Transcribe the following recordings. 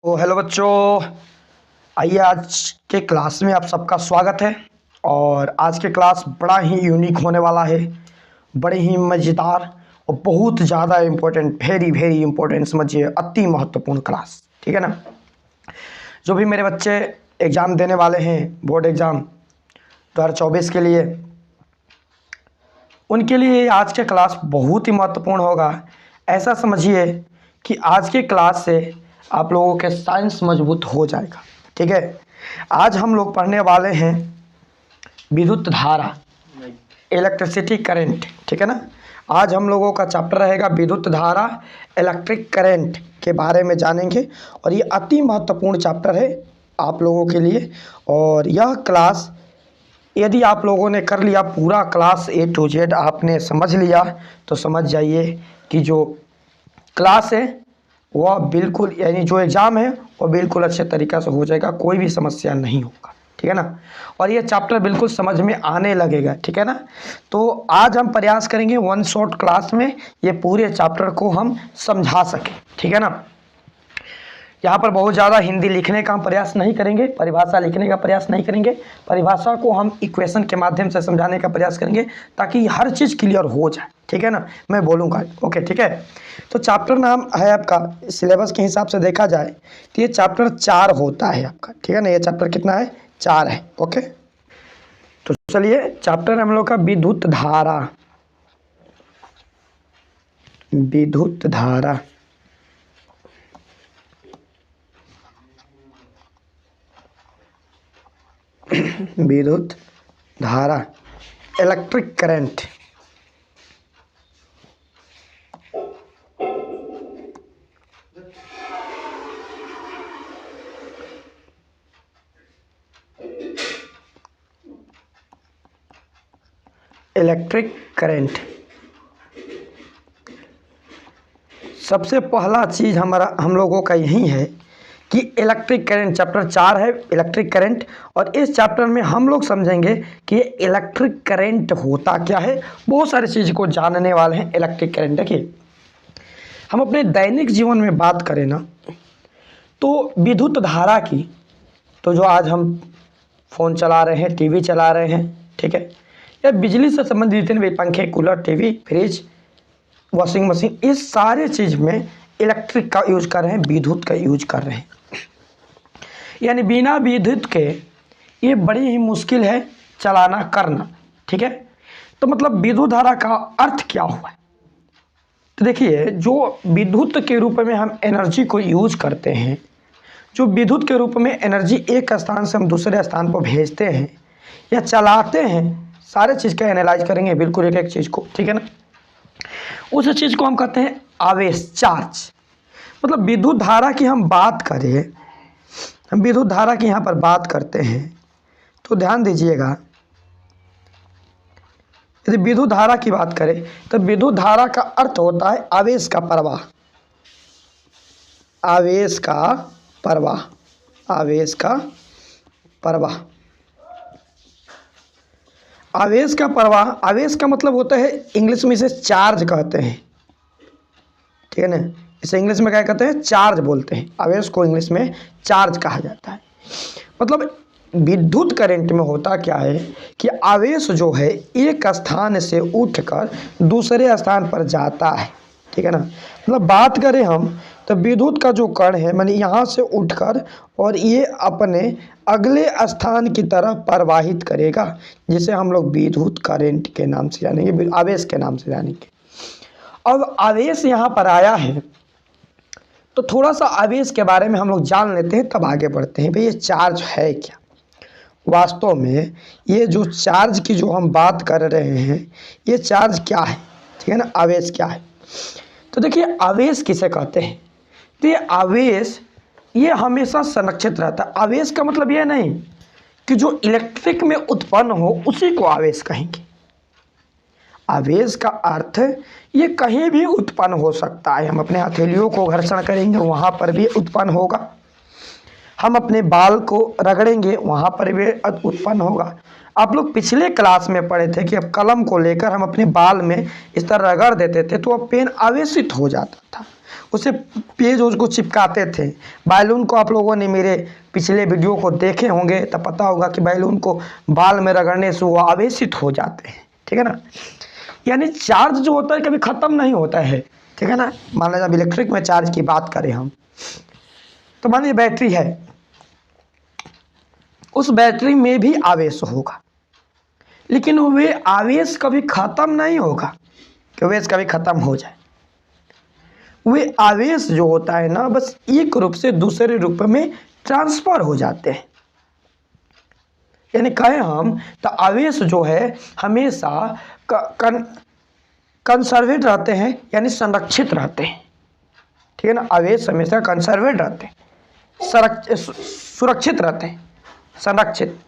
तो हेलो बच्चों, आइए आज के क्लास में आप सबका स्वागत है। और आज के क्लास बड़ा ही यूनिक होने वाला है, बड़े ही मज़ेदार और बहुत ज़्यादा इम्पोर्टेंट, वेरी वेरी इम्पोर्टेंट, समझिए अति महत्वपूर्ण क्लास। ठीक है ना। जो भी मेरे बच्चे एग्ज़ाम देने वाले हैं, बोर्ड एग्ज़ाम 2024 के लिए, उनके लिए आज के क्लास बहुत ही महत्वपूर्ण होगा। ऐसा समझिए कि आज के क्लास से आप लोगों के साइंस मजबूत हो जाएगा। ठीक है। आज हम लोग पढ़ने वाले हैं विद्युत धारा, इलेक्ट्रिसिटी करंट। ठीक है ना। आज हम लोगों का चैप्टर रहेगा विद्युत धारा, इलेक्ट्रिक करंट के बारे में जानेंगे। और ये अति महत्वपूर्ण चैप्टर है आप लोगों के लिए। और यह क्लास यदि आप लोगों ने कर लिया, पूरा क्लास A to Z आपने समझ लिया, तो समझ जाइए कि जो क्लास है वह बिल्कुल, यानी जो एग्ज़ाम है वो बिल्कुल अच्छे तरीक़े से हो जाएगा, कोई भी समस्या नहीं होगा। ठीक है ना। और ये चैप्टर बिल्कुल समझ में आने लगेगा। ठीक है ना। तो आज हम प्रयास करेंगे वन शॉट क्लास में ये पूरे चैप्टर को हम समझा सकें। ठीक है ना। यहाँ पर बहुत ज़्यादा हिंदी लिखने का हम प्रयास नहीं करेंगे, परिभाषा लिखने का प्रयास नहीं करेंगे। परिभाषा को हम इक्वेशन के माध्यम से समझाने का प्रयास करेंगे ताकि हर चीज़ क्लियर हो जाए। ठीक है ना। मैं बोलूँगा ओके। ठीक है। तो चैप्टर नाम है आपका, सिलेबस के हिसाब से देखा जाए तो ये चैप्टर 4 होता है आपका। ठीक है ना। ये चैप्टर कितना है? 4 है। ओके। तो चलिए, चैप्टर हम लोग का विद्युत धारा। विद्युत धारा विद्युत धारा, इलेक्ट्रिक करंट। इलेक्ट्रिक करंट सबसे पहला चीज़ हमारा हम लोगों का यही है कि इलेक्ट्रिक करंट, चैप्टर 4 है इलेक्ट्रिक करंट। और इस चैप्टर में हम लोग समझेंगे कि इलेक्ट्रिक करंट होता क्या है। बहुत सारी चीज़ को जानने वाले हैं इलेक्ट्रिक करंट। देखिए, हम अपने दैनिक जीवन में बात करें ना, तो विद्युत धारा की, तो जो आज हम फ़ोन चला रहे हैं, टीवी चला रहे हैं, ठीक है, या बिजली से संबंधित जितने भी पंखे, cooler, TV, fridge, washing machine, इस सारे चीज़ में इलेक्ट्रिक का यूज कर रहे हैं, विद्युत का यूज कर रहे हैं। यानी बिना विद्युत के ये बड़ी ही मुश्किल है चलाना, करना। ठीक है। तो मतलब विद्युत धारा का अर्थ क्या हुआ है? तो देखिए, जो विद्युत के रूप में हम एनर्जी को यूज करते हैं, जो विद्युत के रूप में एनर्जी एक स्थान से हम दूसरे स्थान पर भेजते हैं या चलाते हैं, सारे चीज़ का एनालाइज करेंगे, बिल्कुल एक एक चीज़ को। ठीक है ना। उस चीज़ को हम कहते हैं आवेश, चार्ज। मतलब विद्युत धारा की हम बात करें, हम विद्युत धारा की यहाँ पर बात करते हैं, तो ध्यान दीजिएगा, यदि विद्युत धारा की बात करें तो विद्युत धारा का अर्थ होता है आवेश का प्रवाह। आवेश का प्रवाह, आवेश का प्रवाह, आवेश का प्रवाह। आवेश का मतलब होता है, इंग्लिश में इसे चार्ज कहते हैं। ठीक है ना। इसे इंग्लिश में क्या कहते हैं? चार्ज बोलते हैं। आवेश को इंग्लिश में चार्ज कहा जाता है। मतलब विद्युत करंट में होता क्या है कि आवेश जो है एक स्थान से उठकर दूसरे स्थान पर जाता है। ठीक है ना। मतलब बात करें हम तो विद्युत का जो कण है, माने यहाँ से उठकर और ये अपने अगले स्थान की तरफ प्रवाहित करेगा, जिसे हम लोग विद्युत करंट के नाम से जानेंगे, आवेश के नाम से जानेंगे। अब आवेश यहाँ पर आया है तो थोड़ा सा आवेश के बारे में हम लोग जान लेते हैं, तब आगे बढ़ते हैं। भाई ये चार्ज है क्या? वास्तव में ये जो चार्ज की जो हम बात कर रहे हैं, ये चार्ज क्या है? ठीक है ना। आवेश क्या है? तो देखिए, आवेश किसे कहते हैं? तो ये आवेश ये हमेशा संरक्षित रहता है। आवेश का मतलब ये नहीं कि जो इलेक्ट्रिक में उत्पन्न हो उसी को आवेश कहेंगे। आवेश का अर्थ ये कहीं भी उत्पन्न हो सकता है। हम अपने हथेलियों को घर्षण करेंगे, वहाँ पर भी उत्पन्न होगा। हम अपने बाल को रगड़ेंगे, वहाँ पर भी उत्पन्न होगा। आप लोग पिछले क्लास में पढ़े थे कि अब कलम को लेकर हम अपने बाल में इस तरह रगड़ देते थे तो अब पेन आवेशित हो जाता था। उसे पेज उसको चिपकाते थे। बैलून को आप लोगों ने मेरे पिछले वीडियो को देखे होंगे तो पता होगा कि बैलून को बाल में रगड़ने से वो आवेशित हो जाते हैं, ठीक है ना। यानी चार्ज जो होता है कभी ख़त्म नहीं होता है, ठीक है ना। मान लीजिए अब इलेक्ट्रिक में चार्ज की बात करें हम, तो मान लीजिए बैटरी है, उस बैटरी में भी आवेश होगा, लेकिन वे आवेश कभी ख़त्म नहीं होगा कि आवेश कभी ख़त्म हो जाए। वे आवेश जो होता है ना, बस एक रूप से दूसरे रूप में ट्रांसफर हो जाते हैं। यानी कहें हम तो आवेश जो है हमेशा कंसर्वेट रहते हैं, यानी संरक्षित रहते हैं, ठीक है ना। आवेश हमेशा कंसर्वेट रहते हैं, सुरक्षित रहते हैं, संरक्षित,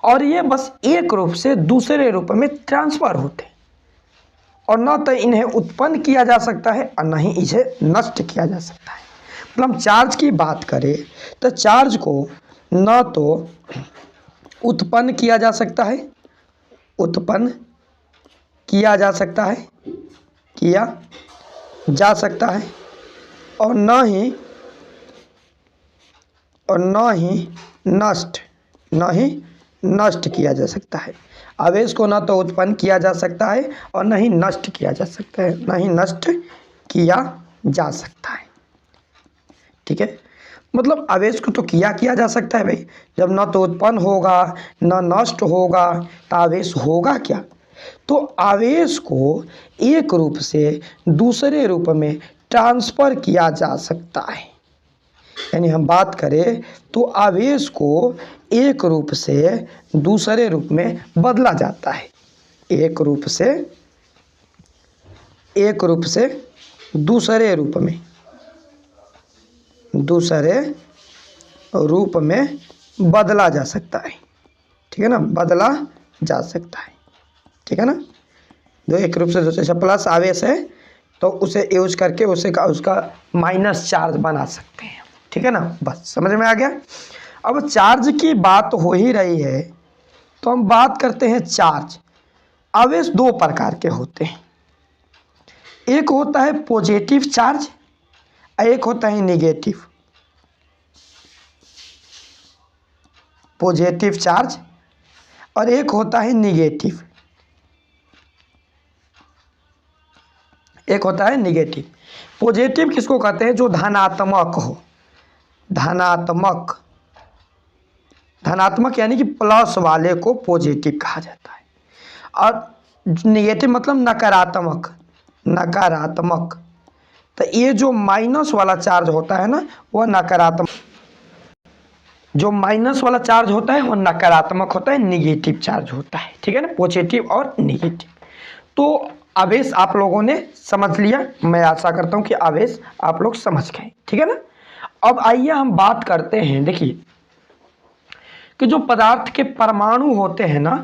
और ये बस एक रूप से दूसरे रूप में ट्रांसफर होते हैं, और न तो इन्हें उत्पन्न किया जा सकता है और न ही इसे नष्ट किया जा सकता है। मतलब हम चार्ज की बात करें तो चार्ज को न तो उत्पन्न किया जा सकता है, उत्पन्न किया जा सकता है, किया जा सकता है, और न ही नष्ट किया जा सकता है। आवेश को ना तो उत्पन्न किया जा सकता है और न ही नष्ट किया जा सकता है, न ही नष्ट किया जा सकता है, ठीक है। मतलब आवेश को तो किया जा सकता है भाई, जब ना तो उत्पन्न होगा ना नष्ट होगा तो आवेश होगा क्या। तो आवेश को एक रूप से दूसरे रूप में ट्रांसफ़र किया जा सकता है। यानी हम बात करें तो आवेश को एक रूप से दूसरे रूप में बदला जाता है, एक रूप से दूसरे रूप में बदला जा सकता है, ठीक है ना, बदला जा सकता है, ठीक है ना। जो एक रूप से दूसरे, प्लस आवेश है तो उसे यूज करके उसका माइनस चार्ज बना सकते हैं, ठीक है ना। बस समझ में आ गया। अब चार्ज की बात हो ही रही है तो हम बात करते हैं चार्ज। आवेश दो प्रकार के होते हैं, एक होता है पॉजिटिव चार्ज और एक होता है नेगेटिव। पॉजिटिव चार्ज और एक होता है नेगेटिव, एक होता है नेगेटिव। पॉजिटिव किसको कहते हैं, जो धनात्मक हो, धनात्मक यानी कि प्लस वाले को पॉजिटिव कहा जाता है, और नेगेटिव मतलब नकारात्मक। तो ये जो माइनस वाला चार्ज होता है ना, वह नकारात्मक, जो माइनस वाला चार्ज होता है वह नकारात्मक होता है, नेगेटिव चार्ज होता है, ठीक है ना, पॉजिटिव और नेगेटिव। तो आवेश आप लोगों ने समझ लिया, मैं आशा करता हूँ कि आवेश आप लोग समझ गए, ठीक है ना। अब आइए हम बात करते हैं, देखिए कि जो पदार्थ के परमाणु होते हैं ना,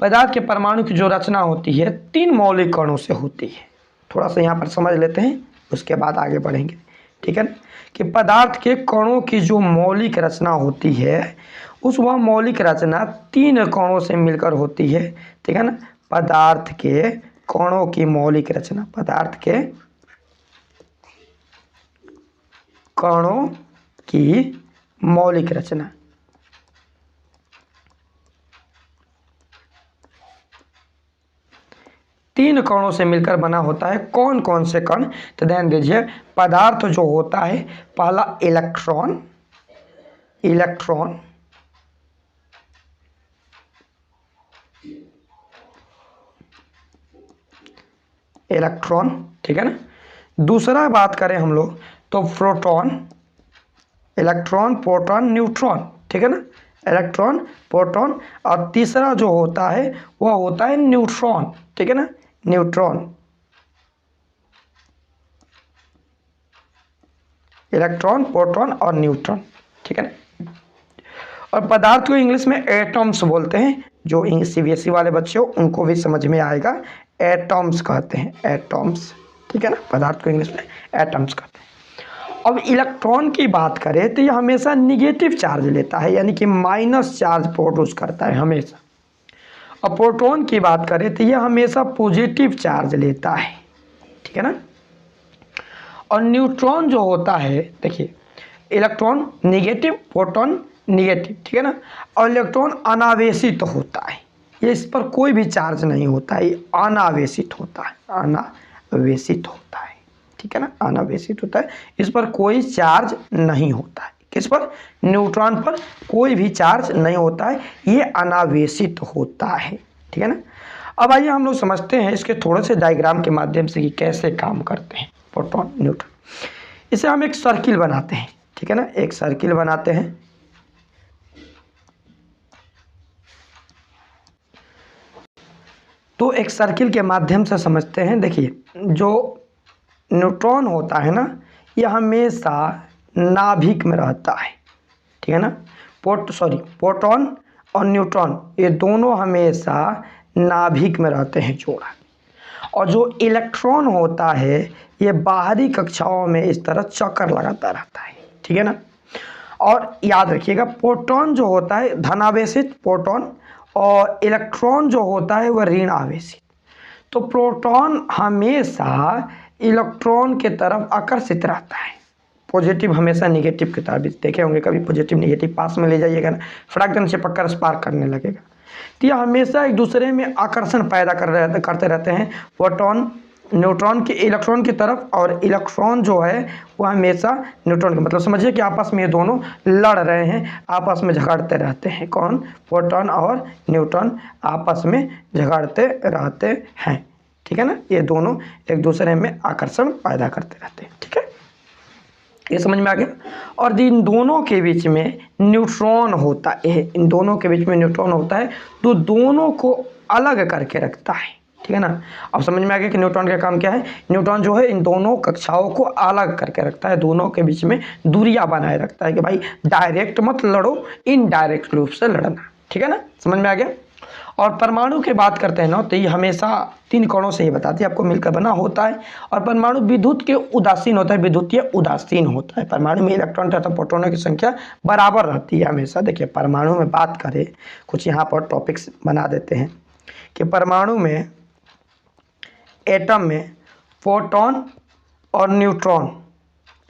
पदार्थ के परमाणु की जो रचना होती है 3 मौलिक कणों से होती है। थोड़ा सा यहाँ पर समझ लेते हैं, उसके बाद आगे बढ़ेंगे, ठीक है ना। कि पदार्थ के कणों की जो मौलिक रचना होती है वह मौलिक रचना 3 कणों से मिलकर होती है, ठीक है ना। पदार्थ के कणों की मौलिक रचना, पदार्थ के कणों की मौलिक रचना, तीन कणों से मिलकर बना होता है। कौन कौन से कण, तो ध्यान दीजिए, पदार्थ जो होता है, पहला इलेक्ट्रॉन, ठीक है ना। दूसरा बात करें हम लोग तो प्रोटॉन, इलेक्ट्रॉन, प्रोटॉन, न्यूट्रॉन, ठीक है ना, इलेक्ट्रॉन, प्रोटॉन, और तीसरा जो होता है वह होता है न्यूट्रॉन, ठीक है ना, न्यूट्रॉन, इलेक्ट्रॉन, प्रोटॉन और न्यूट्रॉन, ठीक है ना। और पदार्थ को इंग्लिश में एटम्स बोलते हैं, जो CBSE वाले बच्चे हो उनको भी समझ में आएगा, एटम्स कहते हैं, एटम्स, ठीक है ना, पदार्थ को इंग्लिश में एटम्स कहते हैं। अब इलेक्ट्रॉन की बात करें तो यह हमेशा निगेटिव चार्ज लेता है, यानी कि माइनस चार्ज प्रोड्यूस करता है हमेशा। और प्रोटॉन की बात करें तो यह हमेशा पॉजिटिव चार्ज लेता है, ठीक है ना। और न्यूट्रॉन जो होता है, देखिए इलेक्ट्रॉन निगेटिव, प्रोटॉन निगेटिव, ठीक है ना। और इलेक्ट्रॉन अनावेशित होता है, ये इस पर कोई भी चार्ज नहीं होता है, ये अनावेशित होता है, अनावेशित होता है, ठीक है ना, अनावेशित होता है, इस पर कोई चार्ज नहीं होता है। किस पर? न्यूट्रॉन पर कोई भी चार्ज नहीं होता है, ये अनावेशित होता है, ठीक है ना। अब आइए हम लोग समझते हैं इसके थोड़े से डायग्राम के माध्यम से कि कैसे काम करते हैं प्रोटॉन न्यूट्रॉन। इसे हम एक सर्किल बनाते हैं, ठीक है ना, एक सर्किल बनाते हैं। तो एक सर्किल के माध्यम से समझते हैं। देखिए जो न्यूट्रॉन होता है ना, यह हमेशा नाभिक में रहता है, ठीक है ना। प्रोटॉन और न्यूट्रॉन ये दोनों हमेशा नाभिक में रहते हैं जोड़ा। और जो इलेक्ट्रॉन होता है ये बाहरी कक्षाओं में इस तरह चक्कर लगाता रहता है, ठीक है ना। और याद रखिएगा प्रोटॉन जो होता है धनावेशित प्रोटॉन, और इलेक्ट्रॉन जो होता है वह ऋण आवेशित। तो प्रोटॉन हमेशा इलेक्ट्रॉन के तरफ आकर्षित रहता है, पॉजिटिव हमेशा नेगेटिव की तरफ। देखे होंगे कभी पॉजिटिव नेगेटिव पास में ले जाइएगा ना, फटाक से चिपक स्पार्क करने लगेगा। तो ये हमेशा एक दूसरे में आकर्षण पैदा करते रहते हैं, प्रोटॉन न्यूट्रॉन के इलेक्ट्रॉन की तरफ, और इलेक्ट्रॉन जो है वो हमेशा न्यूट्रॉन के, मतलब समझिए कि आपस में ये दोनों लड़ रहे हैं, आपस में झगड़ते रहते हैं। कौन? प्रोटॉन और न्यूट्रॉन आपस में झगड़ते रहते हैं, ठीक है ना। ये दोनों एक दूसरे में आकर्षण पैदा करते रहते हैं, ठीक है, ये समझ में आ गया। और इन दोनों के बीच में न्यूट्रॉन होता है, इन दोनों के बीच में न्यूट्रॉन होता है, तो दोनों को अलग करके रखता है, ठीक है ना। अब समझ में आ गया कि न्यूट्रॉन का काम क्या है। न्यूट्रॉन जो है इन दोनों कक्षाओं को अलग करके रखता है, दोनों के बीच में दूरियां बनाए रखता है कि भाई डायरेक्ट मत लड़ो, इनडायरेक्ट रूप से लड़ना, ठीक है ना, समझ में आ गया। और परमाणु की बात करते हैं ना, तो ये हमेशा 3 कणों से ही बताती है आपको, मिलकर बना होता है। और परमाणु विद्युत के उदासीन होता है, विद्युतीय उदासीन होता है। परमाणु में इलेक्ट्रॉन तथा प्रोटॉनों की संख्या बराबर रहती है हमेशा। देखिए परमाणु में बात करें, कुछ यहाँ पर टॉपिक्स बना देते हैं कि परमाणु में, एटम में प्रोटॉन और न्यूट्रॉन,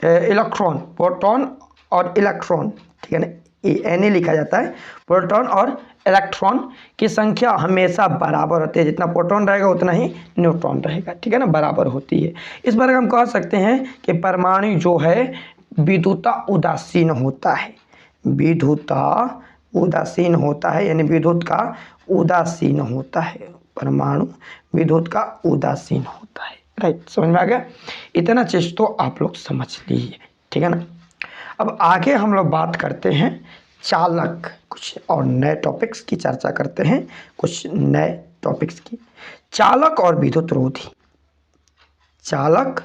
इलेक्ट्रॉन, प्रोटॉन और इलेक्ट्रॉन, ठीक है ना, एन लिखा जाता है। प्रोटॉन और इलेक्ट्रॉन की संख्या हमेशा बराबर होती है, जितना प्रोटॉन रहेगा उतना ही न्यूट्रॉन रहेगा, ठीक है ना, बराबर होती है। इस बार हम कह सकते हैं कि परमाणु जो है विद्युता उदासीन होता है, विद्युता उदासीन होता है, यानी विद्युत का उदासीन होता है, परमाणु विद्युत का उदासीन होता है, राइट, समझ में आ गया। इतना चीज तो आप लोग समझ लीजिए, ठीक है ना। अब आगे हम लोग बात करते हैं चालक, कुछ और नए टॉपिक्स की चर्चा करते हैं, कुछ नए टॉपिक्स की। चालक और विद्युत रोधी, चालक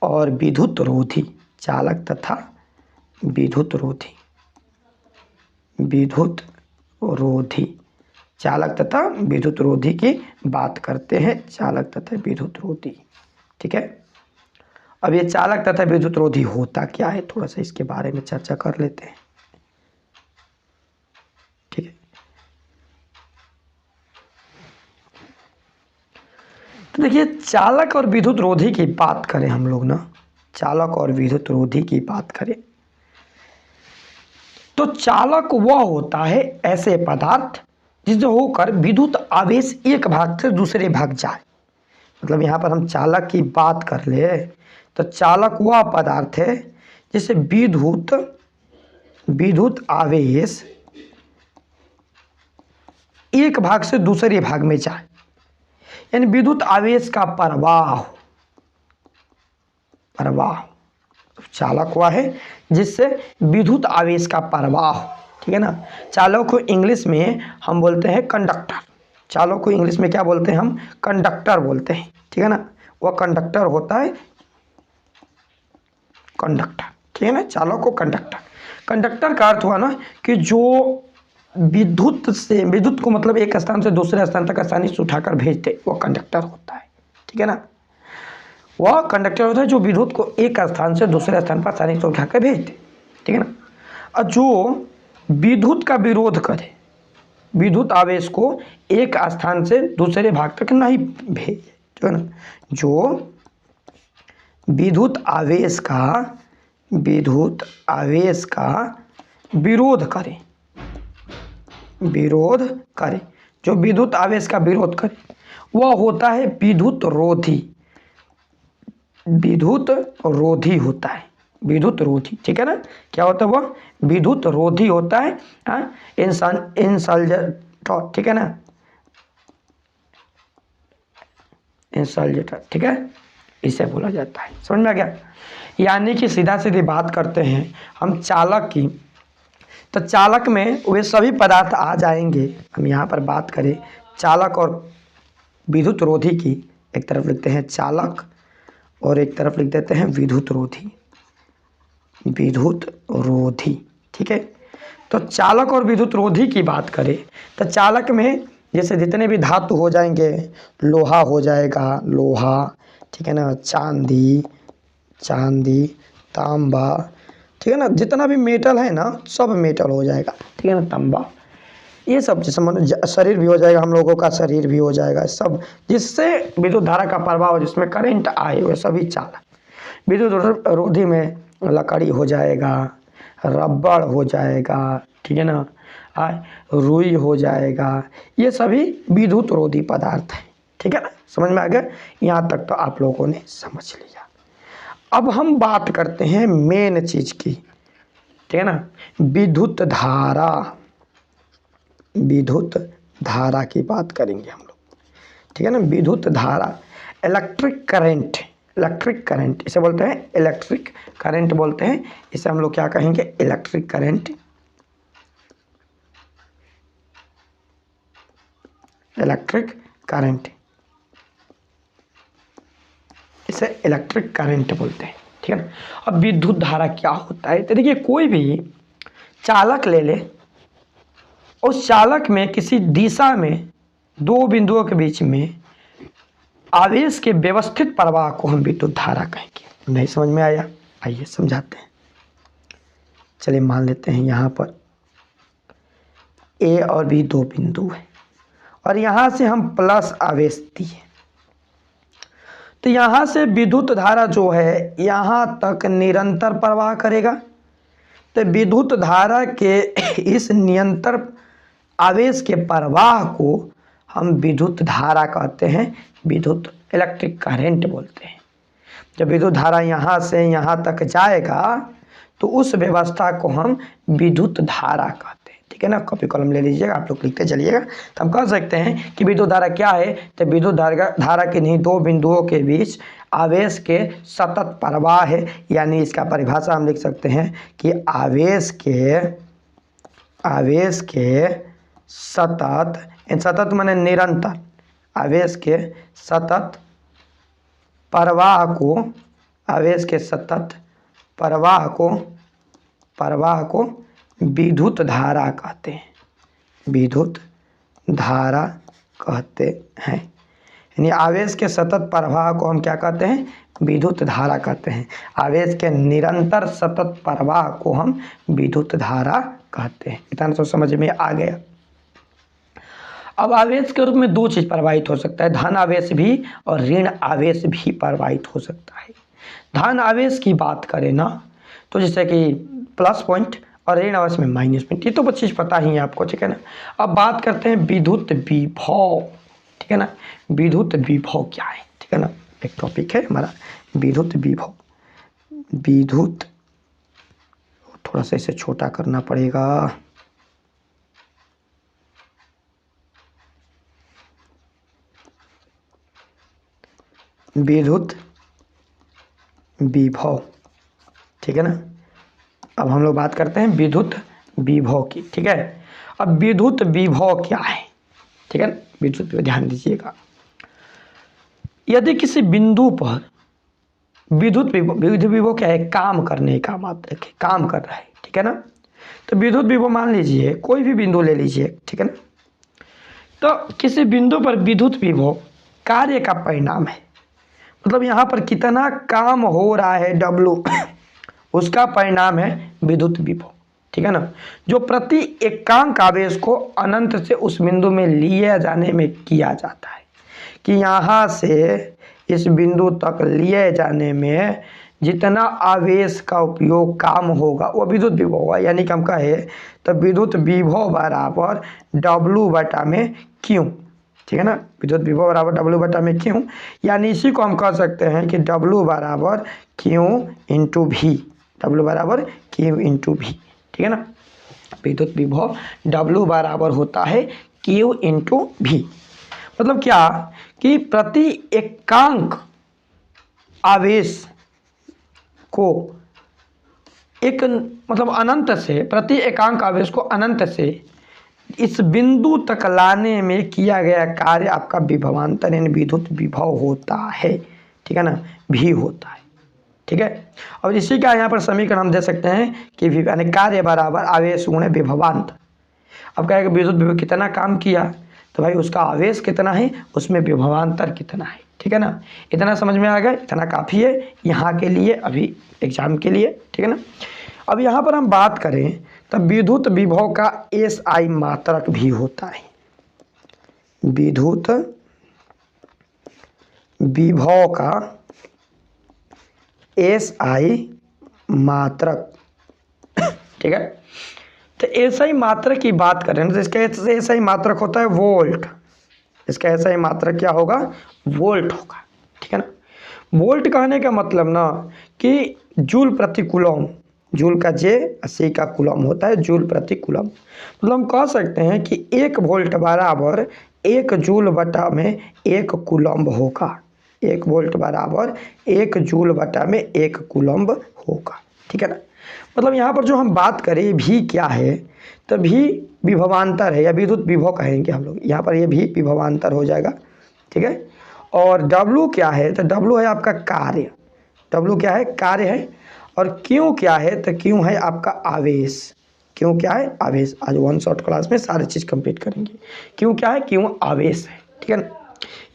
और विद्युत रोधी, चालक तथा विद्युत रोधी, विद्युत रोधी, चालक तथा विद्युत रोधी की बात करते हैं, चालक तथा विद्युत रोधी, ठीक है। अब ये चालक तथा विद्युत रोधी होता क्या है, थोड़ा सा इसके बारे में चर्चा कर लेते हैं, ठीक है। तो देखिए चालक और विद्युत रोधी की बात करें हम लोग ना, चालक और विद्युत रोधी की बात करें तो चालक वह होता है ऐसे पदार्थ जिससे होकर विद्युत आवेश एक भाग से दूसरे भाग जाए। मतलब यहाँ पर हम चालक की बात कर ले तो चालक वह पदार्थ है जिससे विद्युत आवेश एक भाग से दूसरे भाग में जाए, यानी विद्युत आवेश का प्रवाह चालक हुआ है जिससे विद्युत आवेश का प्रवाह, ठीक है ना। चालक को इंग्लिश में हम बोलते हैं कंडक्टर, चालक को इंग्लिश में क्या बोलते हैं हम, कंडक्टर बोलते हैं, ठीक है ना। वह कंडक्टर होता है, कंडक्टर, ठीक है ना, चालक को कंडक्टर। कंडक्टर का अर्थ हुआ ना कि जो विद्युत को मतलब एक स्थान से दूसरे स्थान तक आसानी से उठाकर भेजते, वो कंडक्टर होता है, ठीक है ना। वह कंडक्टर होता है जो विद्युत को एक स्थान से दूसरे स्थान पर आसानी से उठाकर भेजते, ठीक है ना। और जो विद्युत का विरोध करे, विद्युत आवेश को एक स्थान से दूसरे भाग तक नहीं भेजे, ठीक है ना। जो विद्युत आवेश का विरोध करे, जो विद्युत आवेश का विरोध करे वह होता है विद्युत रोधी, ठीक है ना। क्या होता है वह विद्युत रोधी होता है, इंसुलेटर, ठीक है ना, इंसुलेटर, ठीक है, इसे बोला जाता है। समझ में आ गया। यानी कि सीधा सीधी बात करते हैं हम चालक की, तो चालक में वे सभी पदार्थ आ जाएंगे। हम यहाँ पर बात करें चालक और विद्युत रोधी की, एक तरफ लिखते हैं चालक और एक तरफ लिख देते हैं विद्युत रोधी, ठीक है। तो चालक और विद्युत रोधी की बात करें तो चालक में जैसे जितने भी धातु हो जाएंगे, लोहा हो जाएगा, लोहा, ठीक है ना, चांदी, तांबा, ठीक है ना, जितना भी मेटल है ना सब मेटल हो जाएगा, ठीक है ना, तांबा, ये सब जैसे शरीर भी हो जाएगा, हम लोगों का शरीर भी हो जाएगा, सब जिससे विद्युत धारा का प्रभाव जिसमें करंट आए वो सभी चालक। विद्युत रोधी में लकड़ी हो जाएगा, रबड़ हो जाएगा, ठीक है ना, रुई हो जाएगा, ये सभी विद्युत रोधी पदार्थ हैं, ठीक है ना। समझ में आ गया। यहाँ तक तो आप लोगों ने समझ लिया। अब हम बात करते हैं मेन चीज की, ठीक है ना, विद्युत धारा की बात करेंगे हम लोग, ठीक है ना। विद्युत धारा, इलेक्ट्रिक करंट इसे बोलते हैं, इलेक्ट्रिक करंट बोलते हैं, इसे हम लोग क्या कहेंगे, इलेक्ट्रिक करंट, इसे इलेक्ट्रिक करंट बोलते हैं, ठीक है ना। अब विद्युत धारा क्या होता है, तो देखिए कोई भी चालक ले ले, उस चालक में किसी दिशा में दो बिंदुओं के बीच में आवेश के व्यवस्थित प्रवाह को हम विद्युत धारा कहेंगे। नहीं समझ में आया, आइए समझाते हैं। चलिए मान लेते हैं यहाँ पर ए और बी दो बिंदु है और यहाँ से हम प्लस आवेश दिए, तो यहाँ से विद्युत धारा जो है यहाँ तक निरंतर प्रवाह करेगा। तो विद्युत धारा के इस निरंतर आवेश के प्रवाह को हम विद्युत धारा कहते हैं, विद्युत इलेक्ट्रिक करंट बोलते हैं। जब विद्युत धारा यहाँ से यहाँ तक जाएगा तो उस व्यवस्था को हम विद्युत धारा कहते हैं, ठीक है ना। कॉपी कलम ले लीजिएगा, आप लोग लिखते चलिएगा। तो हम कह सकते हैं कि विद्युत धारा क्या है, तो विद्युत धारा के नहीं दो बिंदुओं के बीच आवेश के सतत प्रवाह है। यानी इसका परिभाषा हम लिख सकते हैं कि आवेश के सतत माने निरंतर, आवेश के सतत प्रवाह को, आवेश के सतत प्रवाह को विद्युत धारा कहते हैं, विद्युत धारा कहते हैं। यानी आवेश के सतत प्रवाह को हम क्या कहते हैं, विद्युत धारा कहते हैं। आवेश के निरंतर सतत प्रवाह को हम विद्युत धारा कहते हैं। इतना तो समझ में आ गया। अब आवेश के रूप में दो चीज प्रवाहित हो सकता है, धन आवेश भी और ऋण आवेश भी प्रवाहित हो सकता है। धन आवेश की बात करें ना तो जैसे कि प्लस पॉइंट और ऋण आवेश में माइनस पॉइंट, ये तो चीज पता ही है आपको, ठीक है ना। अब बात करते हैं विद्युत विभव, ठीक है ना। विद्युत विभव क्या है, ठीक है ना, एक टॉपिक है हमारा विद्युत विभव। विद्युत, थोड़ा सा इसे छोटा करना पड़ेगा। विद्युत विभव, ठीक है ना। अब हम लोग बात करते हैं विद्युत विभव की, ठीक है। अब विद्युत विभव क्या है, ठीक है ना, विद्युत पे ध्यान दीजिएगा। यदि किसी बिंदु पर विद्युत विभव क्या है, काम करने का मात्रक है, काम कर रहा है, ठीक है ना। तो विद्युत विभव मान लीजिए कोई भी बिंदु ले लीजिए, ठीक है ना। तो किसी बिंदु पर विद्युत विभव कार्य का परिणाम है, मतलब यहाँ पर कितना काम हो रहा है W, उसका परिणाम है विद्युत विभव, ठीक है ना। जो प्रति एकांक आवेश को अनंत से उस बिंदु में लिए जाने में किया जाता है, कि यहाँ से इस बिंदु तक लिए जाने में जितना आवेश का उपयोग काम होगा वो विद्युत विभव होगा। यानी कि हम कहे तो विद्युत विभव बराबर W/Q, ठीक है ना। विद्युत विभव बराबर W/Q, यानी इसी को हम कह सकते हैं कि W बराबर Q इंटू V, W बराबर Q इंटू V, ठीक है ना। विद्युत विभव W बराबर होता है Q इंटू V। मतलब क्या कि प्रति एकांक आवेश को एक मतलब अनंत से, प्रति एकांक आवेश को अनंत से इस बिंदु तक लाने में किया गया कार्य आपका विभवांतर यानी विद्युत विभव होता है, ठीक है ना, भी होता है, ठीक है। और इसी का यहाँ पर समीकरण हम दे सकते हैं कि यानी कार्य बराबर आवेश गुणे विभवांतर। अब कहेगा विद्युत विभव कितना काम किया, तो भाई उसका आवेश कितना है, उसमें विभवांतर कितना है, ठीक है ना। इतना समझ में आ गया, इतना काफ़ी है यहाँ के लिए, अभी एग्जाम के लिए, ठीक है ना। अब यहाँ पर हम बात करें तो विद्युत विभव का SI मात्रक भी होता है। विद्युत विभव का SI मात्रक, ठीक है। तो SI मात्रक की बात करें तो इसका SI मात्रक होता है वोल्ट। इसका SI मात्रक क्या होगा, वोल्ट होगा, ठीक है ना। वोल्ट कहने का मतलब ना कि जूल प्रति कूलम, जूल का J 80 का कूलम होता है, जूल प्रति कूलम। मतलब हम कह सकते हैं कि 1 वोल्ट बराबर 1 जूल बटा में 1 कूलम होगा। 1 वोल्ट बराबर 1 जूल बटा में 1 कूलम होगा, ठीक है ना। मतलब यहाँ पर जो हम बात करें भी क्या है, तो भी विभवांतर है या विद्युत विभव कहेंगे हम लोग, यहाँ पर ये भी विभवांतर हो जाएगा, ठीक है। और W क्या है, तो W है आपका कार्य, W क्या है, कार्य है। और Q क्या है, तो Q है आपका आवेश। Q क्या है, आवेश। आज वन शॉट क्लास में सारी चीज़ कंप्लीट करेंगे। Q क्या है, Q आवेश है, ठीक है ना।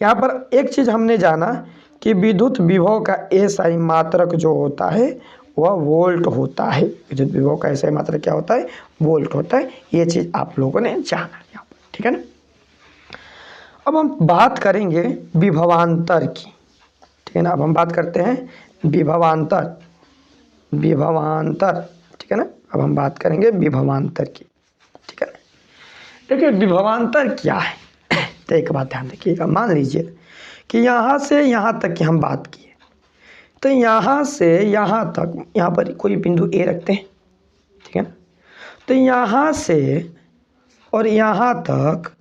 यहाँ पर एक चीज़ हमने जाना कि विद्युत विभव का SI मात्रक जो होता है वह वोल्ट होता है। विद्युत विभव का SI मात्रक क्या होता है, वोल्ट होता है। ये चीज़ आप लोगों ने जाना यहाँ पर, ठीक है ना। अब हम बात करेंगे विभवांतर की, ठीक है ना। अब हम बात करते हैं विभवांतर, विभवांतर, ठीक है ना। अब हम बात करेंगे विभवांतर की, ठीक है ना। देखिए विभवांतर क्या है, तो एक बात ध्यान रखिएगा। मान लीजिए कि यहाँ से यहाँ तक की हम बात किए, तो यहाँ से यहाँ तक, यहाँ पर कोई बिंदु A रखते हैं, ठीक है ना। तो यहाँ से और यहाँ तक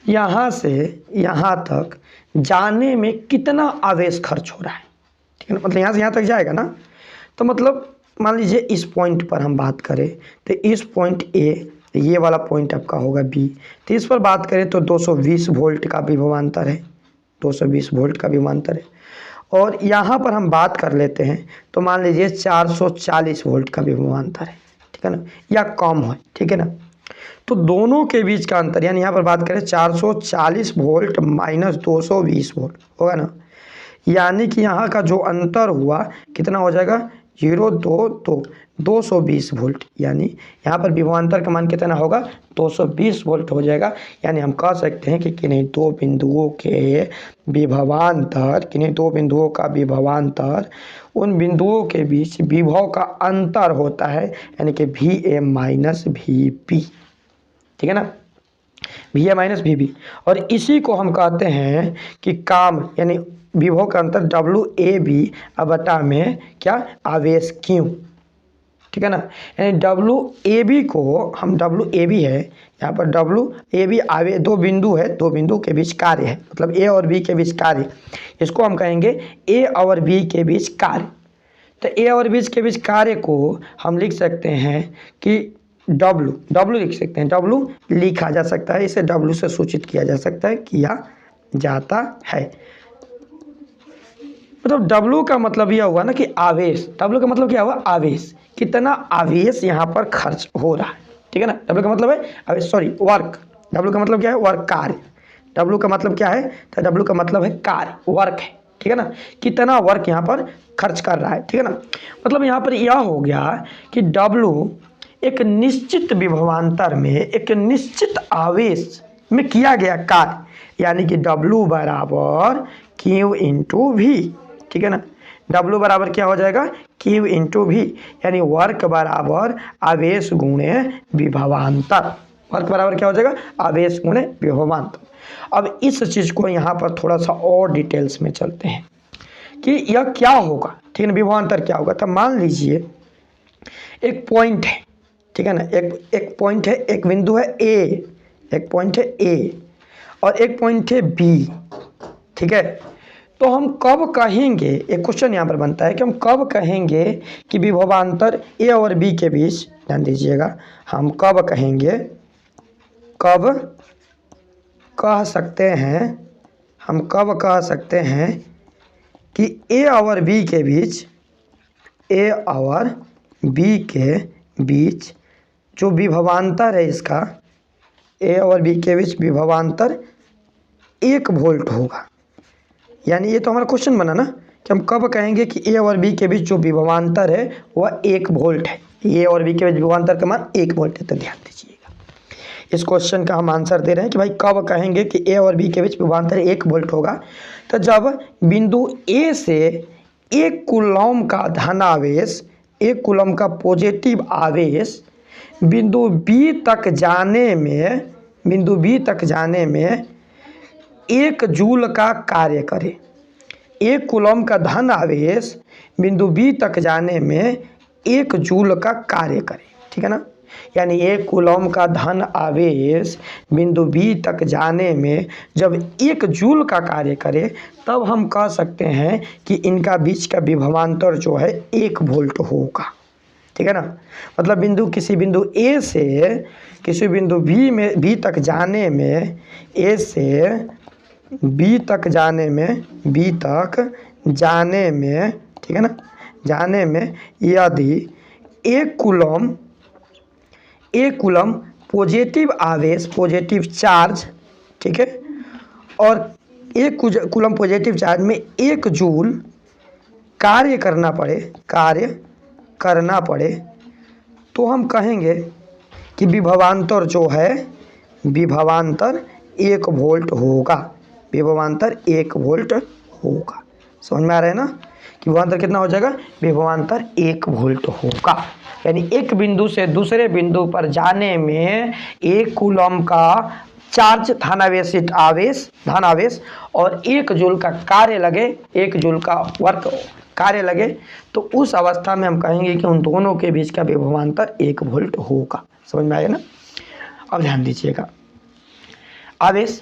यहाँ से यहाँ तक जाने में कितना आवेश खर्च हो रहा है, ठीक है ना। मतलब यहाँ से यहाँ तक जाएगा ना, तो मतलब मान लीजिए इस पॉइंट पर हम बात करें तो इस पॉइंट A, ये वाला पॉइंट आपका होगा B, तो इस पर बात करें तो 220 वोल्ट का विभवांतर है, 220 वोल्ट का विभवांतर है। और यहाँ पर हम बात कर लेते हैं तो मान लीजिए 440 वोल्ट का विभवांतर है, ठीक है ना, या कम है, ठीक है ना। तो दोनों के बीच का अंतर, यानी यहाँ पर बात करें 440 वोल्ट माइनस 220 वोल्ट होगा ना, यानी कि यहाँ का जो अंतर हुआ कितना हो जाएगा, 220 वोल्ट। यानी यहाँ पर विभवांतर का मान कितना होगा, 220 वोल्ट हो जाएगा। यानी हम कह सकते हैं कि किन्हीं दो बिंदुओं के विभवांतर, किन्हीं दो बिंदुओं का विभवांतर उन बिंदुओं के बीच विभव का अंतर होता है, यानी कि VA माइनस VB, ठीक है ना, VA माइनस VB। और इसी को हम कहते हैं कि काम, यानी विभव का अंतर WAB बटा में क्या, आवेश Q, ठीक है ना। यानी WAB को हम, WAB है यहाँ पर, WAB आवेश, दो बिंदु है, दो बिंदु के बीच कार्य है, मतलब A और B के बीच कार्य, इसको हम कहेंगे A और B के बीच कार्य। तो A और B के बीच कार्य को हम लिख सकते हैं कि W लिख सकते हैं, W लिखा जा सकता है, इसे W से सूचित किया जा सकता है, किया जाता है। मतलब W का मतलब यह हुआ ना कि आवेश, W का मतलब क्या हुआ, आवेश, कितना आवेश यहाँ पर खर्च हो रहा है, ठीक है ना। W का मतलब है आवेश, सॉरी वर्क, W का मतलब क्या है, वर्क, कार्य। W का मतलब क्या है, तो W का मतलब है कार्य, वर्क है, ठीक है ना, कितना वर्क यहाँ पर खर्च कर रहा है, ठीक है ना। मतलब यहाँ पर यह हो गया कि W एक निश्चित विभवांतर में एक निश्चित आवेश में किया गया कार्य, यानी कि W बराबर Q इंटू वी, ठीक है ना। W बराबर क्या हो जाएगा, Q इंटू वी, यानी वर्क बराबर आवेश गुणे विभवांतर। वर्क बराबर क्या हो जाएगा, आवेश गुणे विभवांतर। अब इस चीज़ को यहाँ पर थोड़ा सा और डिटेल्स में चलते हैं कि यह क्या होगा, ठीक है ना, विभवांतर क्या होगा। तो मान लीजिए एक पॉइंट है, ठीक है ना, एक पॉइंट है, एक बिंदु है ए, एक पॉइंट है ए और एक पॉइंट है बी, ठीक है। तो हम कब कहेंगे, एक क्वेश्चन यहाँ पर बनता है कि हम कब कहेंगे कि विभवांतर ए और बी के बीच, ध्यान दीजिएगा, हम कब कहेंगे, कब कह सकते हैं, हम कब कह सकते हैं कि ए और बी के बीच, ए और बी के बीच जो विभवांतर है इसका, ए और बी के बीच विभवांतर 1 वोल्ट होगा। यानी ये तो हमारा क्वेश्चन बना ना कि हम कब कहेंगे कि ए और बी के बीच जो विभवांतर है वह 1 वोल्ट है। ए और बी के बीच विभवांतर का मान 1 वोल्ट है। तो ध्यान दीजिएगा, इस क्वेश्चन का हम आंसर दे रहे हैं कि भाई कब कहेंगे कि ए और बी के बीच विभवांतर 1 वोल्ट होगा। तो जब बिंदु ए से 1 कूलम का धनावेश, 1 कूलम का पॉजिटिव आवेश बिंदु बी तक जाने में, बिंदु बी तक जाने में 1 जूल का कार्य करे। 1 कूलम का धन आवेश बिंदु बी तक जाने में 1 जूल का कार्य करे, ठीक है ना। यानी 1 कूलम का धन आवेश बिंदु बी तक जाने में जब 1 जूल का कार्य करे, तब हम कह सकते हैं कि इनका बीच का विभवांतर जो है 1 वोल्ट होगा, ठीक है ना। मतलब बिंदु, किसी बिंदु ए से किसी बिंदु बी तक जाने में, ए से बी तक जाने में, बी तक जाने में, ठीक है ना, जाने में यदि 1 कूलम पॉजिटिव आवेश, पॉजिटिव चार्ज, ठीक है, और 1 कूलम पॉजिटिव चार्ज में 1 जूल कार्य करना पड़े, तो हम कहेंगे कि विभवांतर जो है, विभवांतर 1 वोल्ट होगा, विभवांतर 1 वोल्ट होगा। समझ में आ रहा है ना कि विभवांतर कितना हो जाएगा, विभवांतर 1 वोल्ट होगा। यानी एक बिंदु से दूसरे बिंदु पर जाने में 1 कूलम का चार्ज, धनावेशित आवेश, धनावेश, और 1 जूल का कार्य लगे, 1 जूल का वर्क कार्य लगे, तो उस अवस्था में हम कहेंगे कि उन दोनों के बीच का विभवांतर 1 वोल्ट होगा। समझ में आया ना। अब ध्यान दीजिएगा, आवेश,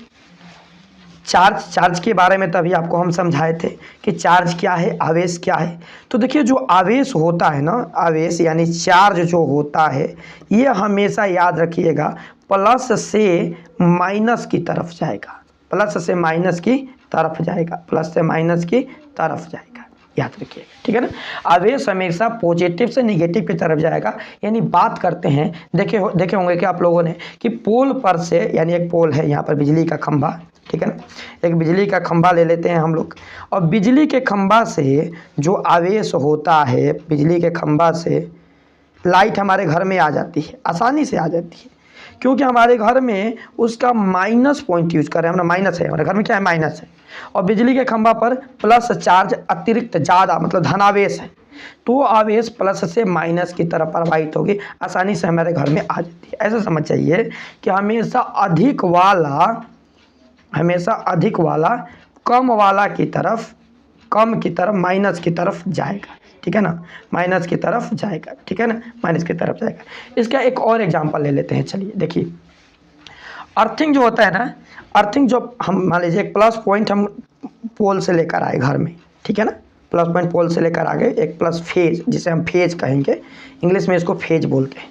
चार्ज के बारे में तभी आपको हम समझाए थे कि चार्ज क्या है, आवेश क्या है। तो देखिए, जो आवेश होता है ना, आवेश यानी चार्ज जो होता है, ये हमेशा याद रखिएगा प्लस से माइनस की तरफ जाएगा, प्लस से माइनस की तरफ जाएगा, प्लस से माइनस की तरफ जाएगा, याद रखिएगा, ठीक है ना। आवेश हमेशा पॉजिटिव से निगेटिव की तरफ जाएगा। यानी बात करते हैं, देखे होंगे कि आप लोगों ने कि पोल पर से, यानी एक पोल है यहाँ पर, बिजली का खंभा, ठीक है ना, एक बिजली का खंभा ले लेते हैं हम लोग, और बिजली के खंभा से जो आवेश होता है, बिजली के खंभा से लाइट हमारे घर में आ जाती है, आसानी से आ जाती है, क्योंकि हमारे घर में उसका माइनस पॉइंट यूज कर रहे हैं, हमारा माइनस है, हमारे घर में क्या है, माइनस है, और बिजली के खंभा पर प्लस चार्ज अतिरिक्त ज़्यादा, मतलब धनावेश है, तो आवेश प्लस से माइनस की तरफ प्रवाहित होगी, आसानी से हमारे घर में आ जाती है। ऐसा समझ जाइए कि हमेशा अधिक वाला कम वाला की तरफ, कम की तरफ, माइनस की तरफ जाएगा, ठीक है ना, माइनस की तरफ जाएगा, ठीक है ना, माइनस की तरफ जाएगा। इसका एक और एग्जांपल ले लेते हैं, चलिए देखिए, अर्थिंग जो होता है ना, अर्थिंग जो हम मान लीजिए एक प्लस पॉइंट हम पोल से लेकर आए घर में, ठीक है ना, प्लस पॉइंट पोल से लेकर आ गए, एक प्लस फेज, जिसे हम फेज कहेंगे, इंग्लिश में इसको फेज बोलते हैं,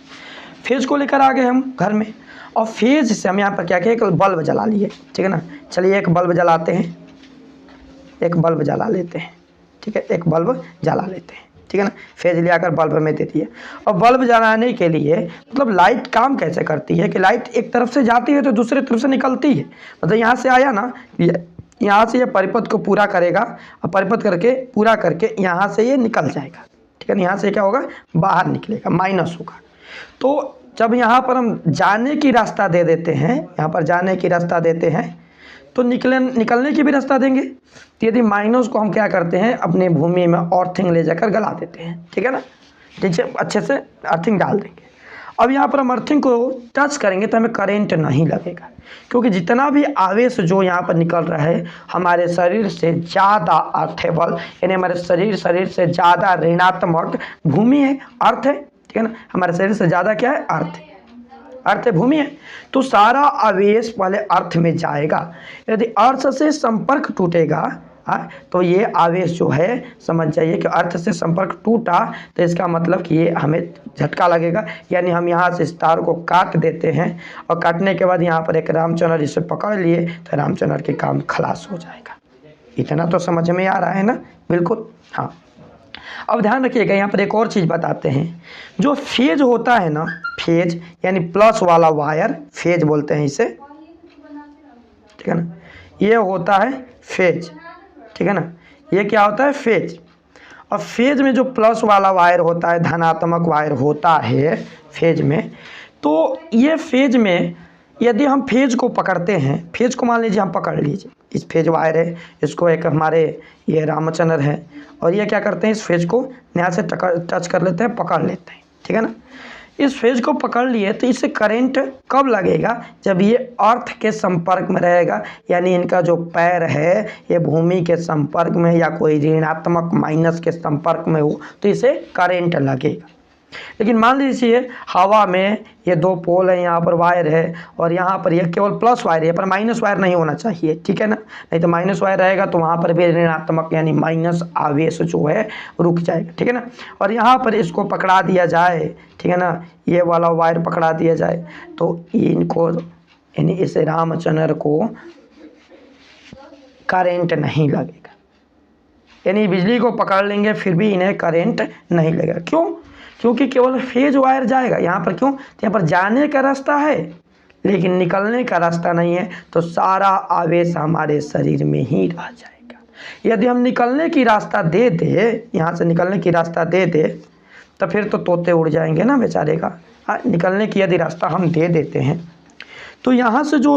फेज को लेकर आ गए हम घर में, और फेज से हम यहाँ पर क्या किया, एक बल्ब जला लिए, ठीक है ना। चलिए एक बल्ब जलाते हैं, एक बल्ब जला लेते हैं, ठीक है, एक बल्ब जला लेते हैं, ठीक है ना, फेज ले आकर बल्ब में दे दिए। और बल्ब जलाने के लिए, मतलब लाइट काम कैसे करती है कि लाइट एक तरफ से जाती है तो दूसरी तरफ से निकलती है, मतलब यहाँ से आया ना, यहाँ से ये परिपथ को पूरा करेगा, और परिपथ करके पूरा करके यहाँ से ये निकल जाएगा, ठीक है ना, यहाँ से क्या होगा, बाहर निकलेगा, माइनस होगा। तो जब यहाँ पर हम जाने की रास्ता दे देते हैं, यहाँ पर जाने की रास्ता देते हैं तो निकलने की भी रास्ता देंगे। तो यदि माइनस को हम क्या करते हैं, अपने भूमि में अर्थिंग ले जाकर गला देते हैं, ठीक है ना, नीचे अच्छे से अर्थिंग डाल देंगे। अब यहाँ पर हम अर्थिंग को टच करेंगे तो हमें करेंट नहीं लगेगा, क्योंकि जितना भी आवेश जो यहाँ पर निकल रहा है हमारे शरीर से ज़्यादा अर्थेबल, यानी हमारे शरीर से ज़्यादा ऋणात्मक भूमि है, अर्थ है, ठीक है ना। हमारे शरीर से ज़्यादा क्या है, अर्थ है, भूमि है। तो सारा आवेश पहले अर्थ में जाएगा। यदि अर्थ से संपर्क टूटेगा, तो ये आवेश जो है, समझ जाइए कि अर्थ से संपर्क टूटा तो इसका मतलब कि ये हमें झटका लगेगा, यानी हम यहाँ से इस तार को काट देते हैं और काटने के बाद यहाँ पर एक रामचंद्र इसे पकड़ लिए तो रामचंद्र के काम खलास हो जाएगा। इतना तो समझ में आ रहा है ना, बिल्कुल। हाँ, अब ध्यान रखिएगा, यहाँ पर एक और चीज़ बताते हैं। जो फेज होता है ना, फेज यानी प्लस वाला वायर, फेज बोलते हैं इसे, ठीक है ना, ये होता है फेज, ठीक है ना, ये क्या होता है, फेज। और फेज में जो प्लस वाला वायर होता है, धनात्मक वायर होता है फेज में, तो ये फेज में यदि हम फेज को पकड़ते हैं, फेज को मान लीजिए हम पकड़ लीजिए, इस फेज वायर है, इसको एक हमारे ये रामचंद्र है, और ये क्या करते हैं, इस फेज को यहाँ से टच कर लेते हैं, पकड़ लेते हैं, ठीक है ना। इस फेज को पकड़ लिए तो इससे करंट कब लगेगा, जब ये अर्थ के संपर्क में रहेगा, यानी इनका जो पैर है ये भूमि के संपर्क में या कोई ऋणात्मक माइनस के संपर्क में हो तो इसे करंट लगेगा। लेकिन मान लीजिए हवा में ये दो पोल है, यहाँ पर वायर है और यहाँ पर यह केवल प्लस वायर है, पर माइनस वायर नहीं होना चाहिए, ठीक है ना, नहीं तो माइनस वायर रहेगा तो वहाँ पर भी ऋणात्मक यानी माइनस आवेश जो है रुक जाएगा, ठीक है ना। और यहाँ पर इसको पकड़ा दिया जाए, ठीक है ना, ये वाला वायर पकड़ा दिया जाए तो इनको यानी इस रामचंद्र को करेंट नहीं लगेगा, यानी बिजली को पकड़ लेंगे फिर भी इन्हें करेंट नहीं लगेगा। क्यों? क्योंकि केवल फेज वायर जाएगा यहाँ पर। क्यों? तो यहाँ पर जाने का रास्ता है लेकिन निकलने का रास्ता नहीं है, तो सारा आवेश हमारे शरीर में ही रह जाएगा। यदि हम निकलने की रास्ता दे दे, यहाँ से निकलने की रास्ता दे दे तो फिर तो तोते उड़ जाएंगे ना बेचारे का। निकलने की यदि रास्ता हम दे देते हैं तो यहाँ से जो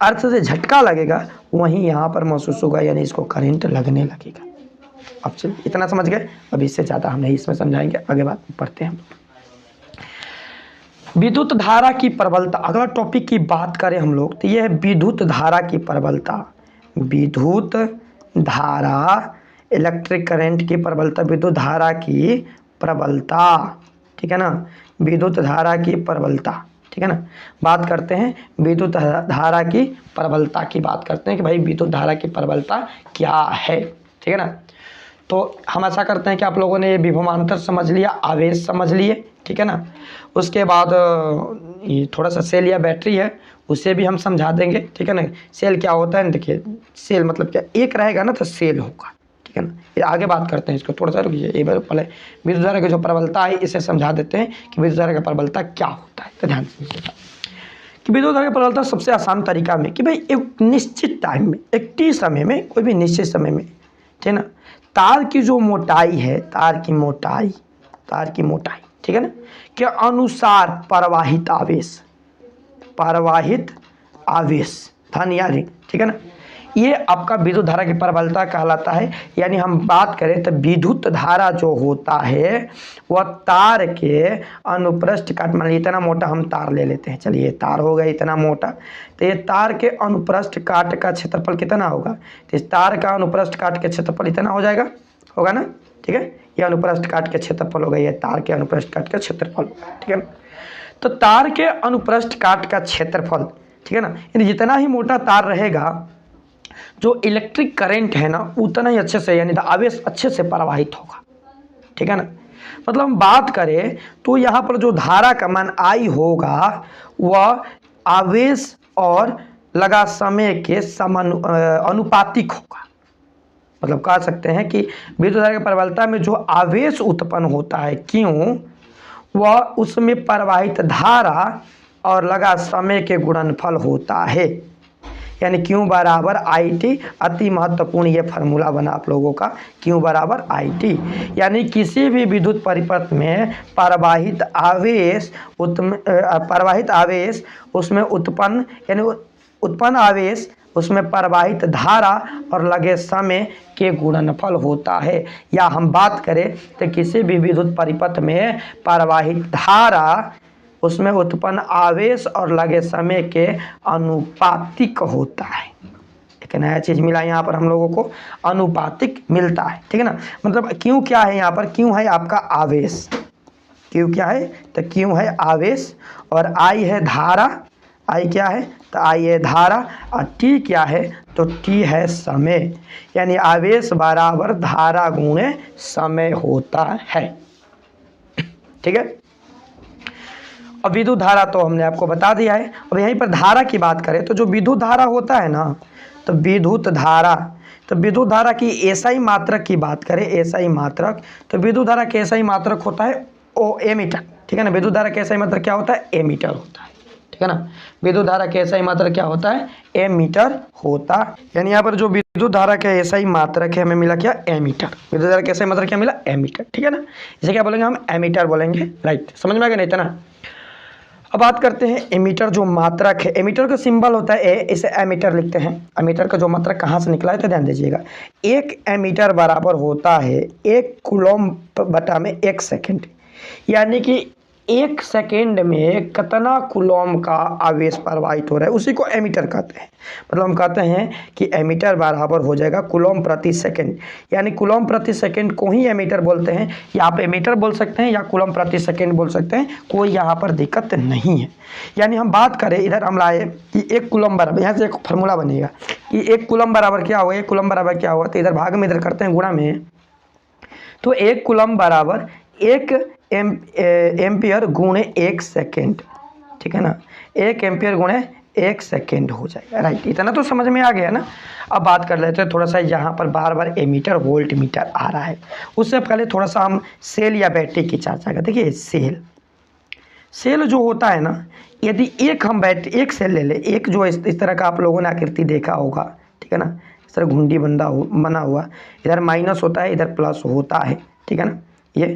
अर्थ से झटका लगेगा वहीं यहाँ पर महसूस होगा, यानी इसको करंट लगने लगेगा। अब चलिए इतना समझ गए, अब इससे ज़्यादा हम नहीं इसमें समझाएंगे, आगे बात पढ़ते हैं। विद्युत धारा की प्रबलता, अगला टॉपिक की बात करें हम लोग तो यह है विद्युत धारा की प्रबलता। विद्युत धारा, इलेक्ट्रिक करंट की प्रबलता, विद्युत धारा की प्रबलता, ठीक है ना, विद्युत धारा की प्रबलता, ठीक है ना। बात करते हैं विद्युत धारा की प्रबलता की, बात करते हैं कि भाई विद्युत धारा की प्रबलता क्या है, ठीक है ना। तो हम ऐसा करते हैं कि आप लोगों ने ये विभवांतर समझ लिया, आवेश समझ लिए, ठीक है ना। उसके बाद ये थोड़ा सा सेल या बैटरी है उसे भी हम समझा देंगे, ठीक है ना। सेल क्या होता है, देखिए सेल मतलब क्या, एक रहेगा ना तो सेल होगा, ठीक है ना। ये आगे बात करते हैं इसको, थोड़ा सा रुकिए, एक बार पहले विद्युत धारा की जो प्रबलता है इसे समझा देते हैं कि विद्युत धारा की प्रबलता क्या होता है। तो ध्यान से समझिएगा कि विद्युत धारा की प्रबलता सबसे आसान तरीका में कि भाई एक निश्चित टाइम में, एक टी समय में, कोई भी निश्चित समय में, ठीक है ना, तार की जो मोटाई है, तार की मोटाई, ठीक है ना, के अनुसार प्रवाहित आवेश धन या ऋण, ठीक है ना, ये आपका विद्युत धारा की प्रबलता कहलाता है। यानी हम बात करें तो विद्युत धारा जो होता है वह तार के अनुप्रस्थ काट, मान लीजिए इतना मोटा हम तार ले लेते हैं, चलिए तार हो गया इतना मोटा, तो ये तार के अनुप्रस्थ काट का क्षेत्रफल कितना होगा, तो इस तार का अनुप्रस्थ काट के क्षेत्रफल इतना हो जाएगा, होगा ना, ठीक है। ये अनुप्रस्थ काट के क्षेत्रफल होगा, ये तार के अनुप्रस्थ काट का क्षेत्रफल, ठीक है। तो तार के अनुप्रस्थ काट का क्षेत्रफल, ठीक है ना, यानी जितना ही मोटा तार रहेगा जो इलेक्ट्रिक करंट है ना उतना ही अच्छे से, यानी आवेश अच्छे से प्रवाहित होगा, ठीक है ना। मतलब हम बात करें तो यहाँ पर जो धारा का मान I होगा वह आवेश और लगा समय के अनुपातिक होगा। मतलब कह सकते हैं कि विद्युत धारा की प्रबलता में जो आवेश उत्पन्न होता है, क्यों, वह उसमें प्रवाहित धारा और लगा समय के गुणनफल होता है। यानी Q बराबर आई टी। अति महत्वपूर्ण ये फार्मूला बना आप लोगों का, Q बराबर आई टी। यानी किसी भी विद्युत परिपथ में प्रवाहित आवेश उसमें उत्पन्न यानी उत्पन्न आवेश उसमें प्रवाहित धारा और लगे समय के गुणनफल होता है। या हम बात करें तो किसी भी विद्युत परिपथ में प्रवाहित धारा उसमें उत्पन्न आवेश और लगे समय के अनुपातिक होता है। एक नया चीज़ मिला यहाँ पर हम लोगों को, अनुपातिक मिलता है, ठीक है ना। मतलब क्यों क्या है यहाँ पर, क्यों है आपका आवेश, क्यों क्या है तो क्यों है आवेश, और आई है धारा, आई क्या है तो आई है धारा, और टी क्या है तो टी है समय। यानी आवेश बराबर धारा गुणे समय होता है, ठीक है। अब विद्युत धारा तो हमने आपको बता दिया है। अब यहीं पर धारा की बात करें तो जो विद्युत धारा होता है ना, तो विद्युत धारा की एसआई मात्रक की बात करें, एसआई मात्रक, तो विद्युत धारा के एसआई मात्रक होता है ओ एमीटर, ठीक है ना। विद्युत धारा के एसआई मात्रक क्या होता है, एमीटर होता है, ठीक है ना। विद्युत धारा के एसआई मात्रक क्या होता है, एमीटर होता है। यानी यहाँ पर जो विद्युत धारा का एसआई मात्रक है हमें मिला क्या, एमीटर। विद्युत धारा का एसआई मात्रक क्या मिला, एमीटर, ठीक है ना। इसे क्या बोलेंगे हम, एमीटर बोलेंगे, राइट। समझ में आ गया नहीं था ना। अब बात करते हैं एमीटर जो मात्रक है, एमीटर का सिंबल होता है ए, इसे एमीटर लिखते हैं। एमीटर का जो मात्रक कहाँ से निकला है तो ध्यान दीजिएगा। एक एमीटर बराबर होता है 1 कूलम्ब बटा में 1 सेकेंड। यानी कि 1 सेकेंड में कितना कूलम्ब का आवेश प्रवाहित हो रहा है उसी को एमीटर कहते हैं। मतलब हम कहते हैं कि एमीटर बराबर हो जाएगा कूलम्ब प्रति सेकेंड। यानी कूलम्ब प्रति सेकेंड को ही एमीटर बोलते हैं, या आप एमीटर बोल सकते हैं या कूलम्ब प्रति सेकेंड बोल सकते हैं, कोई यहाँ पर दिक्कत नहीं है। यानी हम बात करें, इधर हम लाए कि 1 कूलम्ब बराबर, यहाँ से एक फार्मूला बनेगा कि 1 कूलम्ब बराबर क्या हुआ, 1 कूलम्ब बराबर क्या हुआ, तो इधर भाग में इधर करते हैं गुणा में, तो 1 कूलम्ब बराबर 1 एम्पियर गुणे 1 सेकेंड, ठीक है ना। 1 एम्पियर गुणे 1 सेकेंड हो जाएगा, राइट। इतना तो समझ में आ गया ना। अब बात कर लेते हैं थोड़ा सा, यहाँ पर बार बार एमीटर वोल्ट मीटर आ रहा है, उससे पहले थोड़ा सा हम सेल या बैटरी की चर्चा करते। देखिए सेल जो होता है ना, यदि एक सेल ले ले, एक जो इस तरह का आप लोगों ने आकृति देखा होगा, ठीक है ना, इस तरह घुंडी बना हुआ, इधर माइनस होता है इधर प्लस होता है, ठीक है ना। ये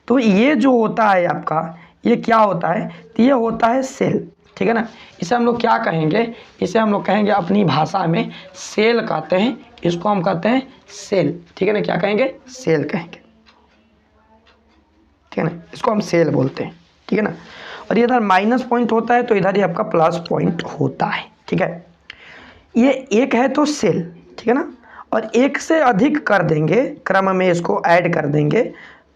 तो ये जो होता है आपका, ये क्या होता है, तो ये होता है सेल, ठीक है ना। इसे हम लोग क्या कहेंगे, इसे हम लोग कहेंगे अपनी भाषा में सेल कहते हैं, इसको हम कहते हैं सेल, ठीक है ना। क्या कहेंगे, सेल कहेंगे, ठीक है ना, इसको हम सेल बोलते हैं, ठीक है ना। और ये इधर माइनस पॉइंट होता है तो इधर ही आपका प्लस पॉइंट होता है, ठीक है। ये एक है तो सेल, ठीक है ना, और एक से अधिक कर देंगे, क्रम में इसको ऐड कर देंगे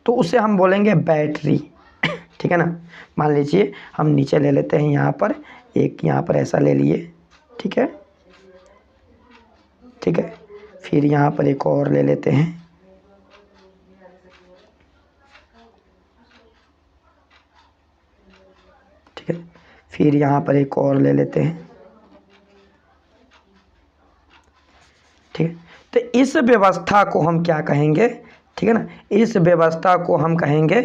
तो उसे हम बोलेंगे बैटरी, ठीक है ना। मान लीजिए हम नीचे ले लेते हैं, यहाँ पर एक, यहाँ पर ऐसा ले लिए, ठीक है, ठीक है। फिर यहाँ पर एक और ले लेते हैं, ठीक है। फिर यहाँ पर एक और ले लेते हैं, ठीक है। तो इस व्यवस्था को हम क्या कहेंगे, ठीक है ना, इस व्यवस्था को हम कहेंगे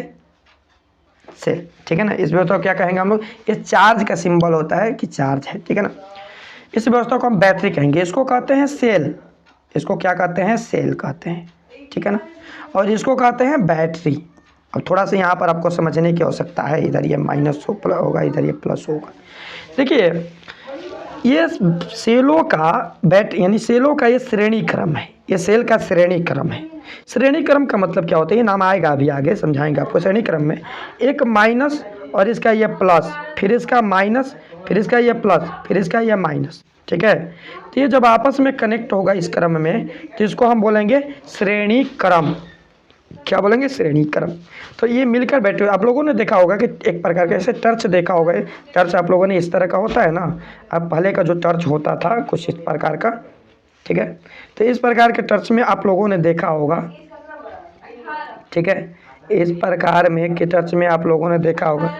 सेल, ठीक है ना। इस व्यवस्था को क्या कहेंगे हम लोग, ये चार्ज का सिंबल होता है कि चार्ज है, ठीक है ना। इस व्यवस्था को हम बैटरी कहेंगे, इसको कहते हैं सेल, इसको क्या कहते हैं, सेल कहते हैं, ठीक है ना। और इसको कहते हैं बैटरी। अब थोड़ा सा यहाँ पर आपको समझने की आवश्यकता है, इधर ये माइनस होगा, इधर ये प्लस होगा। देखिए ये सेलों का यानी सेलों का ये श्रेणी क्रम है, ये सेल का श्रेणी क्रम है। श्रेणी क्रम का मतलब क्या होता है, ये नाम आएगा अभी आगे समझाएंगे आपको। श्रेणी क्रम में एक माइनस और इसका ये प्लस, फिर इसका माइनस, फिर इसका ये प्लस, फिर इसका ये माइनस, ठीक है। तो ये जब आपस में कनेक्ट होगा इस क्रम में तो इसको हम बोलेंगे श्रेणी क्रम। क्या बोलेंगे, श्रेणी क्रम। तो ये मिलकर बैठे हुए, आप लोगों ने देखा होगा कि एक प्रकार का ऐसे टर्च देखा होगा, टर्च आप लोगों ने इस तरह का होता है ना। अब पहले का जो टर्च होता था कुछ इस प्रकार का, ठीक है। तो इस प्रकार के टर्च में आप लोगों ने देखा होगा, ठीक है, इस प्रकार में के टर्च में आप लोगों ने देखा होगा।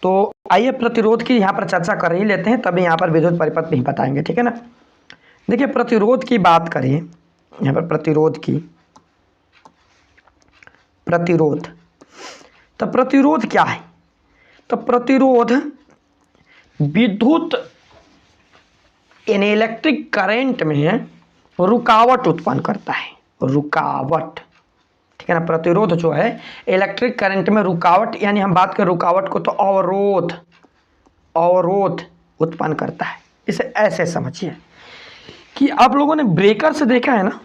तो आइए प्रतिरोध की यहाँ पर चर्चा कर ही लेते हैं, तभी यहाँ पर विद्युत परिपथ नहीं बताएंगे, ठीक है ना। देखिए प्रतिरोध की बात करें, यहाँ पर प्रतिरोध, तो प्रतिरोध क्या है? तो प्रतिरोध विद्युत इलेक्ट्रिक करंट में रुकावट उत्पन्न करता है, रुकावट, ठीक है ना। प्रतिरोध जो है इलेक्ट्रिक करंट में रुकावट, यानी हम बात करें रुकावट को तो अवरोध उत्पन्न करता है। इसे ऐसे समझिए कि आप लोगों ने ब्रेकर्स देखा है ना,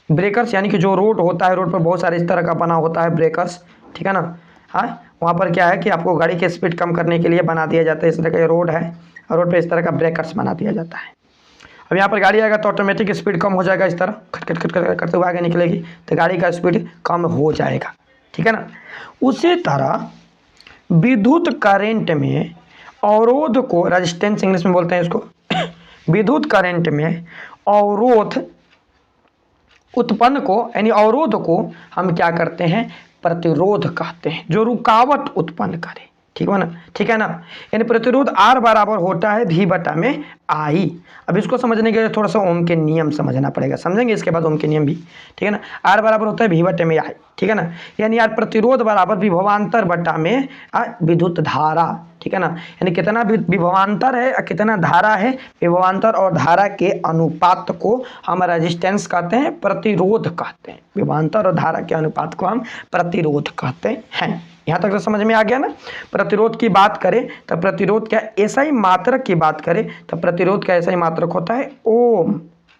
ब्रेकर्स यानी कि जो रोड होता है, रोड पर बहुत सारे इस तरह का बना होता है ब्रेकर्स, ठीक है ना। हाँ, वहाँ पर क्या है कि आपको गाड़ी की स्पीड कम करने के लिए बना दिया जाता है, इस तरह का ये रोड है और रोड पे इस तरह का ब्रेकर्स बना दिया जाता है। अब यहाँ पर गाड़ी आएगा तो ऑटोमेटिक स्पीड कम हो जाएगा, इस तरह खट खट खट खट करते हुए आगे निकलेगी तो गाड़ी का स्पीड कम हो जाएगा, ठीक है ना। उसी तरह विद्युत करंट में अवरोध को, रेजिस्टेंस इंग्लिश में बोलते हैं इसको, विद्युत करंट में अवरोध उत्पन्न को, यानी अवरोध को हम क्या करते हैं? प्रतिरोध कहते हैं, जो रुकावट उत्पन्न करे, ठीक है ना। यानी प्रतिरोध R बराबर होता है V बटा में I। अब इसको समझने के लिए थोड़ा सा ओम के नियम समझना पड़ेगा, समझेंगे इसके बाद ओम के नियम भी, ठीक है ना। R बराबर होता है V बटे में I, ठीक है ना। यानी यार प्रतिरोध बराबर विभवांतर बटा में विद्युत धारा, ठीक है ना। यानी कितना विभवांतर है और कितना धारा है, विभवांतर और धारा के अनुपात को हम रेजिस्टेंस कहते हैं, प्रतिरोध कहते हैं। विभवांतर और धारा के अनुपात को हम प्रतिरोध कहते हैं। यहाँ तक तो समझ में आ गया ना। प्रतिरोध की बात करें तो प्रतिरोध का एसआई मात्रक की बात करें तो प्रतिरोध का एसआई मात्रक होता है ओम,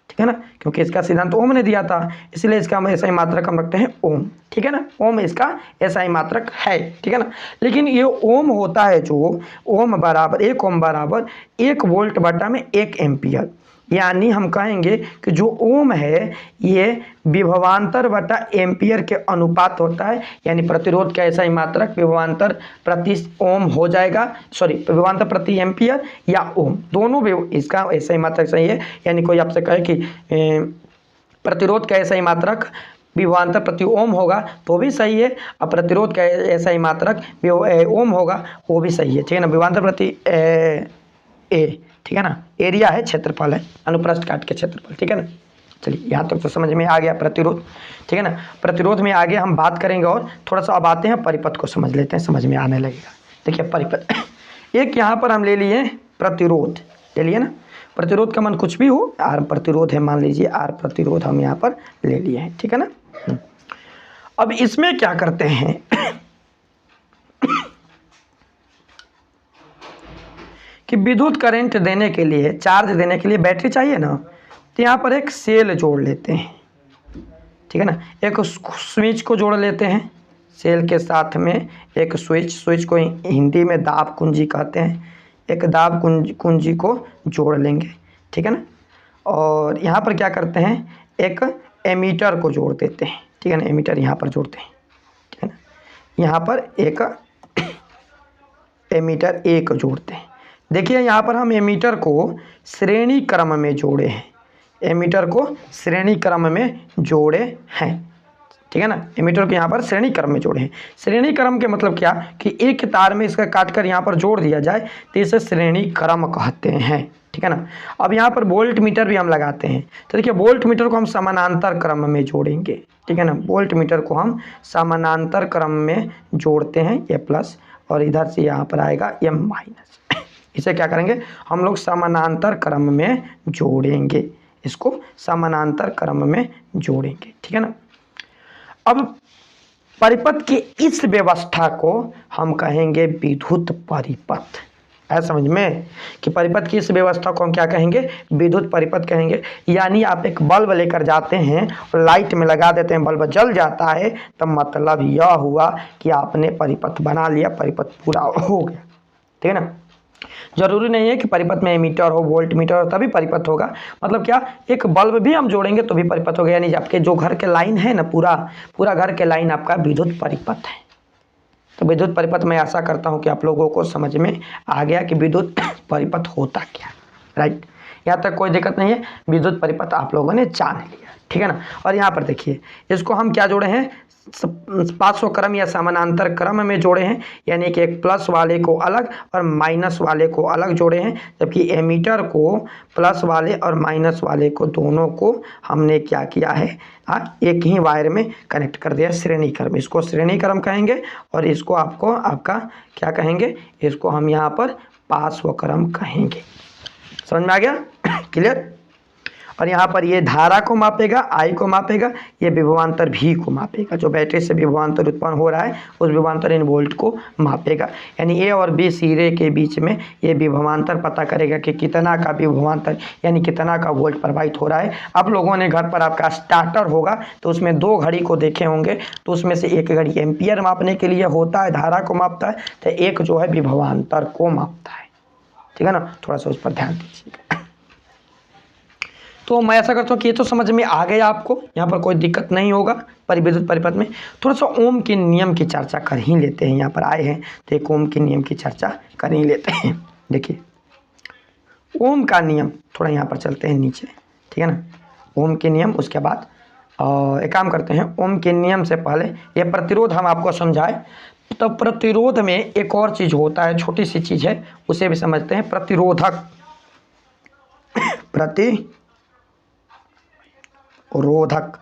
ठीक है ना, क्योंकि इसका सिद्धांत ओम ने दिया था, इसलिए इसका हम एसआई मात्रक हम रखते हैं ओम, ठीक है ना। ओम इसका एसआई मात्रक है, ठीक है ना। लेकिन ये ओम होता है जो ओम बराबर 1 ओम बराबर 1 वोल्ट बटा में 1 एम्पियर, यानी हम कहेंगे कि जो ओम है ये विभवांतर बटा एम्पियर के अनुपात होता है, यानी प्रतिरोध का एसआई मात्रक विभवांतर प्रति ओम हो जाएगा, सॉरी विभवांतर प्रति एम्पियर या ओम, दोनों इसका एसआई मात्रक सही है। यानी कोई आपसे कहे कि प्रतिरोध का एसआई मात्रक विभवांतर प्रति ओम होगा तो भी सही है, और प्रतिरोध का एसआई मात्रक ओम होगा वो भी सही है, ठीक है ना। विभवांतर प्रति ए, ठीक है ना, एरिया है, क्षेत्रफल है, अनुप्रस्थ काट के क्षेत्रफल, ठीक है ना। चलिए यहाँ तक तो समझ में आ गया प्रतिरोध, ठीक है ना। प्रतिरोध में आगे हम बात करेंगे और थोड़ा सा अब आते हैं परिपथ को समझ लेते हैं, समझ में आने लगेगा। देखिए परिपथ, एक यहाँ पर हम ले लिए प्रतिरोध, ले लिए ना। प्रतिरोध का मान कुछ भी हो, आर प्रतिरोध है, मान लीजिए आर प्रतिरोध हम यहाँ पर ले लिए हैं, ठीक है ना। अब इसमें क्या करते हैं कि विद्युत करंट देने के लिए, चार्ज देने के लिए बैटरी चाहिए ना, तो यहाँ पर एक सेल जोड़ लेते हैं, ठीक है ना। एक स्विच को जोड़ लेते हैं सेल के साथ में, एक स्विच को हिंदी में दाब कुंजी कहते हैं, एक दाब कुंजी को जोड़ लेंगे, ठीक है ना। और यहाँ पर क्या करते हैं, एक एमीटर को जोड़ देते हैं, ठीक है ना। एमीटर यहाँ पर जोड़ते हैं, ठीक है ना। यहाँ पर एक एमीटर एक जोड़ते हैं। देखिए यहाँ पर हम एमीटर को श्रेणी क्रम में जोड़े हैं, एमीटर को श्रेणी क्रम में जोड़े हैं, ठीक है ना। एमीटर को यहाँ पर श्रेणी क्रम में जोड़े हैं। श्रेणी क्रम के मतलब क्या कि एक तार में इसका काटकर यहाँ पर जोड़ दिया जाए तो इसे श्रेणी क्रम कहते हैं, ठीक है ना। अब यहाँ पर वोल्ट मीटर भी हम लगाते हैं, तो देखिए वोल्ट मीटर को हम समानांतर क्रम में जोड़ेंगे, ठीक है ना। वोल्ट मीटर को हम समानांतर क्रम में जोड़ते हैं, ये प्लस और इधर से यहाँ पर आएगा ये माइनस। इसे क्या करेंगे हम लोग समानांतर क्रम में जोड़ेंगे, इसको समानांतर क्रम में जोड़ेंगे, ठीक है ना। अब परिपथ की इस व्यवस्था को हम कहेंगे विद्युत परिपथ। है समझ में कि परिपथ की इस व्यवस्था को हम क्या कहेंगे, विद्युत परिपथ कहेंगे। यानी आप एक बल्ब लेकर जाते हैं और लाइट में लगा देते हैं, बल्ब जल जाता है, तो मतलब यह हुआ कि आपने परिपथ बना लिया, परिपथ पूरा हो गया, ठीक है ना। जरूरी नहीं है कि परिपथ में एमीटर हो, वोल्ट मीटर हो तभी परिपथ होगा। मतलब क्या, एक बल्ब भी हम जोड़ेंगे तो भी परिपथ होगा। यानी आपके जो घर के लाइन है ना, पूरा घर के लाइन आपका विद्युत परिपथ है। तो विद्युत परिपथ मैं आशा करता हूं कि आप लोगों को समझ में आ गया कि विद्युत परिपथ होता क्या, राइट। यहाँ तक कोई दिक्कत नहीं है, विद्युत परिपथ आप लोगों ने जान लिया, ठीक है ना। और यहाँ पर देखिए इसको हम क्या जोड़े हैं, 500 क्रम या समानांतर क्रम में जोड़े हैं, यानी कि एक प्लस वाले को अलग और माइनस वाले को अलग जोड़े हैं, जबकि एमीटर को प्लस वाले और माइनस वाले को दोनों को हमने क्या किया है, एक ही वायर में कनेक्ट कर दिया, श्रेणी क्रम। इसको श्रेणी क्रम कहेंगे और इसको आपका क्या कहेंगे, इसको हम यहाँ पर पार्श्व क्रम कहेंगे। समझ में आ गया? क्लियर? और यहाँ पर ये धारा को मापेगा, आई को मापेगा, ये विभवांतर भी को मापेगा। जो बैटरी से विभवांतर उत्पन्न हो रहा है उस विभवांतर इन वोल्ट को मापेगा, यानी ए और बी सिरे के बीच में ये विभवांतर पता करेगा कि कितना का विभवांतर यानी कितना का वोल्ट प्रवाहित हो रहा है। आप लोगों ने घर पर आपका स्टार्टर होगा तो उसमें 2 घड़ी को देखे होंगे, तो उसमें से एक घड़ी एम्पियर मापने के लिए होता है, धारा को मापता है, तो एक जो है विभवांतर को मापता है, ठीक है ना। थोड़ा सा उस पर ध्यान दीजिएगा। तो मैं ऐसा करता हूँ कि ये तो समझ में आ गया आपको, यहाँ पर कोई दिक्कत नहीं होगा परिविद्युत परिपथ में। थोड़ा सा ओम के नियम की चर्चा कर ही लेते हैं, यहाँ पर आए हैं तो एक ओम के नियम की चर्चा कर ही लेते हैं। देखिए ओम का नियम, थोड़ा यहाँ पर चलते हैं नीचे, ठीक है ना। ओम के नियम, उसके बाद एक काम करते हैं, ओम के नियम से पहले ये प्रतिरोध हम आपको समझाए, तो प्रतिरोध में एक और चीज़ होता है, छोटी सी चीज़ है, उसे भी समझते हैं। प्रतिरोधक, रोधक,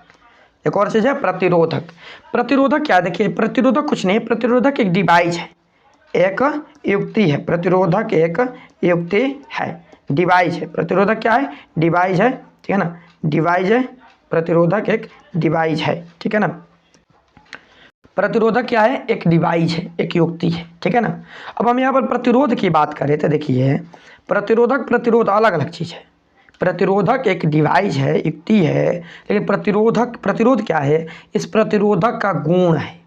एक और चीज़ है प्रतिरोधक। प्रतिरोधक क्या, देखिए प्रतिरोधक कुछ नहीं है, प्रतिरोधक एक डिवाइस है, एक युक्ति है। प्रतिरोधक एक युक्ति है, डिवाइस है। प्रतिरोधक क्या है, डिवाइस है, ठीक है ना, डिवाइस है। प्रतिरोधक एक डिवाइस है, ठीक है ना। प्रतिरोधक क्या है, एक डिवाइस है, एक युक्ति है, ठीक है ना। अब हम यहाँ पर प्रतिरोध की बात करें तो देखिए प्रतिरोधक प्रतिरोध अलग अलग चीज़ है। प्रतिरोधक एक डिवाइस है, युक्ति है, लेकिन प्रतिरोध क्या है, इस प्रतिरोधक का गुण है।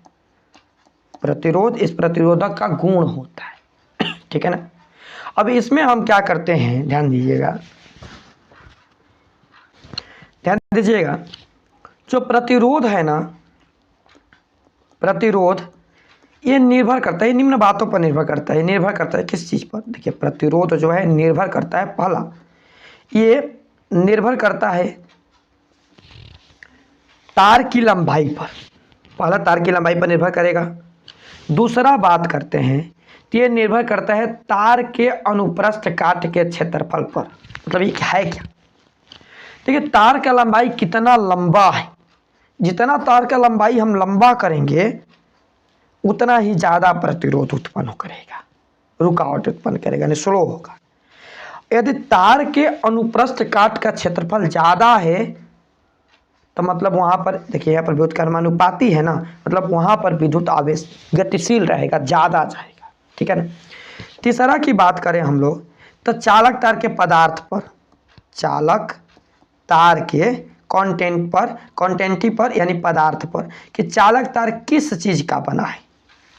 प्रतिरोध इस प्रतिरोधक का गुण होता है, ठीक है ना। अब इसमें हम क्या करते हैं, ध्यान दीजिएगा, जो प्रतिरोध है ना, प्रतिरोध ये निर्भर करता है, निम्न बातों पर निर्भर करता है। निर्भर करता है किस चीज़ पर, देखिए प्रतिरोध जो है निर्भर करता है, पहला ये निर्भर करता है तार की लंबाई पर, पहला तार की लंबाई पर निर्भर करेगा। दूसरा बात करते हैं तो ये निर्भर करता है तार के अनुप्रस्थ काट के क्षेत्रफल पर। मतलब ये है क्या, देखिए तार का लंबाई कितना लंबा है, जितना तार का लंबाई हम लंबा करेंगे उतना ही ज़्यादा प्रतिरोध उत्पन्न करेगा, रुकावट उत्पन्न करेगा, यानी स्लो होगा। यदि तार के अनुप्रस्थ काट का क्षेत्रफल ज़्यादा है तो मतलब वहाँ पर देखिए, यहाँ पर विद्युत कर्मानुपाती है ना, मतलब वहाँ पर विद्युत आवेश गतिशील रहेगा, ज़्यादा जाएगा, ठीक है ना। तीसरा की बात करें हम लोग तो चालक तार के पदार्थ पर, चालक तार के कंटेंटी पर यानी पदार्थ पर, कि चालक तार किस चीज़ का बना है,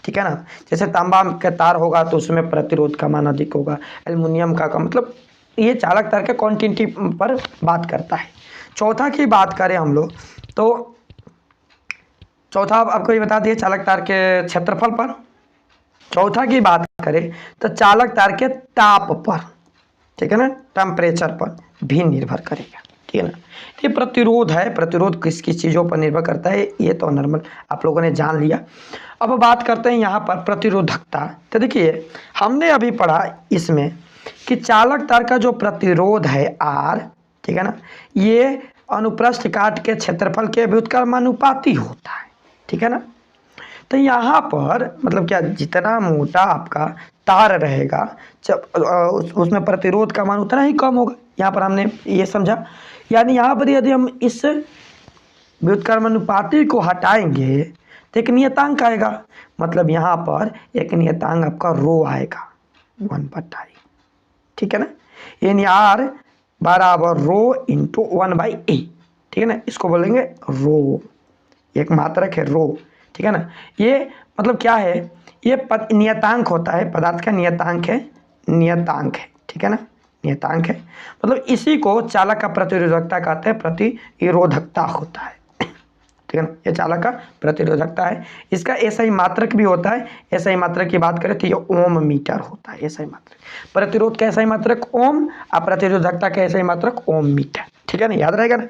ठीक है ना। जैसे तांबा का तार होगा तो उसमें प्रतिरोध का मान अधिक होगा, एल्युमिनियम का कम, मतलब ये चालक तार के क्वांटिटी पर बात करता है। चौथा की बात करें हम लोग तो चौथा आपको ये बता दिए चालक तार के क्षेत्रफल पर। चौथा की बात करें तो चालक तार के ताप पर, ठीक है ना, टेम्परेचर पर भी निर्भर करेगा, ठीक है ना। ये प्रतिरोध है, प्रतिरोध किस किस चीज़ों पर निर्भर करता है ये तो नॉर्मल आप लोगों ने जान लिया। अब बात करते हैं यहाँ पर प्रतिरोधकता। तो देखिए हमने अभी पढ़ा इसमें कि चालक तार का जो प्रतिरोध है R, ठीक है ना, ये अनुप्रस्थ काट के क्षेत्रफल के व्युत्क्रमानुपाती होता है, ठीक है ना। तो यहाँ पर मतलब क्या, जितना मोटा आपका तार रहेगा जब उसमें प्रतिरोध का मान उतना ही कम होगा। यहाँ पर हमने ये समझा, यानी यहाँ पर यदि हम इस व्युत्क्रमानुपाती को हटाएंगे तो एक नियतांक आएगा, मतलब यहाँ पर एक नियतांक आपका रो आएगा 1/i, ठीक है ना। यानी R बराबर रो इंटू 1/a, ठीक है ना, इसको बोलेंगे रो, एक मात्रक है रो, ठीक है ना। ये मतलब क्या है, ये नियतांक होता है, पदार्थ का नियतांक है, ठीक है ना, नियतांक है। मतलब इसी को चालक का प्रतिरोधकता कहते हैं, प्रतिरोधकता होता है, ठीक ठीक है ना। ये चालक का प्रतिरोधकता है। इसका एसआई मात्रक भी होता है। एसआई मात्रक की बात करें तो ये ओम मीटर होता है। एसआई मात्रक, प्रतिरोध का एसआई मात्रक ओम और प्रतिरोधकता का एसआई मात्रक ओम मीटर, ठीक है ना, याद रहेगा ना।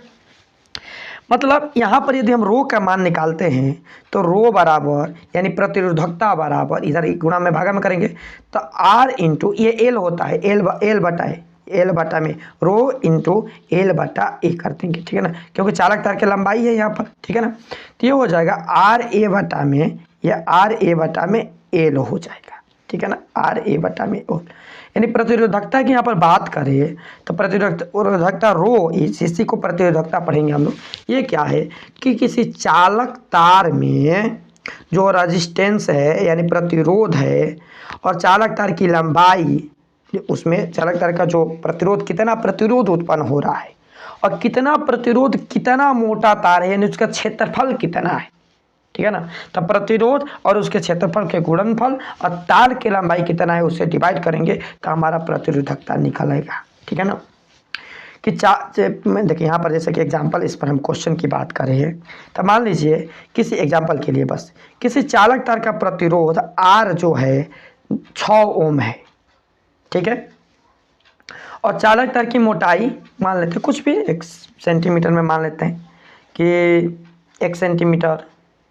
मतलब यहाँ पर यदि हम रो का मान निकालते हैं तो रो बराबर यानी प्रतिरोधकता बराबर इधर गुणा में भागा में करेंगे तो आर इंटू ये एल होता है, एल बटा है, एल बटा में रो इंटू एल बटा ए कर देंगे, ठीक है ना, क्योंकि चालक तार की लंबाई है यहाँ पर, ठीक है ना। तो ये हो जाएगा आर ए बटा में, या आर ए बटा में एल हो जाएगा, ठीक है ना, आर ए बटा में ओल। यानी प्रतिरोधकता की यहाँ पर बात करें तो प्रतिरोधकता रो, इसी को प्रतिरोधकता पढ़ेंगे हम लोग। ये क्या है कि किसी चालक तार में जो रेजिस्टेंस है यानी प्रतिरोध है और चालक तार की लंबाई, उसमें चालक तार का जो प्रतिरोध, कितना प्रतिरोध उत्पन्न हो रहा है और कितना प्रतिरोध, कितना मोटा तार है यानी उसका क्षेत्रफल कितना है, ठीक है ना। तो प्रतिरोध और उसके क्षेत्रफल के गुणनफल और तार की लंबाई कितना है उससे डिवाइड करेंगे तो हमारा प्रतिरोधकता निकलेगा, ठीक है ना। कि देखिए यहाँ पर जैसे कि एग्जांपल, इस पर हम क्वेश्चन की बात कर रहे हैं तो मान लीजिए किसी एग्जांपल के लिए बस किसी चालक तार का प्रतिरोध आर जो है 6 ओम है, ठीक है, और चालक तार की मोटाई मान लेते हैं कुछ भी 1 सेंटीमीटर में मान लेते हैं कि 1 सेंटीमीटर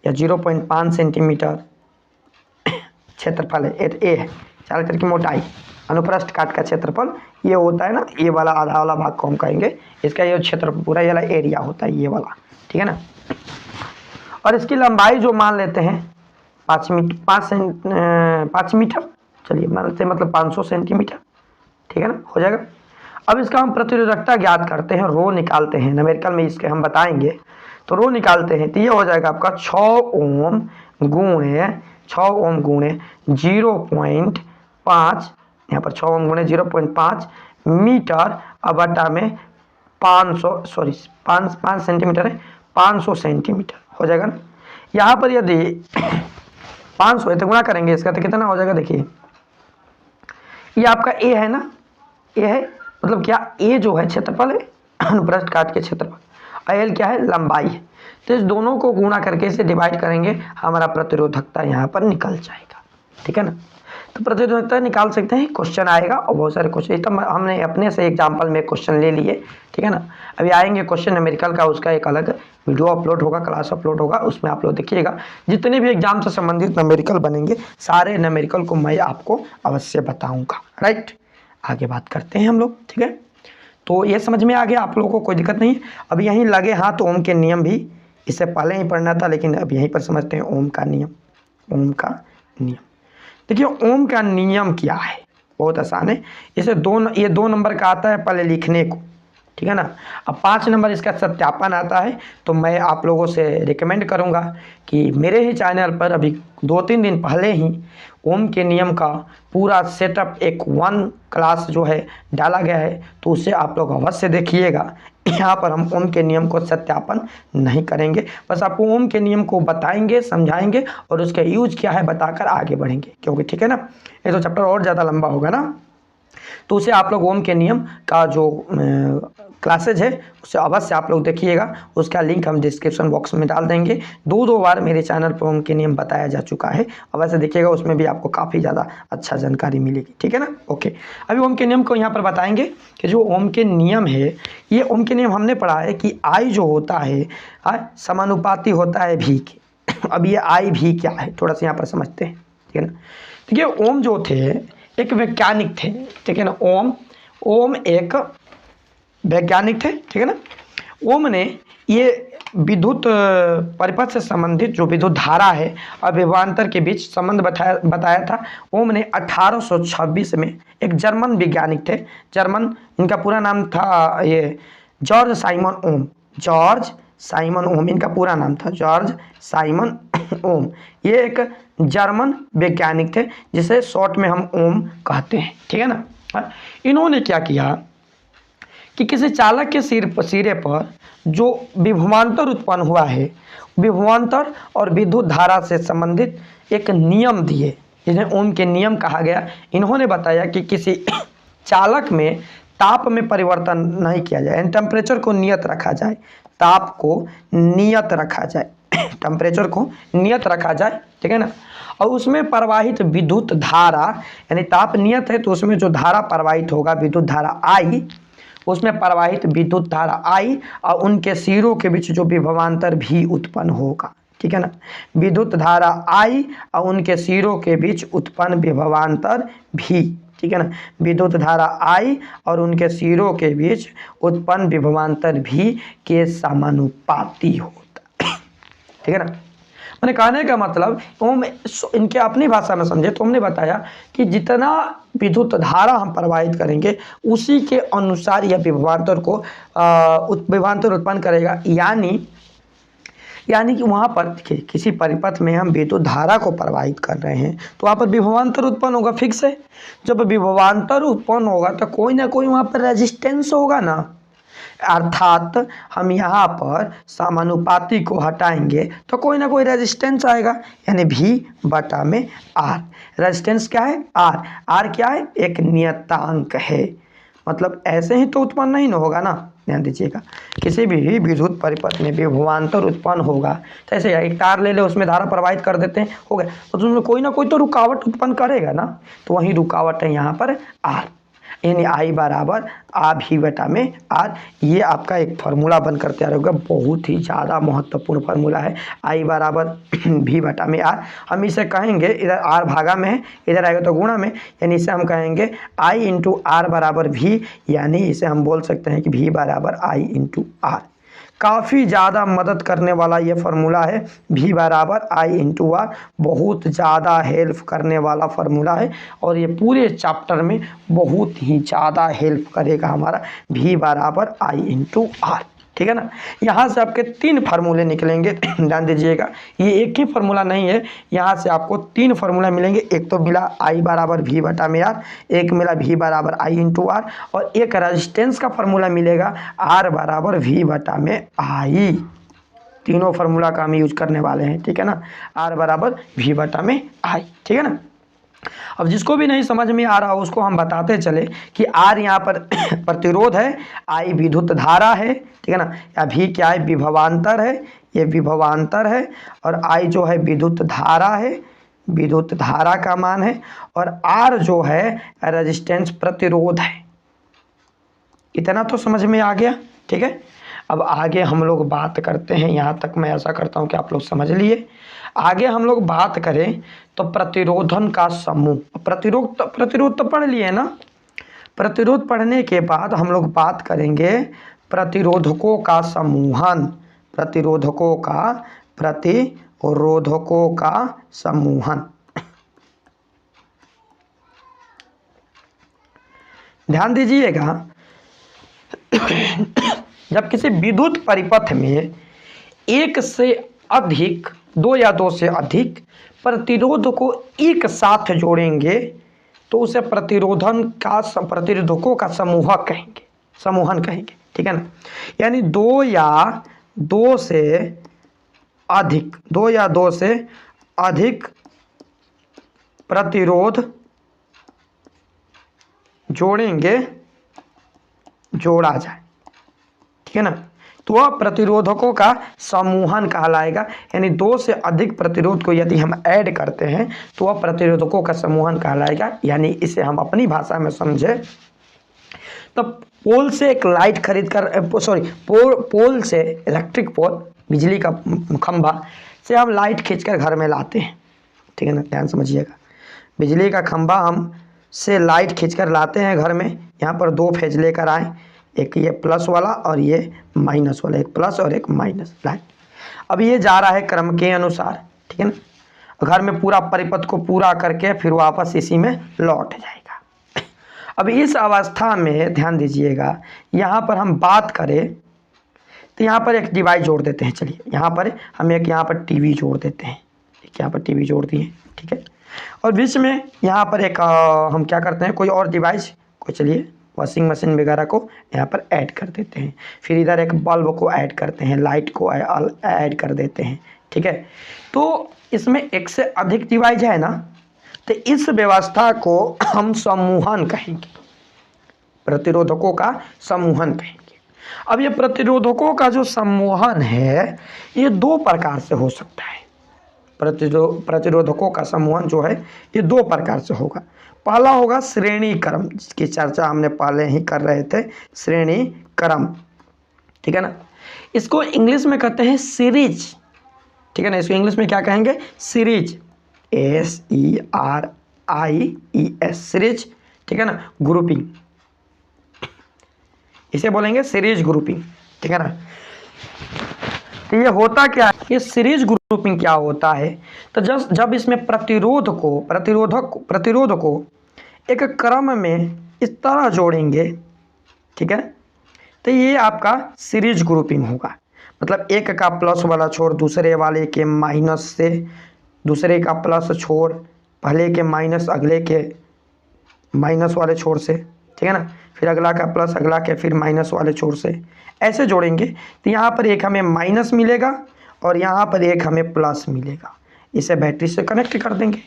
या 0.5 सेंटीमीटर क्षेत्रफल है, ए है चालक तार की मोटाई, अनुप्रस्थ काट का क्षेत्रफल ये होता है ना, ये वाला आधा वाला भाग को हम कहेंगे, इसका ये क्षेत्र पूरा ये वाला एरिया होता है ये वाला, ठीक है ना। और इसकी लंबाई जो मान लेते हैं 5 मीटर, चलिए मान लेते हैं, मतलब 500 सेंटीमीटर, ठीक है ना, हो जाएगा। अब इसका हम प्रतिरोधकता ज्ञात करते हैं, रो निकालते हैं, न्यूमेरिकल में इसके हम बताएंगे। तो रो निकालते हैं तो ये हो जाएगा आपका 6 ओम गुणे 0.5, यहाँ पर 6 ओम गुणे 0.5 मीटर अब बटा में 5 सेंटीमीटर है, 500 सेंटीमीटर हो जाएगा ना। यहाँ पर यदि 500 है तो गुणा करेंगे इसका तो कितना हो जाएगा, देखिए ये आपका ए है ना, ए है, मतलब क्या ए जो है क्षेत्रफल है, अनुप्रस्थ काट के क्षेत्रफल, एल क्या है, लंबाई है। तो इस दोनों को गुणा करके इसे डिवाइड करेंगे, हमारा प्रतिरोधकता यहाँ पर निकल जाएगा, ठीक है ना। तो प्रतिरोधकता निकाल सकते हैं, क्वेश्चन आएगा और बहुत सारे क्वेश्चन, तो हमने अपने से एग्जांपल में क्वेश्चन ले लिए, ठीक है ना। अभी आएंगे क्वेश्चन न्यूमेरिकल का, उसका एक अलग वीडियो अपलोड होगा, क्लास अपलोड होगा, उसमें आप लोग देखिएगा। जितने भी एग्जाम से संबंधित न्यूमेरिकल बनेंगे सारे न्यूमेरिकल को मैं आपको अवश्य बताऊँगा, राइट। आगे बात करते हैं हम लोग, ठीक है। तो ये समझ में आ गया आप लोगों को, कोई दिक्कत नहीं। अब यहीं लगे हाथ ओम के नियम भी इससे पहले ही पढ़ना था, लेकिन अब यहीं पर समझते हैं ओम का नियम। ओम का नियम देखिए, ओम का नियम क्या है, बहुत आसान है। इसे ये 2 नंबर का आता है पहले लिखने को, ठीक है ना। अब 5 नंबर इसका सत्यापन आता है। तो मैं आप लोगों से रिकमेंड करूंगा कि मेरे ही चैनल पर अभी 2-3 दिन पहले ही ओम के नियम का पूरा सेटअप एक 1 क्लास जो है डाला गया है, तो उसे आप लोग अवश्य देखिएगा। यहाँ पर हम ओम के नियम को सत्यापन नहीं करेंगे, बस आपको ओम के नियम को बताएंगे, समझाएंगे और उसका यूज क्या है बताकर आगे बढ़ेंगे, क्योंकि ठीक है ना, ये तो चैप्टर और ज़्यादा लंबा होगा ना। तो उसे आप लोग ओम के नियम का जो क्लासेज है उसे अवश्य आप लोग देखिएगा, उसका लिंक हम डिस्क्रिप्शन बॉक्स में डाल देंगे। 2 बार मेरे चैनल पर ओम के नियम बताया जा चुका है, अवश्य देखिएगा, उसमें भी आपको काफ़ी ज़्यादा अच्छा जानकारी मिलेगी, ठीक है ना। ओके, अभी ओम के नियम को यहाँ पर बताएंगे कि जो ओम के नियम है, ये ओम के नियम हमने पढ़ा है कि आई जो होता है समानुपाती होता है भी के। अब ये आई भी क्या है थोड़ा सा यहाँ पर समझते हैं, ठीक है ना। देखिए ओम जो थे एक वैज्ञानिक थे, ठीक है ना। ओम एक वैज्ञानिक थे, ठीक है ना। ओम ने ये विद्युत परिपथ से संबंधित जो विद्युत धारा है और विभवांतर के बीच संबंध बताया था। ओम ने 1826 में एक जर्मन वैज्ञानिक थे, जर्मन, इनका पूरा नाम था ये जॉर्ज साइमन ओम। जॉर्ज साइमन ओम इनका पूरा नाम था, जॉर्ज साइमन ओम। ये एक जर्मन वैज्ञानिक थे जिसे शॉर्ट में हम ओम कहते हैं, ठीक है ना। इन्होंने क्या किया कि किसी चालक के सिरे पर जो विभवांतर उत्पन्न हुआ है, विभवांतर और विद्युत धारा से संबंधित एक नियम दिए जिन्हें ओम के नियम कहा गया। इन्होंने बताया कि किसी चालक में ताप में परिवर्तन नहीं किया जाए, टेम्परेचर को नियत रखा जाए, ताप को नियत रखा जाए, टेम्परेचर को नियत रखा जाए, ठीक है ना। और उसमें प्रवाहित विद्युत धारा, यानी ताप नियत है तो उसमें जो धारा प्रवाहित होगा विद्युत धारा आई, उसमें प्रवाहित विद्युत धारा आई और उनके सिरों के बीच जो विभवांतर भी उत्पन्न होगा, ठीक है ना। विद्युत धारा आई और उनके सिरों के बीच उत्पन्न विभवांतर भी, ठीक है ना। विद्युत धारा आई और उनके सिरों के बीच उत्पन्न विभवांतर भी के समानुपाती होता है, ठीक है ना। मैंने कहने का मतलब हम इनके अपनी भाषा में समझे तो हमने बताया कि जितना विद्युत धारा हम प्रवाहित करेंगे उसी के अनुसार यह विभवांतर को विभवांतर उत्पन्न करेगा। यानी कि वहाँ पर देखिए किसी परिपथ में हम विद्युत धारा को प्रवाहित कर रहे हैं तो वहाँ पर विभवांतर उत्पन्न होगा, फिक्स है। जब विभवांतर उत्पन्न होगा तो कोई ना कोई वहाँ पर रेजिस्टेंस होगा ना, अर्थात हम यहाँ पर समानुपाती को हटाएंगे तो कोई ना कोई रेजिस्टेंस आएगा, यानी V/R। रेजिस्टेंस क्या है? R क्या है? एक नियतांक है, मतलब ऐसे ही तो उत्पन्न नहीं होगा ना। ध्यान दीजिएगा, किसी भी विद्युत परिपथ में विभवांतर उत्पन्न होगा तो ऐसे एक तार ले ले, उसमें धारा प्रवाहित कर देते हैं, हो गया, तो उसमें कोई ना कोई तो रुकावट उत्पन्न करेगा ना, तो वही रुकावट है यहाँ पर R, यानी I बराबर V/R। ये आपका एक फार्मूला बनकर तैयार होगा, बहुत ही ज़्यादा महत्वपूर्ण फार्मूला है। I बराबर V/R, हम इसे कहेंगे, इधर R भागा में है, इधर आएगा तो गुणा में, यानी इसे हम कहेंगे I × R बराबर V, यानी इसे हम बोल सकते हैं कि V बराबर I × R। काफ़ी ज़्यादा मदद करने वाला ये फार्मूला है, V बराबर I × R, बहुत ज़्यादा हेल्प करने वाला फार्मूला है और ये पूरे चैप्टर में बहुत ही ज़्यादा हेल्प करेगा हमारा V बराबर I × R, ठीक है ना। यहाँ से आपके 3 फार्मूले निकलेंगे, ध्यान दीजिएगा, ये एक ही फार्मूला नहीं है, यहाँ से आपको 3 फार्मूला मिलेंगे। एक तो मिला I बराबर V/R, एक मिला V बराबर I × R, और एक रेजिस्टेंस का फार्मूला मिलेगा R बराबर V/I। तीनों फार्मूला का हम यूज करने वाले हैं, ठीक है ना, R बराबर V/I, ठीक है ना। अब जिसको भी नहीं समझ में आ रहा उसको हम बताते चले कि R यहाँ पर प्रतिरोध है, I विद्युत धारा है, ठीक है ना, या V क्या है? विभवांतर है, ये विभवांतर है, और I जो है विद्युत धारा है, विद्युत धारा का मान है, और R जो है रेजिस्टेंस प्रतिरोध है। इतना तो समझ में आ गया, ठीक है। अब आगे हम लोग बात करते हैं, यहाँ तक मैं ऐसा करता हूँ कि आप लोग समझ लिए। आगे हम लोग बात करें तो प्रतिरोधन का समूह, प्रतिरोध तो पढ़ लिए ना। प्रतिरोध पढ़ने के बाद हम लोग बात करेंगे प्रतिरोधकों का समूहन, प्रतिरोधकों का समूहन। ध्यान दीजिएगा, जब किसी विद्युत परिपथ में एक से अधिक, 2 या 2 से अधिक प्रतिरोध को एक साथ जोड़ेंगे तो उसे प्रतिरोधकों का समूहन कहेंगे, ठीक है ना। यानी 2 या 2 से अधिक प्रतिरोध जोड़ा जाए, ठीक है ना, तो वह प्रतिरोधकों का समूहन कहलाएगा। यानी 2 से अधिक प्रतिरोध को यदि हम ऐड करते हैं तो वह प्रतिरोधकों का समूहन कहलाएगा। यानी इसे हम अपनी भाषा में समझे तो पोल से एक लाइट खरीद कर, पोल से इलेक्ट्रिक पोल, बिजली का खंभा से हम लाइट खींचकर घर में लाते हैं, ठीक है ना, ध्यान समझिएगा। बिजली का खंभा हम से लाइट खींचकर लाते हैं घर में, यहाँ पर 2 फेज लेकर आए, एक ये प्लस वाला और ये माइनस वाला, एक प्लस और एक माइनस लाइट। अब ये जा रहा है क्रम के अनुसार, ठीक है ना, घर में पूरा परिपथ को पूरा करके फिर वापस इसी में लौट जाएगा। अब इस अवस्था में ध्यान दीजिएगा, यहाँ पर हम बात करें तो यहाँ पर एक डिवाइस जोड़ देते हैं। चलिए यहाँ पर हम एक यहाँ पर टीवी जोड़ देते हैं, एक यहाँ पर टीवी जोड़ दिए, ठीक है, और बीच में यहाँ पर एक हम क्या करते हैं, कोई और डिवाइस को, चलिए वॉशिंग मशीन वगैरह को यहाँ पर ऐड कर देते हैं। फिर इधर एक बल्ब को ऐड करते हैं, लाइट को ऐड कर देते हैं, ठीक है। तो इसमें एक से अधिक डिवाइस है ना, तो इस व्यवस्था को हम समूहन कहेंगे, प्रतिरोधकों का समूहन कहेंगे। अब ये प्रतिरोधकों का जो सम्मोहन है ये दो प्रकार से हो सकता है। प्रतिरोधकों का सम्मोहन जो है ये दो प्रकार से होगा। पहला होगा श्रेणी क्रम, जिसकी चर्चा हमने पहले ही कर रहे थे, श्रेणी क्रम, ठीक है ना। इसको इंग्लिश में कहते हैं सीरीज, ठीक है ना। इसको इंग्लिश में क्या कहेंगे? सीरीज, SERIES, सीरीज, ठीक है ना। ग्रुपिंग, इसे बोलेंगे सीरीज ग्रुपिंग, ठीक है ना। तो ये होता क्या है, ये सीरीज ग्रुपिंग क्या होता है, तो जब इसमें प्रतिरोध को एक क्रम में इस तरह जोड़ेंगे, ठीक है, तो ये आपका सीरीज ग्रुपिंग होगा। मतलब एक का प्लस वाला छोर दूसरे वाले के माइनस से, दूसरे का प्लस छोर पहले के माइनस अगले के माइनस वाले छोर से, ठीक है ना। फिर अगला का प्लस अगला के फिर माइनस वाले छोर से, ऐसे जोड़ेंगे तो यहाँ पर एक हमें माइनस मिलेगा और यहाँ पर एक हमें प्लस मिलेगा। इसे बैटरी से कनेक्ट कर देंगे।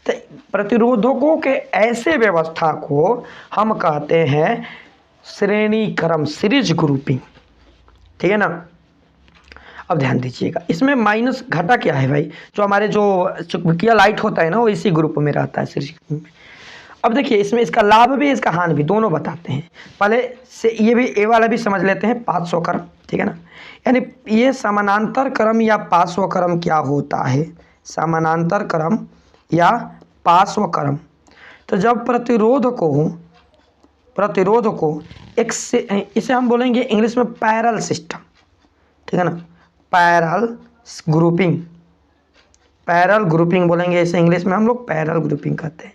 तो प्रतिरोधकों के ऐसे व्यवस्था को हम कहते हैं श्रेणी क्रम, सीरीज ग्रुपिंग, ठीक है ना। अब ध्यान दीजिएगा, इसमें माइनस घटा क्या है भाई, जो हमारे जो चुंबकीय लाइट होता है ना वो इसी ग्रुप में रहता है, सीरीज ग्रुप में। अब देखिए इसमें इसका लाभ भी इसका हानि भी दोनों बताते हैं। पहले से ये भी ए वाला भी समझ लेते हैं, पार्श्व क्रम, ठीक है ना। यानी ये समानांतर क्रम या पार्श्व क्रम क्या होता है, समानांतर क्रम या पार्श्व क्रम। तो जब प्रतिरोध को एक से, इसे हम बोलेंगे इंग्लिश में पैरेलल सिस्टम, ठीक है ना, पैरेलल ग्रुपिंग बोलेंगे इसे इंग्लिश में हम लोग, पैरेलल ग्रुपिंग कहते हैं।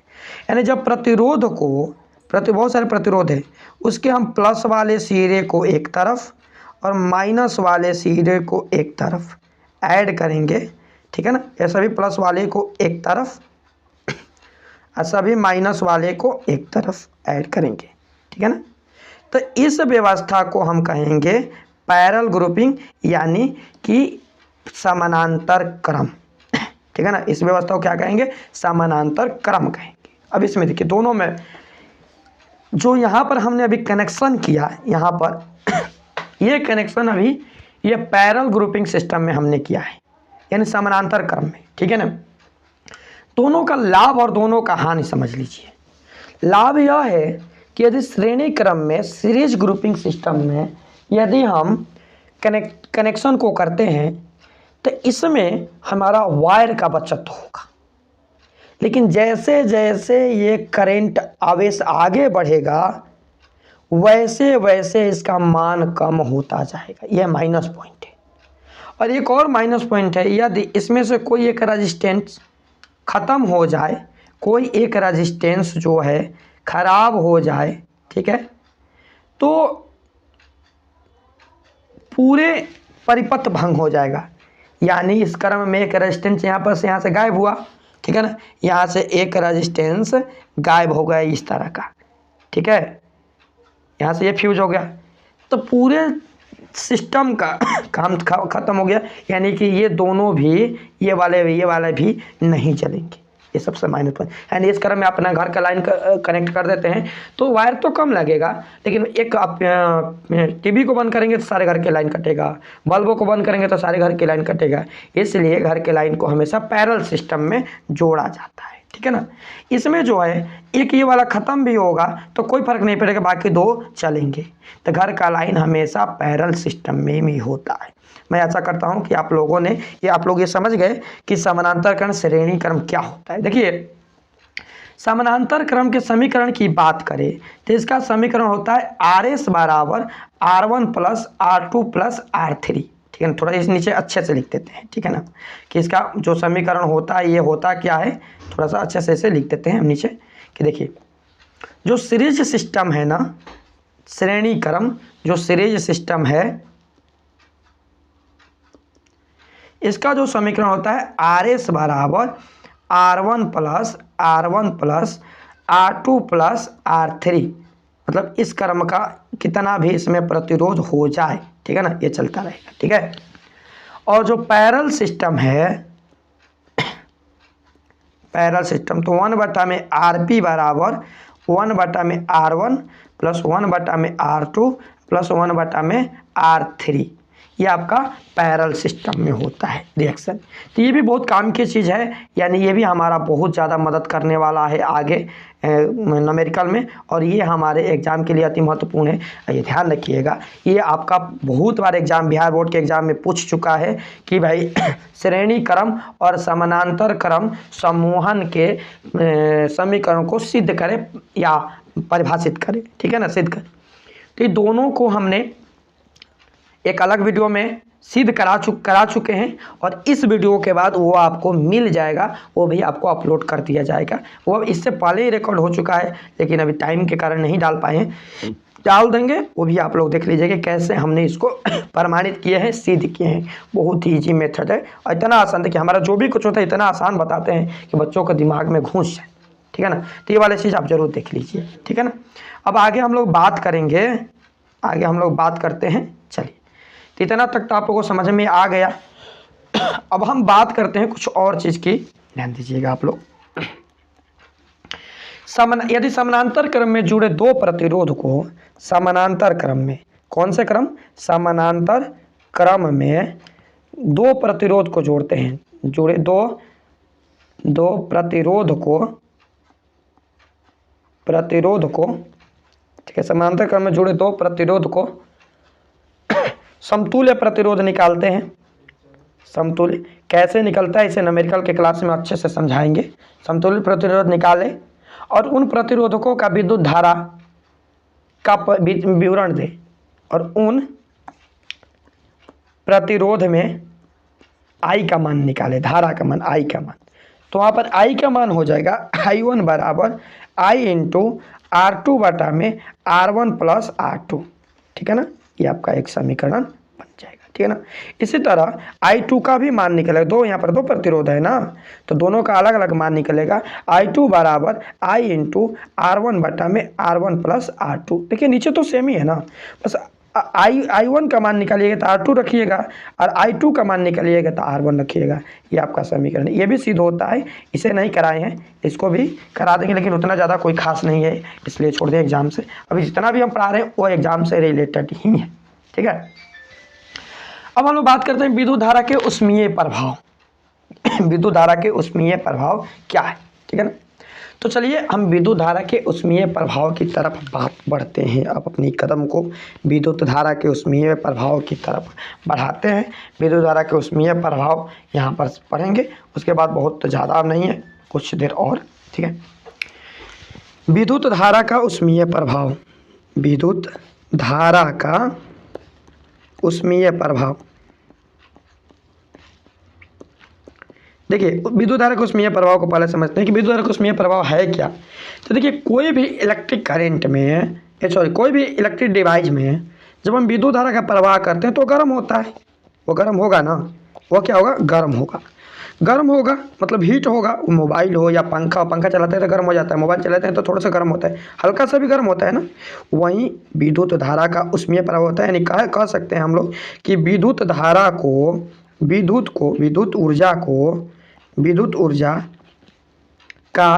यानी जब प्रतिरोध को बहुत सारे प्रतिरोध है, उसके हम प्लस वाले सिरे को एक तरफ और माइनस वाले सिरे को एक तरफ ऐड करेंगे, ठीक है ना। ये सभी प्लस वाले को एक तरफ और सभी माइनस वाले को एक तरफ ऐड करेंगे, ठीक है ना। तो इस व्यवस्था को हम कहेंगे पैरेलल ग्रुपिंग, यानी कि समानांतर क्रम, ठीक है ना। इस व्यवस्था को क्या कहेंगे? समानांतर क्रम कहेंगे। अब इसमें देखिए दोनों में जो यहाँ पर हमने अभी कनेक्शन किया, यहाँ पर ये कनेक्शन अभी ये पैरेलल ग्रुपिंग सिस्टम में हमने किया है, यानी समानांतर क्रम में, ठीक है ना। दोनों का लाभ और दोनों का हानि समझ लीजिए। लाभ यह है कि यदि श्रेणी क्रम में सीरीज ग्रुपिंग सिस्टम में यदि हम कनेक्शन को करते हैं तो इसमें हमारा वायर का बचत होगा। लेकिन जैसे जैसे ये करंट आवेश आगे बढ़ेगा वैसे वैसे इसका मान कम होता जाएगा, यह माइनस पॉइंट है। और एक और माइनस पॉइंट है, यदि इसमें से कोई एक रेजिस्टेंस ख़त्म हो जाए, कोई एक रेजिस्टेंस जो है खराब हो जाए, ठीक है, तो पूरे परिपथ भंग हो जाएगा। यानी इस क्रम में एक रेजिस्टेंस यहाँ से गायब हुआ, ठीक है ना, यहाँ से एक रेजिस्टेंस गायब हो गया इस तरह का, ठीक है, यहाँ से ये फ्यूज हो गया, तो पूरे सिस्टम का काम ख़त्म हो गया। यानी कि ये दोनों भी, ये वाले भी नहीं चलेंगे। ये सबसे माइनस पॉइंट। यानी इस क्रम में अपना घर का लाइन कनेक्ट कर देते हैं तो वायर तो कम लगेगा, लेकिन एक आप टीवी को बंद करेंगे तो सारे घर के लाइन कटेगा, बल्बों को बंद करेंगे तो सारे घर के लाइन कटेगा। इसलिए घर के लाइन को हमेशा पैरेलल सिस्टम में जोड़ा जाता है, ठीक है ना। इसमें जो है एक ये वाला ख़त्म भी होगा तो कोई फर्क नहीं पड़ेगा, बाकी दो चलेंगे। तो घर का लाइन हमेशा पैरेलल सिस्टम में ही होता है। मैं ऐसा करता हूं कि आप लोग ये समझ गए कि समानांतर क्रम श्रेणी क्रम क्या होता है। देखिए समानांतर क्रम के समीकरण की बात करें तो इसका समीकरण होता है RS बराबर R1 plus R2 plus R3, ठीक है ना। थोड़ा इस नीचे अच्छे से लिख देते हैं, ठीक है ना, कि इसका जो समीकरण होता है ये होता क्या है, थोड़ा सा अच्छे से इसे लिख देते हैं हम नीचे। कि देखिए जो सीरीज सिस्टम है ना, श्रेणी क्रम जो सीरीज सिस्टम है, इसका जो समीकरण होता है RS बराबर R1 plus R2 plus R3, मतलब इस क्रम का कितना भी इसमें प्रतिरोध हो जाए, ठीक है ना, ये चलता रहेगा, ठीक है। और जो पैरेलल सिस्टम है, पैरेलल सिस्टम, तो 1/RP बराबर 1/R1 प्लस 1/R2 +1/R3, ये आपका पैरेलल सिस्टम में होता है रिएक्शन। तो ये भी बहुत काम की चीज़ है, यानी ये भी हमारा बहुत ज़्यादा मदद करने वाला है आगे न्यूमेरिकल में, और ये हमारे एग्ज़ाम के लिए अति महत्वपूर्ण है। ये ध्यान रखिएगा, ये आपका बहुत बार एग्ज़ाम बिहार बोर्ड के एग्ज़ाम में पूछ चुका है कि भाई श्रेणी क्रम और समानांतर क्रम समूहन के समीकरण को सिद्ध करें या परिभाषित करें, ठीक है ना, सिद्ध करें। तो ये दोनों को हमने एक अलग वीडियो में सिद्ध करा चुके हैं, और इस वीडियो के बाद वो आपको मिल जाएगा, वो भी आपको अपलोड कर दिया जाएगा। वो इससे पहले ही रिकॉर्ड हो चुका है, लेकिन अभी टाइम के कारण नहीं डाल पाए हैं, डाल देंगे, वो भी आप लोग देख लीजिएगा कैसे हमने इसको प्रमाणित किए हैं, सिद्ध किए हैं। बहुत ही ईजी मेथड है और इतना आसान है कि हमारा जो भी कुछ होता है इतना आसान बताते हैं कि बच्चों को दिमाग में घुस जाए, ठीक है ना। तो ये वाली चीज़ आप ज़रूर देख लीजिए, ठीक है ना। अब आगे हम लोग बात करेंगे, आगे हम लोग बात करते हैं। चलिए, तो इतना तक तो आप लोगों को समझ में आ गया। अब हम बात करते हैं कुछ और चीज़ की, ध्यान दीजिएगा आप लोग। यदि समानांतर क्रम में जुड़े दो प्रतिरोध को समानांतर क्रम में, कौन से क्रम, समानांतर क्रम में दो प्रतिरोध को जोड़ते हैं, जुड़े दो प्रतिरोध को, ठीक है, समानांतर क्रम में जुड़े दो प्रतिरोध को समतुल्य प्रतिरोध निकालते हैं। समतुल्य कैसे निकलता है इसे न्यूमेरिकल के क्लास में अच्छे से समझाएंगे। समतुल्य प्रतिरोध निकाले और उन प्रतिरोधकों का विद्युत धारा का विवरण दे, और उन प्रतिरोध में आई का मान निकाले, धारा का मान, आई का मान। तो वहाँ पर आई का मान हो जाएगा I1 बराबर I इंटू R2 बटा में R1 प्लस R2, ठीक है ना। ये आपका एक समीकरण बन जाएगा, ठीक है ना। इसी तरह I2 का भी मान निकलेगा, यहाँ पर दो प्रतिरोध है ना, तो दोनों का अलग अलग मान निकलेगा। I2 बराबर I इंटू R1 बटा में R1 प्लस R2। देखिए नीचे तो सेम ही है ना, बस I1 का मान निकालिएगा तो R2 रखिएगा, और I2 का मान निकालिएगा तो R1 रखिएगा। ये आपका समीकरण, ये भी सिद्ध होता है। इसे नहीं कराए हैं, इसको भी करा देंगे, लेकिन उतना ज़्यादा कोई खास नहीं है, इसलिए छोड़ दें एग्जाम से। अभी जितना भी हम पढ़ा रहे हैं वो एग्जाम से रिलेटेड ही है, ठीक है। अब हम लोग बात करते हैं विद्युत धारा के ऊष्मीय प्रभाव। विद्युत धारा के ऊष्मीय प्रभाव क्या है, ठीक है ना। तो चलिए हम विद्युत धारा के ऊष्मीय प्रभाव की तरफ बात बढ़ते हैं। अब अपनी कदम को विद्युत धारा के ऊष्मीय प्रभाव की तरफ बढ़ाते हैं। विद्युत धारा के ऊष्मीय प्रभाव यहाँ पर पढ़ेंगे, उसके बाद बहुत ज़्यादा नहीं है, कुछ देर और, ठीक है। विद्युत धारा का ऊष्मीय प्रभाव, विद्युत धारा का ऊष्मीय प्रभाव। देखिए विद्युत धारा के ऊष्मीय प्रभाव को पहले समझते हैं कि विद्युत धारा का ऊष्मीय प्रभाव है क्या। तो देखिए कोई भी इलेक्ट्रिक करंट में, कोई भी इलेक्ट्रिक डिवाइस में जब हम विद्युत धारा का प्रवाह करते हैं तो गर्म होता है, वो गर्म होगा ना, वो क्या होगा, गर्म होगा। गर्म होगा मतलब हीट होगा। मोबाइल हो या पंखा चलाते हैं तो गर्म हो जाता है, मोबाइल चलाते हैं तो थोड़ा सा गर्म होता है, हल्का सा भी गर्म होता है ना। वहीं विद्युत धारा का ऊष्मीय प्रभाव होता है, यानी कह सकते हैं हम लोग कि विद्युत धारा को, विद्युत ऊर्जा का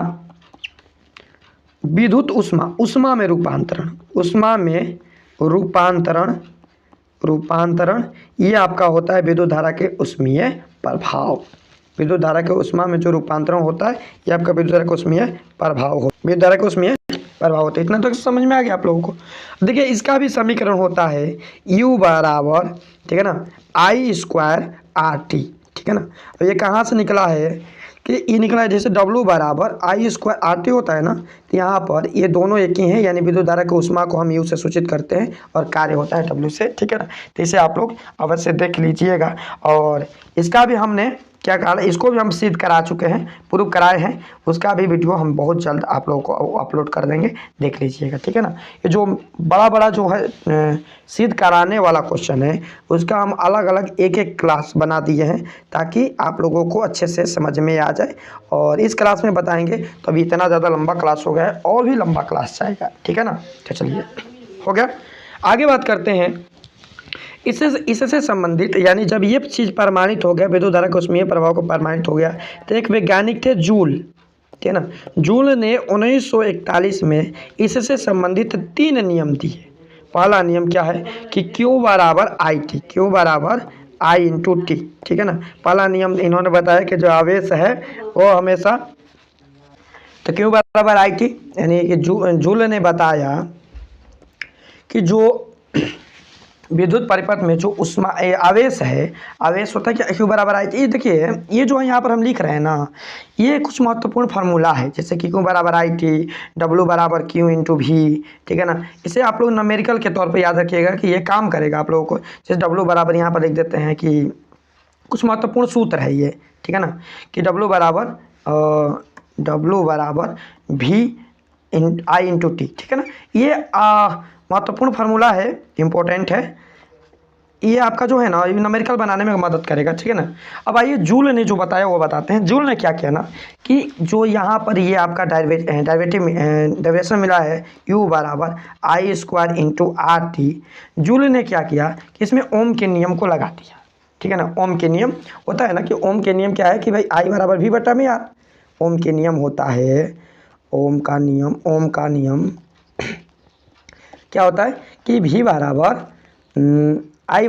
विद्युत उष्मा में रूपांतरण, ये आपका होता है विद्युत धारा के ऊष्मीय प्रभाव। विद्युत धारा के उष्मा में जो रूपांतरण होता है ये आपका विद्युत धारा का ऊष्मीय प्रभाव होता है। इतना तो समझ में आ गया आप लोगों को। देखिए इसका भी समीकरण होता है U बराबर, ठीक है ना, I² RT, ठीक है ना। और ये कहाँ से निकला है कि ये निकला है जैसे W बराबर I² RT होता है ना, तो यहाँ पर ये दोनों एक ही हैं, यानी विद्युत धारा के उष्मा को हम U से सूचित करते हैं और कार्य होता है W से, ठीक है ना। तो इसे आप लोग अवश्य देख लीजिएगा। और इसका भी हमने क्या कहा, इसको भी हम सिद्ध करा चुके हैं, प्रूव कराए हैं, उसका भी वीडियो हम बहुत जल्द आप लोगों को अपलोड कर देंगे, देख लीजिएगा, ठीक है ना। ये जो बड़ा जो है सिद्ध कराने वाला क्वेश्चन है उसका हम अलग अलग एक क्लास बना दिए हैं ताकि आप लोगों को अच्छे से समझ में आ जाए। और इस क्लास में बताएंगे तो अभी इतना ज़्यादा लंबा क्लास हो गया है, और भी लंबा क्लास जाएगा, ठीक है ना। तो चलिए हो गया, आगे बात करते हैं इससे संबंधित, यानी जब ये चीज़ प्रमाणित हो गया, विद्युत धारा के ऊष्मीय प्रभाव को प्रमाणित हो गया, तो एक वैज्ञानिक थे जूल, ठीक है ना। जूल ने 1941 में इससे संबंधित 3 नियम दिए। पहला नियम क्या है कि Q बराबर आई टी, Q बराबर आई इंटू टी, ठीक है ना। पहला नियम इन्होंने बताया कि जो आवेश है वो हमेशा, तो Q बराबर आई टी, यानी कि जूल ने बताया कि जो विद्युत परिपथ में जो उष्मा आवेश है, आवेश होता है कि Q बराबर आई टी। ये देखिए, ये जो है यहाँ पर हम लिख रहे हैं ना, ये कुछ महत्वपूर्ण फार्मूला है, जैसे कि Q बराबर आई टी, W बराबर Q इंटू भी, ठीक है ना। इसे आप लोग न्यूमेरिकल के तौर पे याद रखिएगा कि ये काम करेगा आप लोगों को। जैसे W बराबर यहाँ पर लिख देते हैं कि कुछ महत्वपूर्ण सूत्र है ये, ठीक है ना, कि W बराबर V आई इंटू टी, ठीक है ना। ये महत्वपूर्ण फार्मूला है, इम्पोर्टेंट है, ये आपका जो है ना ये न्यूमेरिकल बनाने में मदद करेगा, ठीक है ना। अब आइए जूल ने जो बताया वो बताते हैं। जूल ने क्या किया ना कि जो यहाँ पर ये आपका डेरिवेशन मिला है U बराबर I square into R T, Joule ने क्या किया कि इसमें ओम के नियम को लगा दिया, ठीक है ना। ओम के नियम होता है ना कि ओम के नियम क्या है कि भाई आई बराबर V बटा में आर। ओम के नियम होता है, ओम का नियम क्या होता है कि V बराबर आई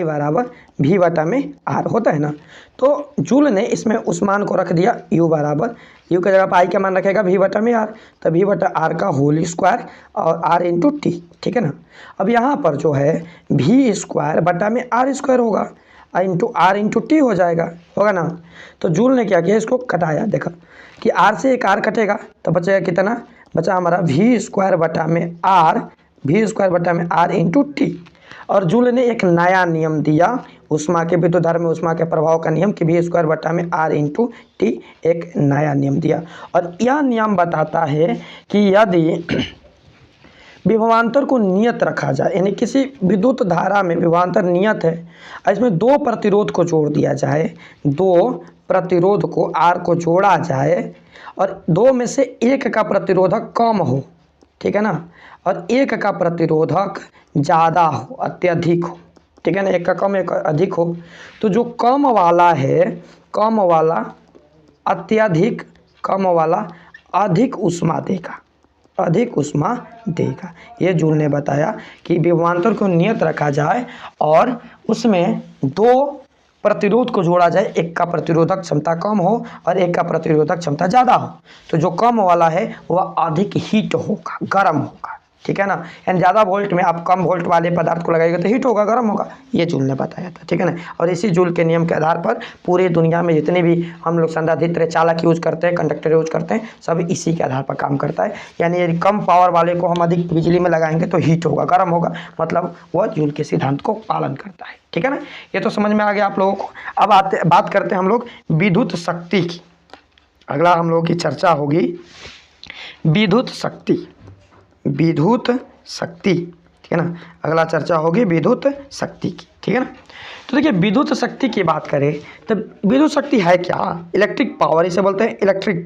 बराबर V बटा में आर होता है ना। तो जूल ने इसमें उस मान को रख दिया U बराबर, U की जगह पर आई का मान रखेगा V बटा में आर, तो V बटा आर का होल स्क्वायर और R इंटू टी, ठीक है ना। अब यहाँ पर जो है V स्क्वायर बटा में R स्क्वायर होगा, इंटू R इंटू टी हो जाएगा, होगा ना। तो जूल ने क्या किया, इसको कटाया, देखा कि R से एक R कटेगा तो बचेगा कितना, बचा हमारा V स्क्वायर बटा में R इंटू टी। और जूल ने एक नया नियम दिया उष्मा के विद्युत धारा में उष्मा के प्रभाव का नियम कि V स्क्वायर बटा में R इंटू टी, एक नया नियम दिया। और यह नियम बताता है कि यदि विभवांतर को नियत रखा जाए, यानी किसी विद्युत धारा में विभवांतर नियत है, इसमें दो प्रतिरोध को जोड़ दिया जाए, दो प्रतिरोध को R को जोड़ा जाए और दो में से एक का प्रतिरोधक कम हो, ठीक है ना, और एक का प्रतिरोधक ज़्यादा हो, अत्यधिक हो, ठीक है ना, एक का कम एक अधिक हो, तो जो कम वाला है, कम वाला अत्यधिक, कम वाला अधिक ऊष्मा देगा, ये जूल ने बताया कि विभवांतर को नियत रखा जाए और उसमें दो प्रतिरोध को जोड़ा जाए, एक का प्रतिरोधक क्षमता कम हो और एक का प्रतिरोधक क्षमता ज़्यादा हो, तो जो कम वाला है वह अधिक हीट होगा, गर्म होगा, ठीक है ना। यानी ज़्यादा वोल्ट में आप कम वोल्ट वाले पदार्थ को लगाएंगे तो हीट होगा, गर्म होगा, ये जूल ने बताया था, ठीक है ना। और इसी जूल के नियम के आधार पर पूरे दुनिया में जितने भी हम लोग संधारित्र चालक यूज करते हैं, कंडक्टर यूज करते हैं, सब इसी के आधार पर काम करता है। यानी यदि कम पावर वाले को हम अधिक बिजली में लगाएंगे तो हीट होगा, गर्म होगा, मतलब वह जूल के सिद्धांत को पालन करता है, ठीक है ना। ये तो समझ में आ गया आप लोगों को। अब बात करते हैं हम लोग विद्युत शक्ति की। अगला हम लोगों की चर्चा होगी विद्युत शक्ति, ठीक है ना। अगला चर्चा होगी विद्युत शक्ति की, ठीक है ना। तो देखिए विद्युत शक्ति की बात करें तो विद्युत शक्ति है क्या, इलेक्ट्रिक पावर, इसे बोलते हैं इलेक्ट्रिक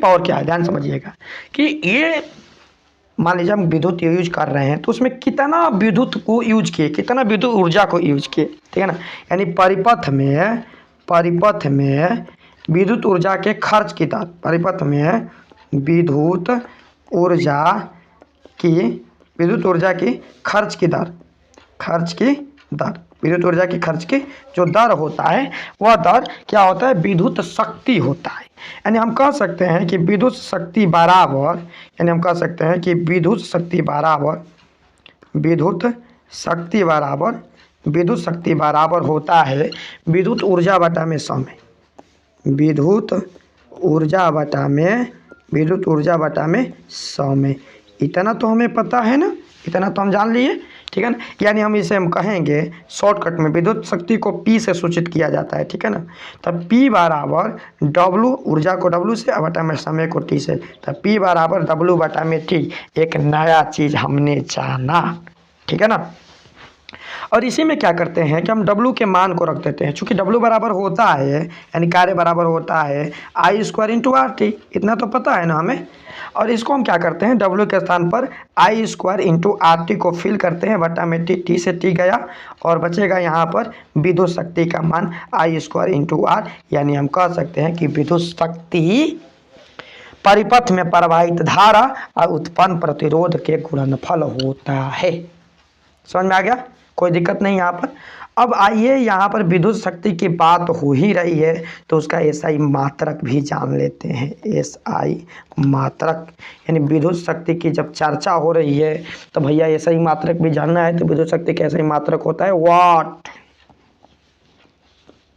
पावर क्या है, ध्यान समझिएगा कि ये मान लीजिए हम विद्युत यूज कर रहे हैं तो उसमें कितना विद्युत को यूज किए, कितना विद्युत ऊर्जा को यूज किए, ठीक है ना। यानी परिपथ में विद्युत ऊर्जा के खर्च की दर, परिपथ में विद्युत ऊर्जा की खर्च की दर, विद्युत ऊर्जा की खर्च की जो दर होता है वह दर क्या होता है, विद्युत शक्ति होता है। यानी हम कह सकते हैं कि विद्युत शक्ति बराबर होता है विद्युत ऊर्जा बटा में समय, विद्युत ऊर्जा बटा में समय। इतना तो हमें पता है ना, इतना तो हम जान लिए, ठीक है ना। यानी हम कहेंगे शॉर्टकट में विद्युत शक्ति को P से सूचित किया जाता है, ठीक है ना। तब P बराबर W, ऊर्जा को W से बटा में समय को T से, तब P बराबर W बटा में T, एक नया चीज़ हमने जाना, ठीक है ना। और इसी में क्या करते हैं कि हम W के मान को रख देते हैं, चूँकि W बराबर होता है यानी कार्य बराबर होता है आई स्क्वायर इंटू आर टी, इतना तो पता है ना हमें। और इसको हम क्या करते हैं, W के स्थान पर आई स्क्वायर इंटू आर टी को फिल करते हैं, बटा में टी से टी गया और बचेगा यहाँ पर विद्युत शक्ति का मान आई स्क्वायर इंटू आर, यानी हम कह सकते हैं कि विद्युत शक्ति परिपथ में प्रवाहित धारा और उत्पन्न प्रतिरोध के गुणनफल होता है। समझ में आ गया, कोई दिक्कत नहीं यहाँ पर। अब आइए यहाँ पर विद्युत शक्ति की बात हो ही रही है तो उसका एसआई मात्रक भी जान लेते हैं। एसआई मात्रक यानी विद्युत शक्ति की जब चर्चा हो रही है तो भैया एसआई मात्रक भी जानना है। तो विद्युत शक्ति का एसआई मात्रक होता है वाट।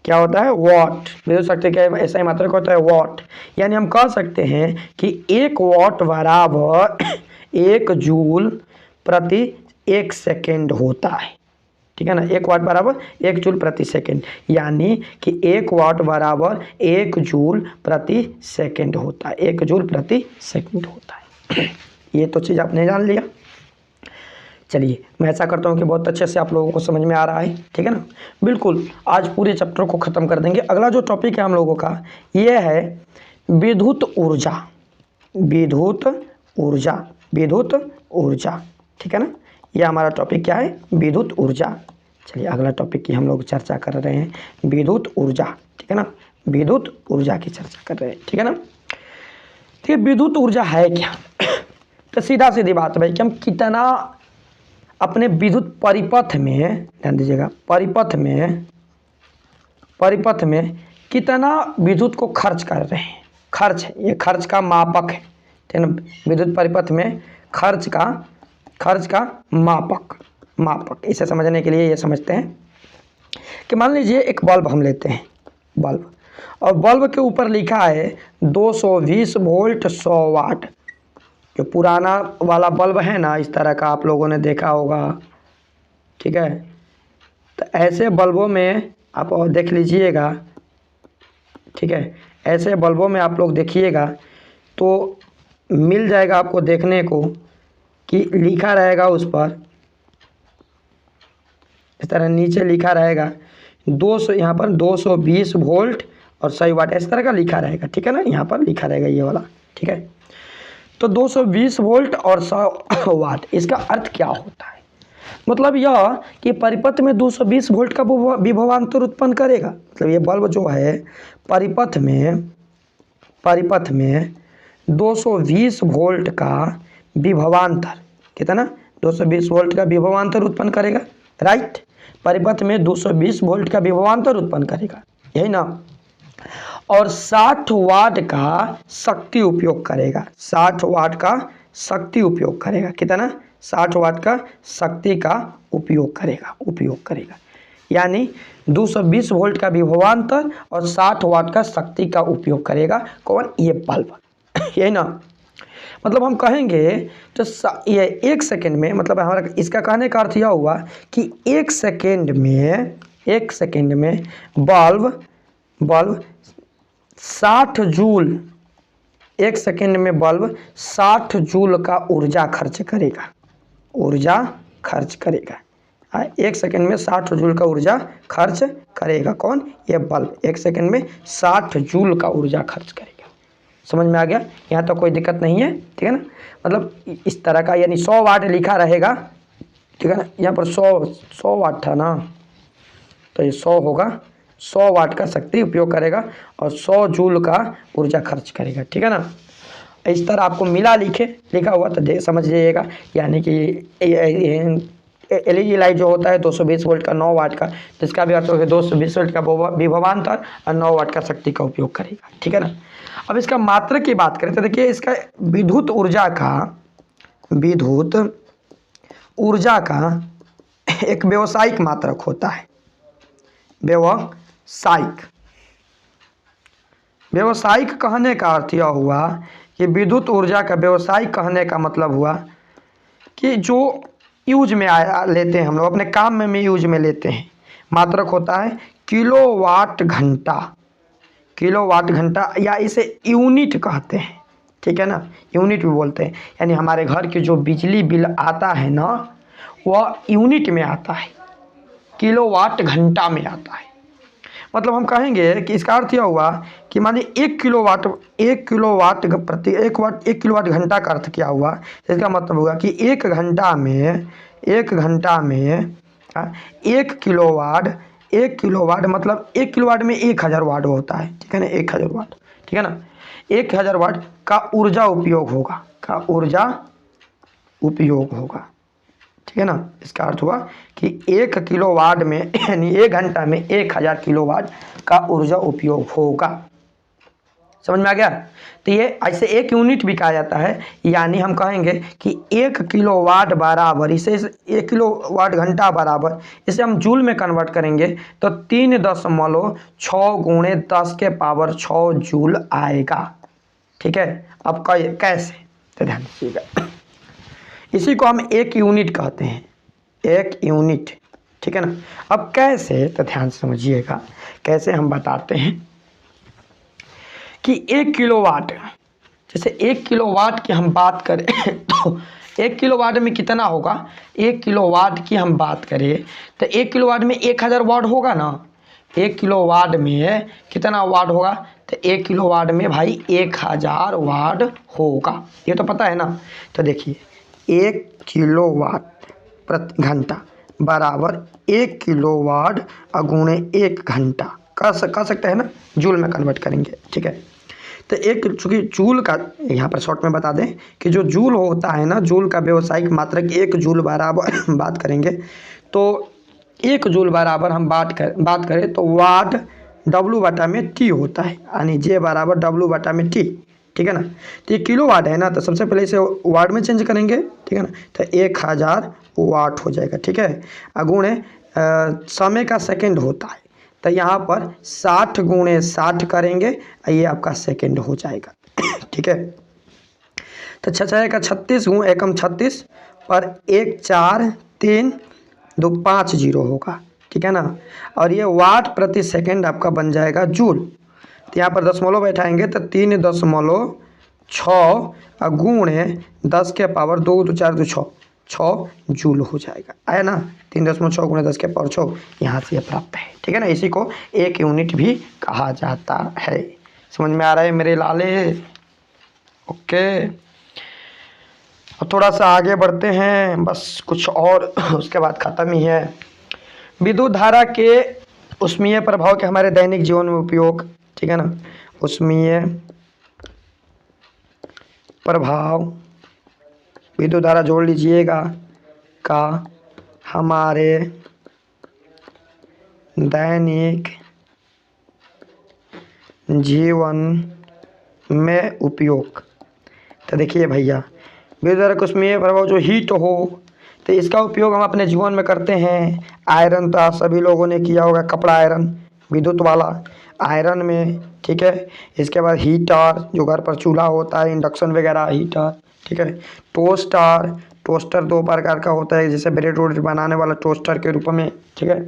क्या होता है, वाट। विद्युत शक्ति का एसआई मात्रक होता है वाट, यानी हम कह सकते हैं कि 1 वाट बराबर 1 जूल प्रति 1 सेकेंड होता है। ठीक है ना, 1 वाट बराबर 1 जूल प्रति सेकेंड, यानी कि 1 वाट बराबर 1 जूल प्रति सेकेंड होता है, 1 जूल प्रति सेकेंड होता है। ये तो चीज़ आपने जान लिया। चलिए मैं ऐसा करता हूँ कि बहुत अच्छे से आप लोगों को समझ में आ रहा है, ठीक है ना। बिल्कुल आज पूरे चैप्टर को ख़त्म कर देंगे। अगला जो टॉपिक है हम लोगों का ये है विद्युत ऊर्जा। विद्युत ऊर्जा, विद्युत ऊर्जा, ठीक है ना। यह हमारा टॉपिक क्या है, विद्युत ऊर्जा। चलिए अगला टॉपिक की हम लोग चर्चा कर रहे हैं विद्युत ऊर्जा, ठीक है ना। विद्युत ऊर्जा की चर्चा कर रहे हैं, ठीक है ना। ठीक है, विद्युत ऊर्जा है क्या? तो सीधा सीधी बात भाई कि हम कितना अपने विद्युत परिपथ में, ध्यान दीजिएगा, परिपथ में कितना विद्युत को खर्च कर रहे हैं। खर्च है, ये खर्च का मापक है, ठीक है ना। विद्युत परिपथ में खर्च का मापक इसे समझने के लिए ये समझते हैं कि मान लीजिए एक बल्ब हम लेते हैं, बल्ब, और बल्ब के ऊपर लिखा है 220 वोल्ट 100 वाट। जो पुराना वाला बल्ब है ना, इस तरह का आप लोगों ने देखा होगा, ठीक है। तो ऐसे बल्बों में आप और देख लीजिएगा, ठीक है, ऐसे बल्बों में आप लोग देखिएगा तो मिल जाएगा आपको देखने को कि लिखा रहेगा उस पर, इस तरह नीचे लिखा रहेगा 200, यहाँ पर 220 वोल्ट और 100 वाट, इस तरह का लिखा रहेगा, ठीक है ना। यहाँ पर लिखा रहेगा ये वाला, ठीक है। तो 220 वोल्ट और 100 वाट, इसका अर्थ क्या होता है? मतलब यह कि परिपथ में 220 वोल्ट का विभवांतर उत्पन्न करेगा। मतलब ये बल्ब जो है परिपथ में 220 वोल्ट का विभवांतर, कितना, 220 वोल्ट का विभवांतर उत्पन्न करेगा, राइट। परिपथ में 220 वोल्ट का विभवांतर उत्पन्न करेगा, यही ना। और 60 वाट का शक्ति उपयोग करेगा, 60 वाट का शक्ति उपयोग करेगा, कितना, 60 वाट का शक्ति का उपयोग करेगा। यानी 220 वोल्ट का विभवांतर और 60 वाट का शक्ति का उपयोग करेगा, कौन, ये बल्ब, यही ना। मतलब हम कहेंगे तो ये 1 सेकेंड में, मतलब हमारा इसका कहने का अर्थ यह हुआ कि 1 सेकेंड में बल्ब 60 जूल, 1 सेकेंड में बल्ब 60 जूल का ऊर्जा खर्च करेगा, 1 सेकेंड में 60 जूल का ऊर्जा खर्च करेगा, कौन, ये बल्ब 1 सेकेंड में 60 जूल का ऊर्जा खर्च करेगा। समझ में आ गया, यहाँ तो कोई दिक्कत नहीं है, ठीक है ना। मतलब इस तरह का, यानी 100 वाट लिखा रहेगा, ठीक है ना। यहाँ पर 100 वाट था ना, तो ये 100 होगा, 100 वाट का शक्ति उपयोग करेगा और 100 जूल का ऊर्जा खर्च करेगा, ठीक है ना। इस तरह आपको लिखा हुआ तो समझ लीजिएगा। यानी कि एलईडी लाइट जो होता है 220 वोल्ट का 9 वाट का, जिसका भी अर्थ होगा 220 वोल्ट का विभवांतर और 9 वाट का शक्ति का उपयोग करेगा, ठीक है ना। अब इसका मात्रक की बात करें तो देखिए, इसका विद्युत ऊर्जा का एक व्यावसायिक मात्रक होता है। व्यावसायिक कहने का अर्थ यह हुआ कि विद्युत ऊर्जा का व्यावसायिक कहने का मतलब हुआ कि जो यूज में लेते हैं हम लोग, अपने काम में यूज में लेते हैं। मात्रक होता है किलोवाट घंटा या इसे यूनिट कहते हैं, ठीक है ना, यूनिट भी बोलते हैं। यानी हमारे घर की जो बिजली बिल आता है ना, वह यूनिट में आता है, किलोवाट घंटा में आता है। मतलब हम कहेंगे कि इसका अर्थ यह हुआ कि मानिए 1 किलोवाट प्रति 1 किलोवाट घंटा का अर्थ क्या हुआ। इसका मतलब होगा कि 1 घंटा में 1 किलोवाट मतलब 1 किलोवाट में 1000 वाट होता है, ठीक है ना, 1000 वाट, ठीक है ना, 1000 वाट का ऊर्जा उपयोग होगा, ठीक है ना। इसका अर्थ हुआ कि 1 किलोवाट में यानी 1 घंटा में 1000 किलोवाट का ऊर्जा उपयोग होगा। समझ में आ गया। तो ये ऐसे 1 यूनिट भी कहा जाता है, यानी हम कहेंगे कि 1 किलोवाट बराबर, इसे 1 किलोवाट घंटा बराबर, इसे हम जूल में कन्वर्ट करेंगे तो 3.6 गुणे 10 के पावर 6 जूल आएगा, ठीक है। अब कैसे, तो ध्यान दीजिएगा, इसी को हम 1 यूनिट कहते हैं, 1 यूनिट, ठीक है ना। अब कैसे, तो ध्यान से समझिएगा कैसे हम बताते हैं कि 1 किलोवाट, जैसे 1 किलोवाट की हम बात करें तो 1 किलोवाट में कितना होगा, 1 किलोवाट की हम बात करें तो 1 किलोवाट में 1000 वाट होगा ना। 1 किलोवाट में कितना वाट होगा, तो 1 किलोवाट में भाई 1000 वाट होगा, ये तो पता है ना। तो देखिए 1 किलोवाट प्रति घंटा बराबर 1 किलोवाट गुणे 1 घंटा कर सकते हैं ना, जूल में कन्वर्ट करेंगे, ठीक है। तो चूँकि जूल का यहाँ पर शॉर्ट में बता दें कि जो जूल होता है ना, जूल का व्यावसायिक मात्रक 1 जूल बराबर बात करेंगे तो 1 जूल बराबर हम बात करें तो वाट W बटा में T होता है, यानी J बराबर W बटा में T, ठीक है ना। तो ये किलो वाट है ना, तो सबसे पहले इसे वाट में चेंज करेंगे, ठीक है ना, तो 1000 वाट हो जाएगा, ठीक है। गुणे समय का सेकंड होता है, तो यहाँ पर 60 गुणे 60 करेंगे, ये आपका सेकंड हो जाएगा, ठीक है। तो 6 का 36 गुणे एकम 36 पर 1 4 3 2 5 0 होगा, ठीक है ना। और ये वाट प्रति सेकंड आपका बन जाएगा जूल। तो यहाँ पर दशमलव बैठाएंगे तो 3.6 गुणे 10 के पावर 2 2 4 2 6 जूल हो जाएगा, आया ना। 3.6 गुणे 10 के पावर 6 यहाँ से प्राप्त है, ठीक है ना। इसी को 1 यूनिट भी कहा जाता है। समझ में आ रहा है मेरे लाले, ओके। अब थोड़ा सा आगे बढ़ते हैं, बस कुछ और उसके बाद ख़त्म ही है। विद्युत धारा के ऊष्मीय प्रभाव के हमारे दैनिक जीवन में उपयोग, ठीक है ना। ऊष्मीय प्रभाव, विद्युत धारा जोड़ लीजिएगा, का हमारे दैनिक जीवन में उपयोग। तो देखिए भैया, विद्युत धारा का ऊष्मीय प्रभाव जो हीट हो, तो इसका उपयोग हम अपने जीवन में करते हैं। आयरन तो सभी लोगों ने किया होगा, कपड़ा आयरन विद्युत वाला आयरन में, ठीक है। इसके बाद हीटर जो घर पर चूल्हा होता है, इंडक्शन वगैरह हीटर, ठीक है। टोस्टर 2 प्रकार का होता है, जैसे ब्रेड रोटी बनाने वाला टोस्टर के रूप में, ठीक है,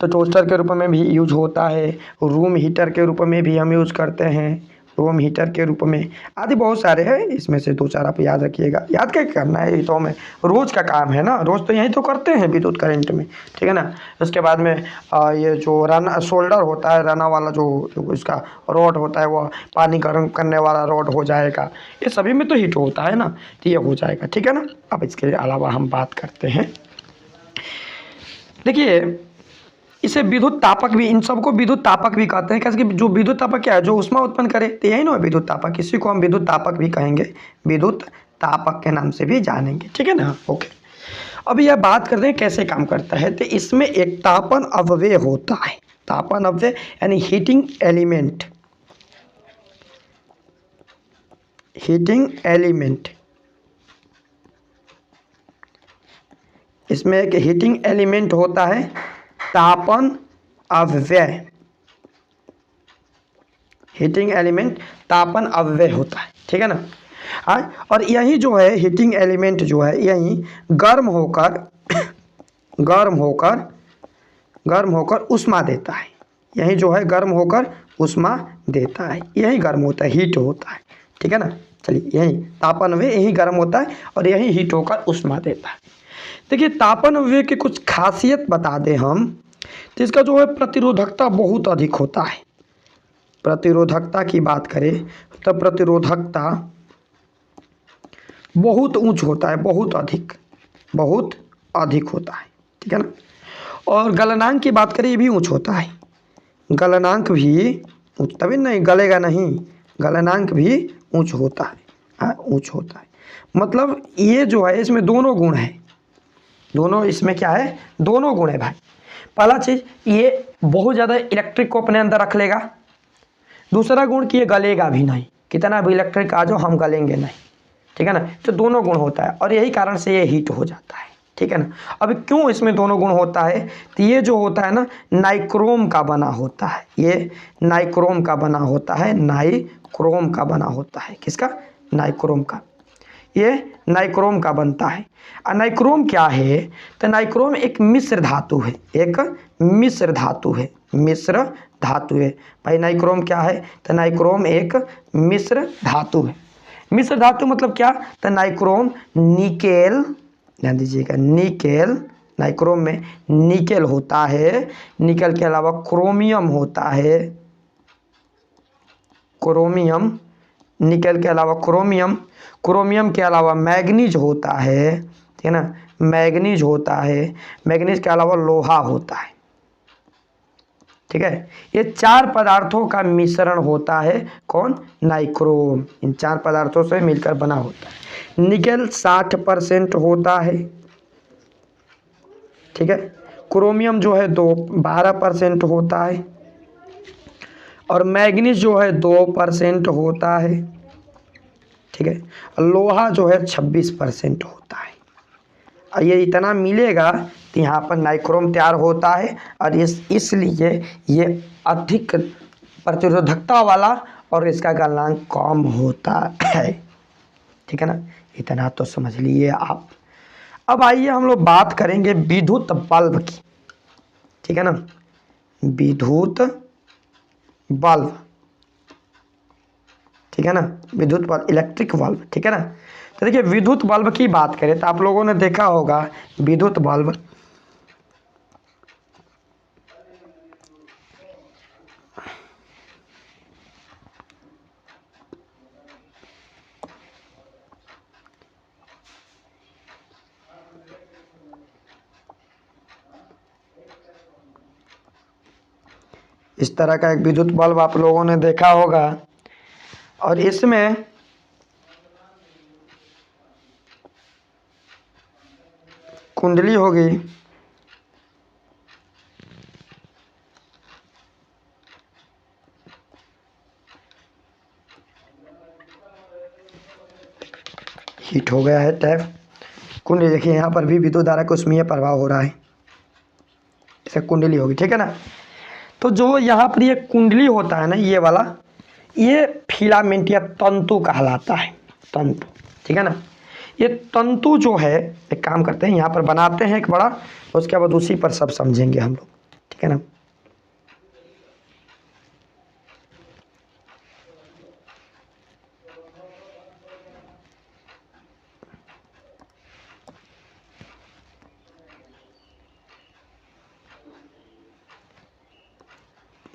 तो टोस्टर के रूप में भी यूज होता है। रूम हीटर के रूप में भी हम यूज़ करते हैं, रूम हीटर के रूप में, आदि बहुत सारे हैं, इसमें से 2-4 आप याद रखिएगा। याद क्या करना है, ये तो हमें रोज़ का काम है ना, रोज़ तो यही तो करते हैं विद्युत करंट में, ठीक है ना। उसके बाद में ये जो शोल्डर होता है, रना वाला जो इसका रॉड होता है, वो पानी गर्म करने वाला रॉड हो जाएगा, ये सभी में तो हीट होता है ना, तो ये हो जाएगा, ठीक है ना। अब इसके अलावा हम बात करते हैं, देखिए इसे विद्युत तापक भी, इन सबको विद्युत तापक भी कहते हैं, क्योंकि जो विद्युत तापक क्या है, जो ऊष्मा उत्पन्न करे, तो यही ना विद्युत तापक, इसी को हम विद्युत तापक भी कहेंगे, विद्युत तापक के नाम से भी जानेंगे, ठीक है ना, ओके। अब यह बात करते हैं कैसे काम करता है। तो इसमें एक तापन अवयव होता है, तापन अवयव यानी हीटिंग एलिमेंट, इसमें एक हीटिंग एलिमेंट होता है, तापन अवयव, हीटिंग एलिमेंट तापन अवयव होता है, ठीक है ना। हाँ, और यही जो है हीटिंग एलिमेंट जो है, यही गर्म होकर ऊष्मा देता है, यही जो है गर्म होकर ऊष्मा देता है, यही गर्म होता है, हीट होता है, ठीक है ना। चलिए, यही तापन अवयव यही गर्म होता है और यही हीट होकर ऊष्मा देता है। देखिए तापन अपव्यय की कुछ खासियत बता दें हम, तो इसका जो है प्रतिरोधकता बहुत अधिक होता है। प्रतिरोधकता की बात करें तो प्रतिरोधकता बहुत उच्च होता है, बहुत अधिक होता है, ठीक है ना। और गलनांक की बात करें, ये भी उच्च होता है, गलनांक भी उच्च, तभी नहीं गलेगा नहीं, गलनांक भी उच्च होता है, हाँ उच्च होता है। मतलब ये जो है इसमें दोनों गुण है, दोनों इसमें क्या है, दोनों गुण है भाई। पहला चीज ये बहुत ज़्यादा इलेक्ट्रिक को अपने अंदर रख लेगा, दूसरा गुण कि ये गलेगा भी नहीं, कितना भी इलेक्ट्रिक आ जाओ हम गलेंगे नहीं, ठीक है ना। तो दोनों गुण होता है और यही कारण से ये हीट हो जाता है, ठीक है ना। अब क्यों इसमें दोनों गुण होता है, तो ये जो होता है ना नाइक्रोम का बना होता है, ये नाइक्रोम का बना होता है, नाइक्रोम का बना होता है, किसका, नाइक्रोम का, ये नाइक्रोम का बनता है। और नाइक्रोम क्या है, तो नाइक्रोम एक मिश्र धातु है, एक मिश्र धातु है, मिश्र धातु है भाई। नाइक्रोम क्या है, तो नाइक्रोम एक मिश्र धातु है। मिश्र धातु मतलब क्या, तो नाइक्रोम निकेल, ध्यान दीजिएगा निकेल, नाइक्रोम में निकेल होता है, निकेल के अलावा क्रोमियम होता है, क्रोमियम, निकेल के अलावा क्रोमियम, क्रोमियम के अलावा मैग्नीज होता है, ठीक है ना, मैग्नीज होता है, मैग्नीज के अलावा लोहा होता है, ठीक है। ये चार पदार्थों का मिश्रण होता है, कौन, नाइक्रोम, इन चार पदार्थों से मिलकर बना होता है। निकेल 60% होता है, ठीक है। क्रोमियम जो है 12% होता है, और मैग्नीज जो है 2% होता है, ठीक है। लोहा जो है 26% होता है। और ये इतना मिलेगा तो यहाँ पर नाइक्रोम तैयार होता है, और इसलिए ये अधिक प्रतिरोधकता वाला और इसका गलनांक कम होता है, ठीक है ना। इतना तो समझ लिए आप। अब आइए हम लोग बात करेंगे विद्युत बल्ब की, ठीक है ना, विद्युत बल्ब, ठीक है ना, विद्युत बल्ब, इलेक्ट्रिक बल्ब, ठीक है ना। तो देखिए विद्युत बल्ब की बात करें तो आप लोगों ने देखा होगा विद्युत बल्ब इस तरह का एक विद्युत बल्ब आप लोगों ने देखा होगा, और इसमें कुंडली होगी, हीट हो गया है टैप, कुंडली देखिए यहाँ पर भी विद्युत धारा का उसमें प्रभाव हो रहा है, इसे कुंडली होगी, ठीक है ना। तो जो यहाँ पर ये कुंडली होता है ना, ये वाला, ये फिलामेंट या तंतु कहलाता है, तंतु, ठीक है ना। ये तंतु जो है, एक काम करते हैं यहाँ पर बनाते हैं एक बड़ा, उसके बाद उसी पर सब समझेंगे हम लोग, ठीक है ना।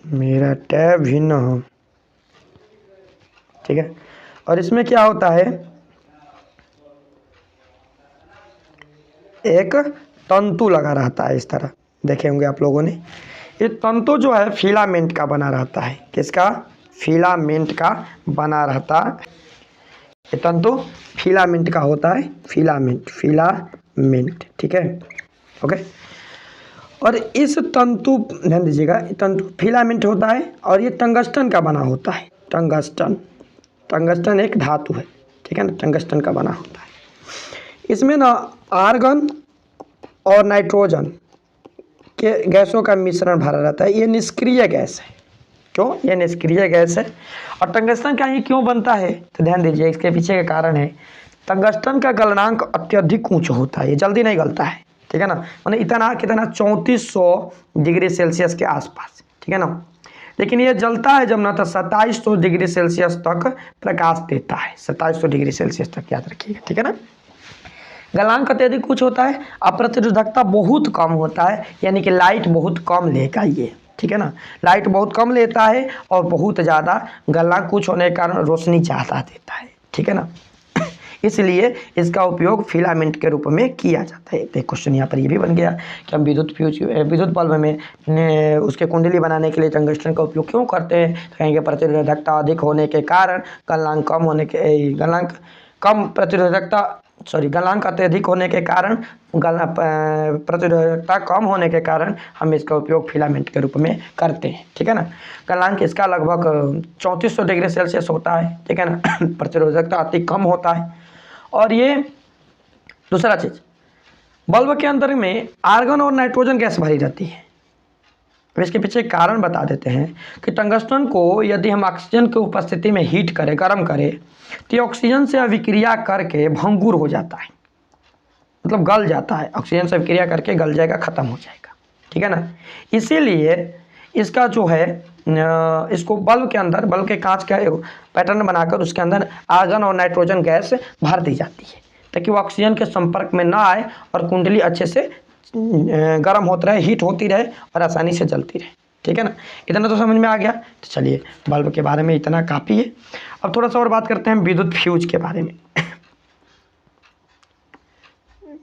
मेरा टैब ही न हो, ठीक है। और इसमें क्या होता है, एक तंतु लगा रहता है, इस तरह देखे होंगे आप लोगों ने। ये तंतु जो है फिलामेंट का बना रहता है, किसका, फिलामेंट का बना रहता है। ये तंतु फिलामेंट का होता है, फिलामेंट, फिलामेंट, ठीक है, ओके। और इस तंतु, ध्यान दीजिएगा, तंतु फिलामेंट होता है और ये टंगस्टन का बना होता है, टंगस्टन, टंगस्टन एक धातु है, ठीक है ना, टंगस्टन का बना होता है। इसमें ना आर्गन और नाइट्रोजन के गैसों का मिश्रण भरा रहता है, ये निष्क्रिय गैस है, क्यों, ये निष्क्रिय गैस है। और टंगस्टन का ये क्यों बनता है, तो ध्यान दीजिए इसके पीछे का कारण है, टंगस्टन का गलनांक अत्यधिक ऊंच होता है, ये जल्दी नहीं गलता है, ठीक है ना, माने इतना कितना 3400 डिग्री सेल्सियस के आसपास, ठीक है ना। लेकिन ये जलता है जब ना तो 2700 डिग्री सेल्सियस तक प्रकाश देता है, 2700 डिग्री सेल्सियस तक, याद रखिएगा, ठीक है ना। गलनांक अत्यधिक कुछ होता है, अप्रतिरोधकता बहुत कम होता है, यानी कि लाइट बहुत कम लेगा ये, ठीक है ना, लाइट बहुत कम लेता है और बहुत ज़्यादा गलनांक कुछ होने के कारण रोशनी ज़्यादा देता है, ठीक है ना। इसलिए इसका उपयोग फिलामेंट के रूप में किया जाता है। तो क्वेश्चन यहाँ पर ये भी बन गया कि हम विद्युत बल्ब में उसके कुंडली बनाने के लिए टंगस्टन का उपयोग क्यों करते हैं, तो कहेंगे प्रतिरोधकता अधिक होने के कारण गलनांक कम होने के गलनांक अत्यधिक होने के कारण प्रतिरोधकता कम होने के कारण हम इसका उपयोग फिलामेंट के रूप में करते हैं, ठीक है ना। गलनांक इसका लगभग 3400 डिग्री सेल्सियस होता है, ठीक है ना। प्रतिरोधकता अति कम होता है। और ये दूसरा चीज, बल्ब के अंदर में आर्गन और नाइट्रोजन गैस भरी रहती है। इसके पीछे कारण बता देते हैं कि टंगस्टन को यदि हम ऑक्सीजन की उपस्थिति में हीट करें, गर्म करें, तो ये ऑक्सीजन से अभिक्रिया करके भंगुर हो जाता है, मतलब गल जाता है, ऑक्सीजन से अभिक्रिया करके गल जाएगा, खत्म हो जाएगा, ठीक है ना। इसीलिए इसका जो है इसको बल्ब के अंदर, बल्ब के कांच का पैटर्न बनाकर उसके अंदर आर्गन और नाइट्रोजन गैस भर दी जाती है ताकि वो ऑक्सीजन के संपर्क में ना आए और कुंडली अच्छे से गर्म होती रहे, हीट होती रहे और आसानी से जलती रहे, ठीक है ना। इतना तो समझ में आ गया। तो चलिए बल्ब के बारे में इतना काफ़ी है। अब थोड़ा सा और बात करते हैं विद्युत फ्यूज के बारे में।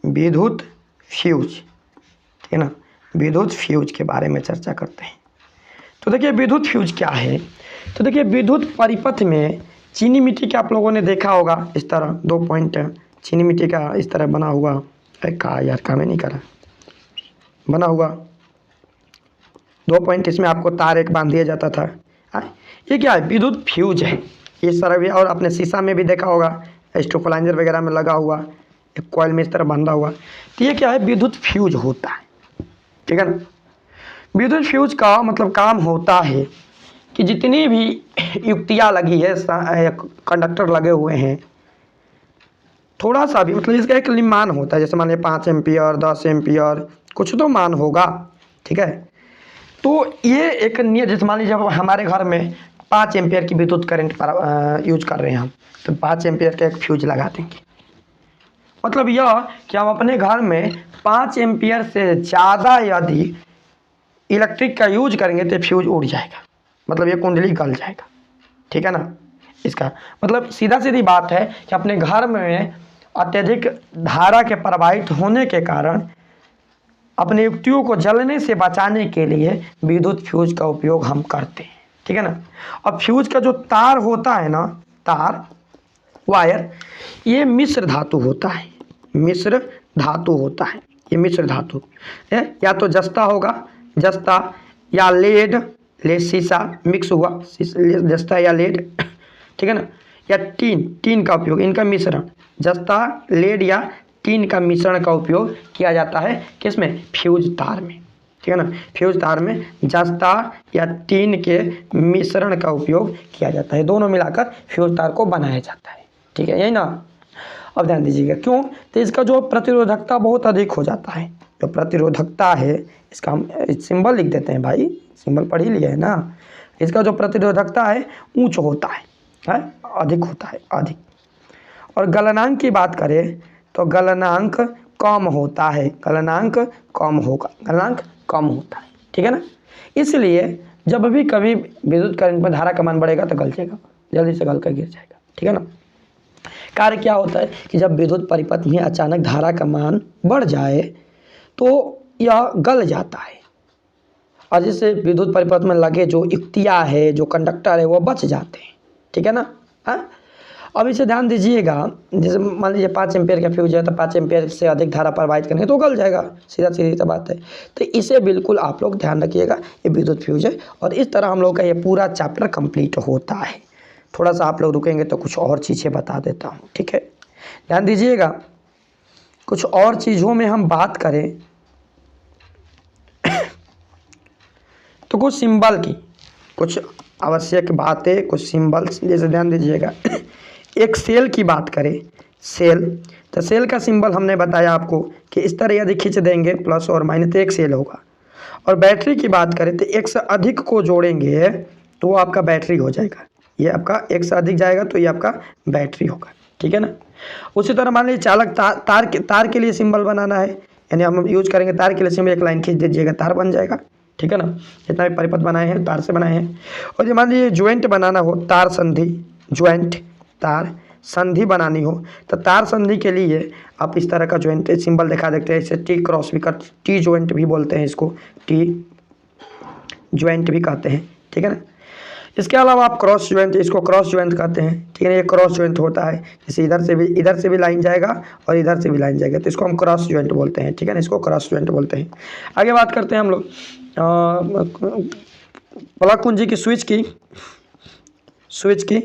विद्युत फ्यूज, ठीक है ना, विद्युत फ्यूज के बारे में चर्चा करते हैं। तो देखिए विद्युत फ्यूज क्या है। तो देखिए विद्युत परिपथ में चीनी मिट्टी का आप लोगों ने देखा होगा, इस तरह 2 पॉइंट चीनी मिट्टी का इस तरह बना हुआ, काम ही नहीं करा, बना हुआ 2 पॉइंट, इसमें आपको तार एक बांध दिया जाता था। ये क्या है, विद्युत फ्यूज है। इस तरह भी, और अपने शीशा में भी देखा होगा, स्टेबलाइजर वगैरह में लगा हुआ एक कॉइल में इस तरह बंधा हुआ। तो ये क्या है, विद्युत फ्यूज होता है, ठीक है ना। विद्युत फ्यूज का मतलब काम होता है कि जितनी भी युक्तियाँ लगी है, कंडक्टर लगे हुए हैं, थोड़ा सा भी मतलब इसका एक मान होता है, जैसे मान लिया 5 एम्पियर 10 एम्पियर कुछ तो मान होगा, ठीक है। तो ये एक जैसे मान लीजिए हमारे घर में 5 एम्पियर की विद्युत करंट पर यूज कर रहे हैं हम, तो 5 एम्पियर का एक फ्यूज लगा देंगे। मतलब यह कि हम अपने घर में 5 एम्पियर से ज़्यादा यदि इलेक्ट्रिक का यूज करेंगे तो फ्यूज उड़ जाएगा, मतलब ये कुंडली गल जाएगा, ठीक है ना। इसका मतलब सीधा सीधी बात है कि अपने घर में अत्यधिक धारा के प्रवाहित होने के कारण अपने युक्तियों को जलने से बचाने के लिए विद्युत फ्यूज का उपयोग हम करते हैं, ठीक है ना। अब फ्यूज का जो तार होता है ना, तार वायर, ये मिश्र धातु होता है, मिश्र धातु होता है, ये मिश्र धातु है, या तो जस्ता होगा, जस्ता या लेड शीशा मिक्स हुआ, जस्ता या लेड, ठीक है ना, या टीन का उपयोग, इनका मिश्रण, जस्ता लेड या टीन का मिश्रण का उपयोग किया जाता है किसमें, फ्यूज तार में, ठीक है ना। फ्यूज तार में जस्ता या टीन के मिश्रण का उपयोग किया जाता है, दोनों मिलाकर फ्यूज तार को बनाया जाता है, ठीक है, यही ना। अब ध्यान दीजिएगा क्यों, तो इसका जो प्रतिरोधकता बहुत अधिक हो जाता है, जो प्रतिरोधकता है इसका हम सिंबल लिख देते हैं भाई, सिंबल पढ़ ही लिया है ना। इसका जो प्रतिरोधकता है ऊंच होता है, अधिक होता है, अधिक। और गलनांक की बात करें तो गलनांक कम होता है, गलनांक कम होगा, गलनांक कम होता है, ठीक है ना। इसलिए जब भी कभी विद्युत करंट में धारा का मान बढ़ेगा तो गल जाएगा, जल्दी से गल कर गिर जाएगा, ठीक है ना। कार्य क्या होता है कि जब विद्युत परिपथ में अचानक धारा का मान बढ़ जाए तो यह गल जाता है, और जिससे विद्युत परिपथ में लगे जो युक्तियाँ है, जो कंडक्टर है, वो बच जाते हैं, ठीक है ना। हाँ, अब इसे ध्यान दीजिएगा, जैसे मान लीजिए 5 एम्पियर का फ्यूज है तो 5 एम्पियर से अधिक धारा प्रवाहित करेंगे तो गल जाएगा, सीधा सीधी सी बात है। तो इसे बिल्कुल आप लोग ध्यान रखिएगा, ये विद्युत फ्यूज है। और इस तरह हम लोग का ये पूरा चैप्टर कंप्लीट होता है। थोड़ा सा आप लोग रुकेंगे तो कुछ और चीज़ें बता देता हूँ, ठीक है, ध्यान दीजिएगा। कुछ और चीज़ों में हम बात करें तो कुछ सिंबल की कुछ आवश्यक बातें, कुछ सिंबल्स, जैसे ध्यान दीजिएगा। एक सेल की बात करें, सेल, तो सेल का सिंबल हमने बताया आपको कि इस तरह यदि खींच देंगे प्लस और माइनस तो एक सेल होगा। और बैटरी की बात करें तो एक से अधिक को जोड़ेंगे तो वो आपका बैटरी हो जाएगा, ये आपका एक से अधिक जाएगा तो ये आपका बैटरी होगा, ठीक है ना। उसी तरह मान लीजिए चालक तार के लिए सिंबल बनाना है, यानी हम यूज करेंगे तार के लिए सिंबल, एक लाइन खींच दीजिएगा, तार बन जाएगा। ठीक है ना, जितना भी परिपथ बनाए हैं तार से बनाए हैं। और जो मान लीजिए ज्वाइंट बनाना हो, तार संधि, ज्वाइंट तार संधि बनानी हो, तो तार संधि के लिए आप इस तरह का ज्वाइंट सिंबल दिखा देते हैं। इसे टी क्रॉस भी कर, टी ज्वाइंट भी बोलते हैं, इसको टी ज्वाइंट भी कहते हैं। ठीक है ना, इसके अलावा आप क्रॉस ज्वाइंट, इसको क्रॉस ज्वाइंट कहते हैं। ठीक है, ये क्रॉस ज्वाइंट होता है, जैसे इधर से भी लाइन जाएगा और इधर से भी लाइन जाएगा, तो इसको हम क्रॉस ज्वाइंट बोलते हैं। ठीक है ना, इसको क्रॉस ज्वाइंट बोलते हैं। आगे बात करते हैं हम लोग प्लग कुंजी की, स्विच की।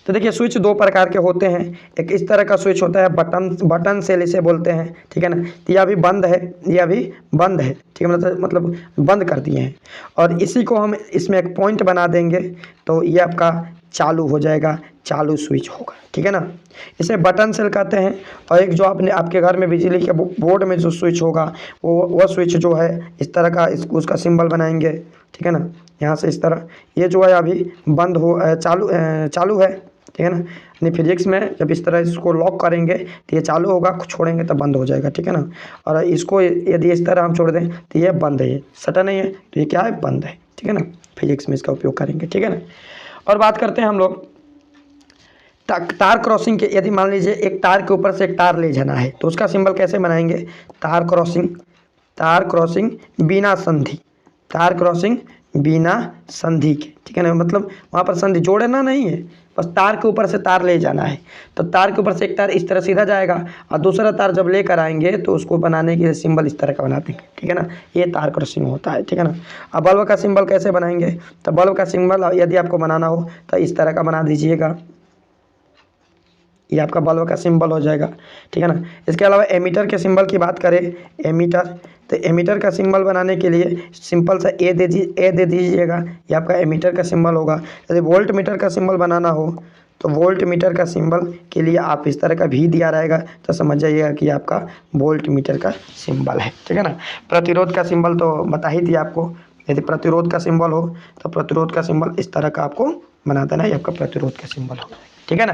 तो देखिए स्विच दो प्रकार के होते हैं, एक इस तरह का स्विच होता है, बटन सेल इसे बोलते हैं। ठीक है ना, तो यह भी बंद है, यह भी बंद है। ठीक है, मतलब बंद कर दिए हैं, और इसी को हम इसमें एक पॉइंट बना देंगे तो ये आपका चालू हो जाएगा, चालू स्विच होगा। ठीक है ना, इसे बटन सेल कहते हैं। और एक जो आपके घर में बिजली के बोर्ड में जो स्विच होगा, वो स्विच जो है इस तरह का, उसका सिंबल बनाएंगे। ठीक है ना, यहाँ से इस तरह, ये जो है अभी बंद हो, चालू है। ठीक है ना, यानी फिजिक्स में जब इस तरह इसको लॉक करेंगे तो ये चालू होगा, छोड़ेंगे तो बंद हो जाएगा। ठीक है ना, और इसको यदि इस तरह हम छोड़ दें तो ये बंद है, ये सटा नहीं है, तो ये क्या है, बंद है। ठीक है ना, फिजिक्स में इसका उपयोग करेंगे। ठीक है ना, और बात करते हैं हम लोग तार क्रॉसिंग के। यदि मान लीजिए एक तार के ऊपर से एक तार ले जाना है, तो उसका सिंबल कैसे बनाएंगे, तार क्रॉसिंग बिना संधि, तार क्रॉसिंग बिना संधि के। ठीक है ना, मतलब वहाँ पर संधि जोड़ना नहीं है, बस तार के ऊपर से तार ले जाना है। तो तार के ऊपर से एक तार इस तरह सीधा जाएगा, और दूसरा तार जब लेकर आएंगे तो उसको बनाने के लिए सिंबल इस तरह का बनाते हैं। ठीक है ना, ये तार क्रॉसिंग होता है। ठीक है ना, अब बल्ब का सिंबल कैसे बनाएंगे, तो बल्ब का सिंबल यदि आपको बनाना हो तो इस तरह का बना दीजिएगा, ये आपका बल्ब का सिंबल हो जाएगा। ठीक है ना, इसके अलावा एमीटर के सिंबल की बात करें, एमीटर, तो एमीटर का सिंबल बनाने के लिए सिंपल सा ए दे दीजिएगा, ये आपका एमीटर का सिंबल होगा। यदि वोल्ट मीटर का सिंबल बनाना हो तो वोल्ट मीटर का सिंबल के लिए आप इस तरह का भी दिया रहेगा, तो समझ जाइएगा कि आपका वोल्ट मीटर का सिंबल है। ठीक है ना, प्रतिरोध का सिंबल तो बता ही दिया आपको, यदि प्रतिरोध का सिंबल हो तो प्रतिरोध का सिंबल इस तरह का आपको बना देना, ये आपका प्रतिरोध का सिंबल होगा। ठीक है ना,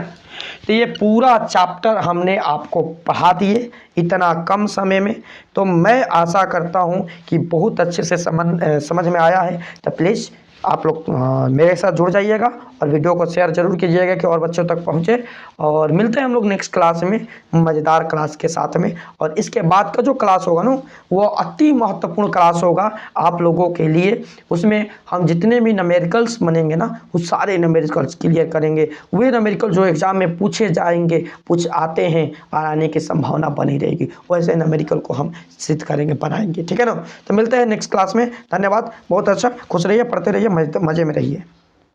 तो ये पूरा चैप्टर हमने आपको पढ़ा दिए इतना कम समय में, तो मैं आशा करता हूँ कि बहुत अच्छे से समझ में आया है। तो प्लीज़ आप लोग मेरे साथ जुड़ जाइएगा और वीडियो को शेयर जरूर कीजिएगा कि और बच्चों तक पहुँचे। और मिलते हैं हम लोग नेक्स्ट क्लास में मज़ेदार क्लास के साथ में। और इसके बाद का जो क्लास होगा ना, वो अति महत्वपूर्ण क्लास होगा आप लोगों के लिए। उसमें हम जितने भी न्यूमेरिकल्स बनेंगे ना, वो सारे न्यूमेरिकल्स क्लियर करेंगे। वे न्यूमेरिकल जो एग्जाम में पूछे जाएंगे, आते हैं और आने की संभावना बनी रहेगी, वैसे न्यूमेरिकल को हम सिद्ध करेंगे, बनाएंगे। ठीक है ना, तो मिलते हैं नेक्स्ट क्लास में। धन्यवाद, बहुत अच्छा, खुश रहिए, पढ़ते रहिए, मज़े में रहिए।